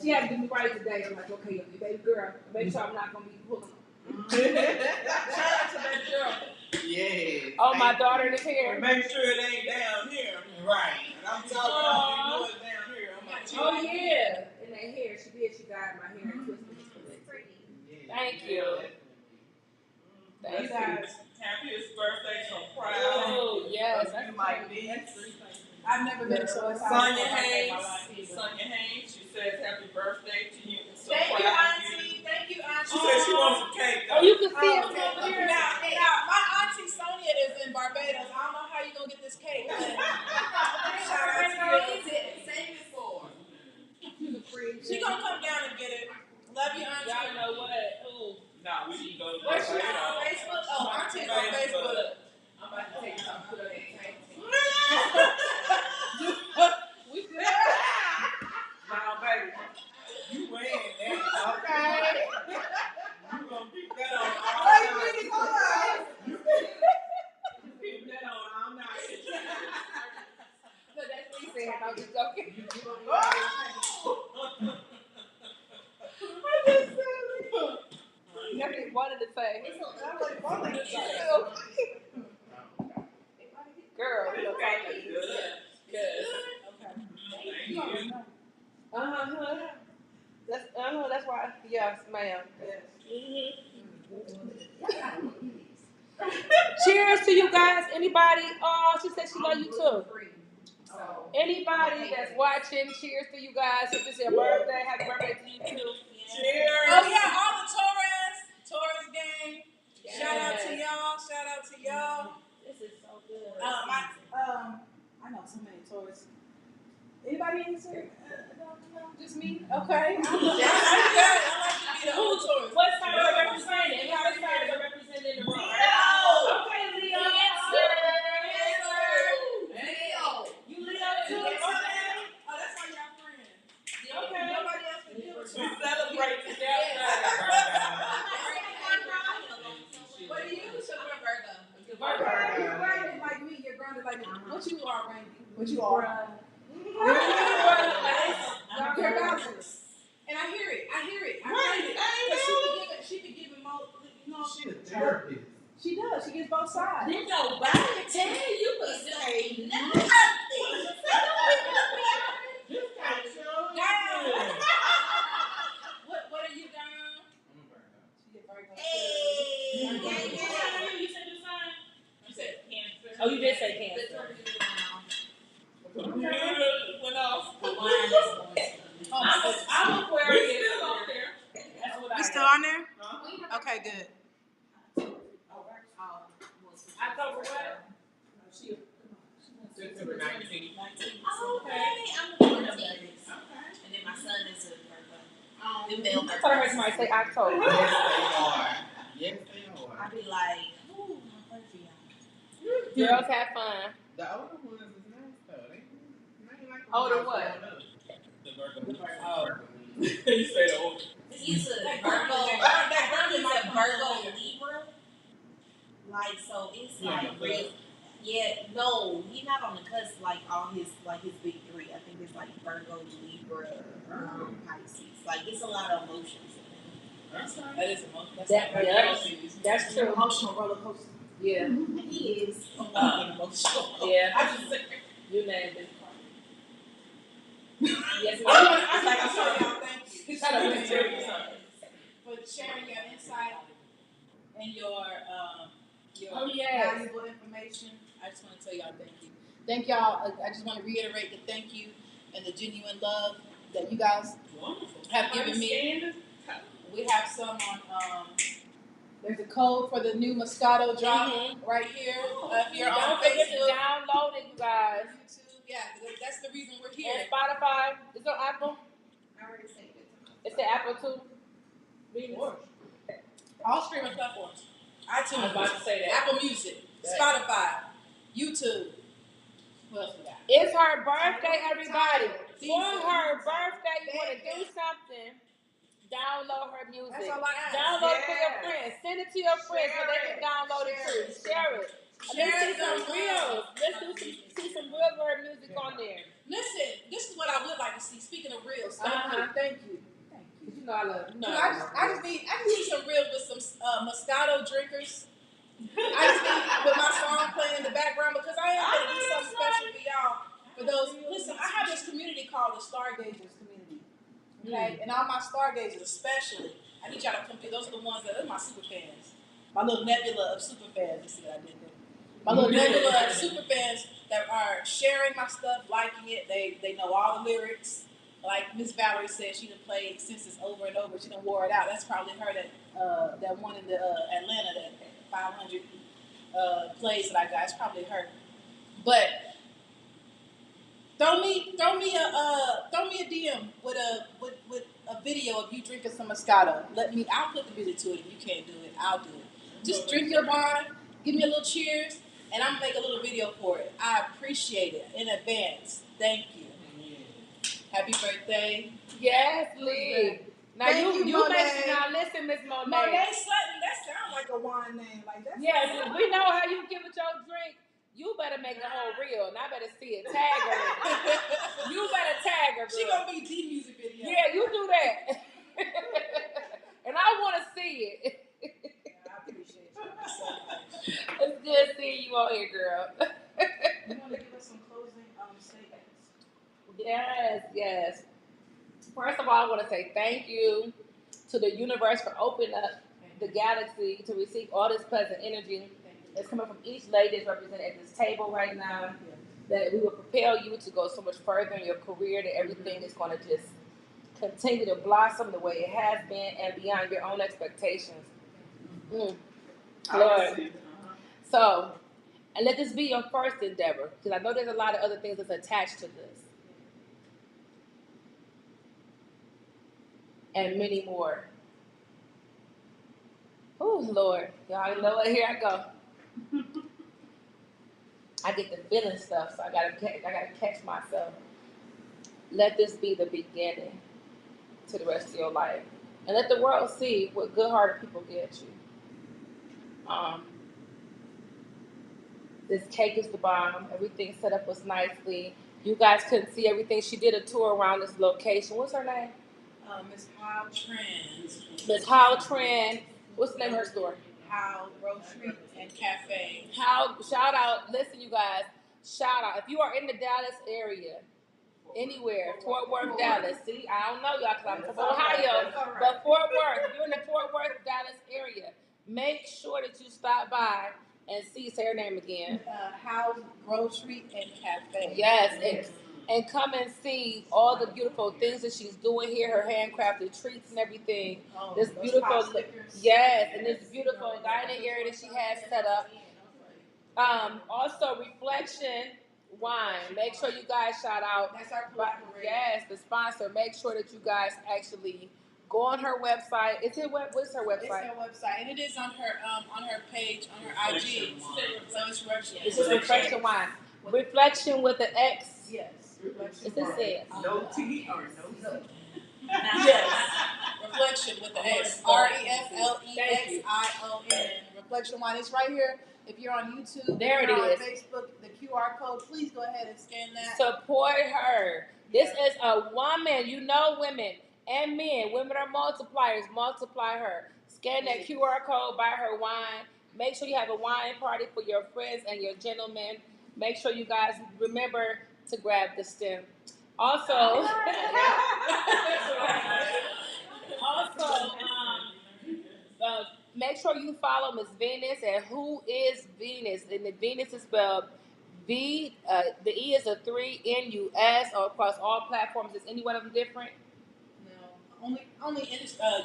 She had to do me right today. I'm like, okay, baby girl, make sure I'm not gonna be pulling. Shout out to baby girl. Yeah. Oh, my daughter is here. Make sure it ain't down here. Right. And I'm talking about it down here. Oh yeah. In that hair, she dyed my hair and twisted it. Thank you. Thank you. Happiest birthday, so proud. Oh yes. You might be. I've never been so excited. Sonia Haynes, she says happy birthday to you. So Thank you, proud Auntie. Thank you, Auntie. She said she wants some cake. Oh, you can see it from here. Now, my Auntie Sonia is in Barbados. I don't know how you gonna get this cake. But shout out to you. Save it for. She gonna come down and get it. Love you, Auntie. Y'all know what? Ooh. Nah, we can go to Where's she on Facebook? Oh, Auntie's on Facebook. I'm about to take some put on that cake. We good. Nah, baby. You win that. Okay. You gonna keep that on all night. Keep that on all night. So that's what he said. I'm just joking. Nothing wanted to say. Girl, we don't talk like this. Good. That's why. Yes, ma'am. Cheers to you guys. Anybody? Oh, she said she love you too. Anybody that's watching, cheers to you guys. If it's your birthday, happy birthday to you too. Cheers. Oh yeah, all the Torres gang. Shout out to y'all. This is so good. I know so many Torres. Anybody in here? Just me? Okay. I like to be the whole Torres. What side are representing? What side are representing the room? Okay, Leo. You Leo too? Okay. Oh, that's why y'all friends. Okay. Nobody else can do it. We celebrate together. What are you? You're grounded like me. You're grounded like me. What you are, Randy? What you are? They're bouncers. And I hear it. Because she be giving more, She a therapist. She does. She gets both sides. Then nobody tell you to say nothing. What are you down? You said your sign? You said Cancer. Oh, you did say Cancer. Went off. I'm Aquarius. We still on there. That's what We still on there? Okay, good. October what? September 19th. Oh, okay. I'm the 14th. And then my son is Them damn. I heard somebody say October. Yes, they are. Yes, they are. I be like, ooh, my perfume. Girls have fun. The older ones is nice though. They ain't like Older what? The Virgo. Oh. You say the older. He's a Virgo Libra. Like, so it's like real. Yeah, no, he's not on the cusp like all his big three. I think it's like Virgo, Libra, Pisces. Like it's a lot of emotions in there. That's right. That is emotional. That's true. Emotional roller coaster. Yeah. And he is emotional. Yeah. I just say, You named it. Yes, I'm sorry, y'all. Thank you. Shut up. For sharing your insight and your yes. valuable information. I just want to tell y'all thank you. Thank y'all. I just want to reiterate the thank you and the genuine love that you guys have given me. We have some on. There's a code for the new Moscato drop right here. If you're on Don't forget to Facebook, download it, you guys. YouTube, yeah, that's the reason we're here. And Spotify. It's on Apple. I already said it. It's the Apple too. All streaming platforms. iTunes. I was about to say that. Apple Music, Spotify, YouTube. What else we got? It's her birthday, everybody. For her birthday, you want to do something, download her music. That's all I ask. Download it for your friends. Send it to your friends so they can download it too. Share it. Let's see some reels. Let's see some reels of her music on there. Listen, this is what I would like to see. Speaking of reels, thank you. You know I love you. I just need some reels with some Moscato drinkers. I just need with my song playing in the background because I am going to do something special for y'all. For those, listen, I have this community called the Stargazers community. Okay, and all my Stargazers, especially, I need y'all to come through. Those are the ones that are my super fans. My little nebula of super fans. You see what I did there? My little nebula of super fans that are sharing my stuff, liking it. They know all the lyrics. Like Miss Valerie said, she done played Senses over and over. She done wore it out. That's probably her that one in the Atlanta, that 500 plays that I got. It's probably her. But throw me a DM with a video of you drinking some Moscato. I'll put the music to it. If you can't do it, I'll do it. Just drink your wine, give me a little cheers, and I'm gonna make a little video for it. I appreciate it in advance. Thank you. Happy birthday. Yes, Lee. Now you mentioned, now listen, Miss Monet. Monet Sutton, that sounds like a wine name. Like that. Yes, we know how you give it your drink. You better make a whole reel, and I better see it. Tag her. You better tag her, girl. She gonna be the music video. Yeah, you do that. And I want to see it. I appreciate you so much. It's good seeing you on here, girl. You want to give us some closing statements? Yes. First of all, I want to say thank you to the universe for opening up the galaxy to receive all this pleasant energy that's coming from each lady that's represented at this table right now. That we will propel you to go so much further in your career, that everything is going to just continue to blossom the way it has been and beyond your own expectations. Lord. So, and let this be your first endeavor, because I know there's a lot of other things that's attached to this. And many more. Oh, Lord. Y'all know what? Here I go. I get the feeling stuff, so I gotta catch myself. Let this be the beginning to the rest of your life. And let the world see what good-hearted people get you. This cake is the bomb. Everything set up was nicely. You guys couldn't see everything. She did a tour around this location. What's her name? Miss Howe Trend. Miss Howe Trend. What's the name of her store? Howe Grocery and Cafe. Howe, shout out. Listen, you guys. Shout out. If you are in the Dallas area, anywhere, Fort Worth, Dallas. See, I don't know y'all because I'm from Ohio. But Fort Worth, if you're in the Fort Worth, Dallas area, make sure that you stop by and see, say her name again. Howe Grocery and Cafe. Yes, and come and see all the beautiful things that she's doing here, her handcrafted treats and everything. This beautiful, yes, and this beautiful dining area that she has set up. Also, Reflection Wine. Make sure you guys shout out. That's our partner. Yes, the sponsor. Make sure that you guys actually Go on her website. What's her website? It's her website, and it is on her page on her IG. So it's Reflection. It's just Reflection Wine. Reflection with an X. Yes. It's this says. No T or no. Yes. Reflection with the X. REFLEXION. Reflection Wine. It's right here. If you're on YouTube, there it is. On Facebook, the QR code. Please go ahead and scan that. Support her. This is a woman. You know, women and men. Women are multipliers. Multiply her. Scan that QR code. Buy her wine. Make sure you have a wine party for your friends and your gentlemen. Make sure you guys remember to grab the stem. Also, make sure you follow Miss Venus at Who is Venus. And the Venus is spelled V. The E is a 3 NUS or across all platforms. Is any one of them different? No, only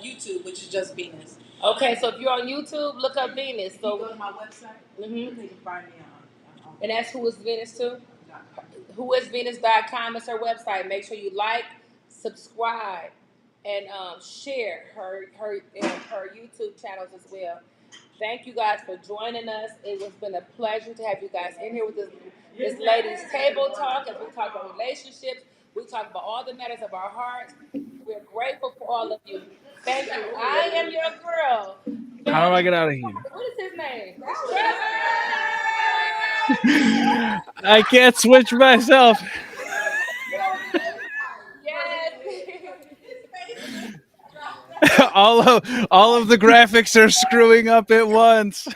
YouTube, which is just Venus. Okay, so if you're on YouTube, look up Venus. So you go to my website. Mm-hmm. They can find me on. And that's Who is Venus too. Whoisvenus.com is her website. Make sure you like, subscribe, and share her YouTube channels as well. Thank you guys for joining us. It has been a pleasure to have you guys in here with this ladies' table talk as we talk about relationships. We talk about all the matters of our hearts. We're grateful for all of you. Thank you. I am your girl. How do I get out of here? What is his name? I can't switch myself. all of the graphics are screwing up at once.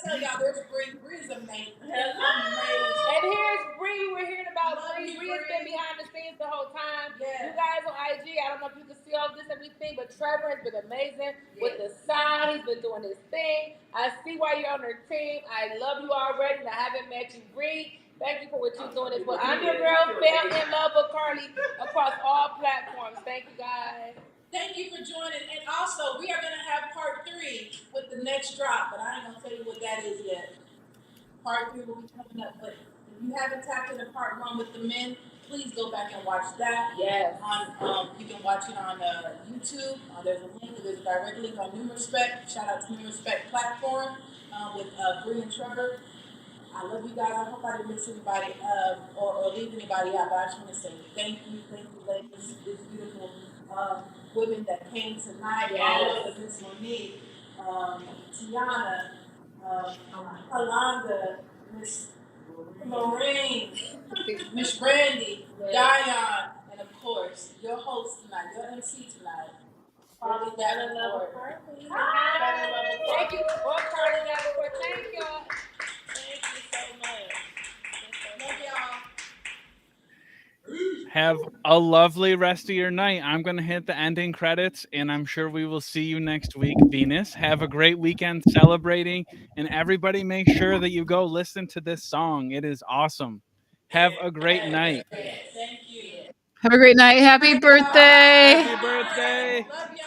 Tell y'all, there's Bree's amazing. And here's Bree. We're hearing about Bree. Bree has been behind the scenes the whole time. Yeah. You guys on IG, I don't know if you can see all this, everything, but Trevor has been amazing with the sound. He's been doing his thing. I see why you're on her team. I love you already, and I haven't met you, Bree. Thank you for what you're doing as well. I'm your girl, fell in love with Carly across all platforms. Thank you, guys. Thank you for joining. And also, we are going to have part 3 with the next drop, but I ain't going to tell you what that is yet. Part 3 will be coming up. But if you haven't tapped into part 1 with the men, please go back and watch that. Yes. You can watch it on YouTube. There's a link. There's a direct link on NumoSpect. Shout out to NumoSpect platform with Bree and Trevor. I love you guys. I hope I didn't miss anybody or leave anybody out, but I just want to say thank you, ladies. These beautiful women that came tonight. All of Miss Monique, Tiana, Alonda, Miss Lorraine, Miss Brandy, Dion, and of course, your host tonight, your MC tonight. Carly Davenport. Thank you. Well, Carly Davenport. Thank y'all. Thank you so much. Love y'all. Have a lovely rest of your night. I'm going to hit the ending credits, and I'm sure we will see you next week, Venus. Have a great weekend celebrating, and everybody make sure that you go listen to this song. It is awesome. Have a great night. Thank you. Have a great night. Happy birthday. Happy birthday. Love y'all.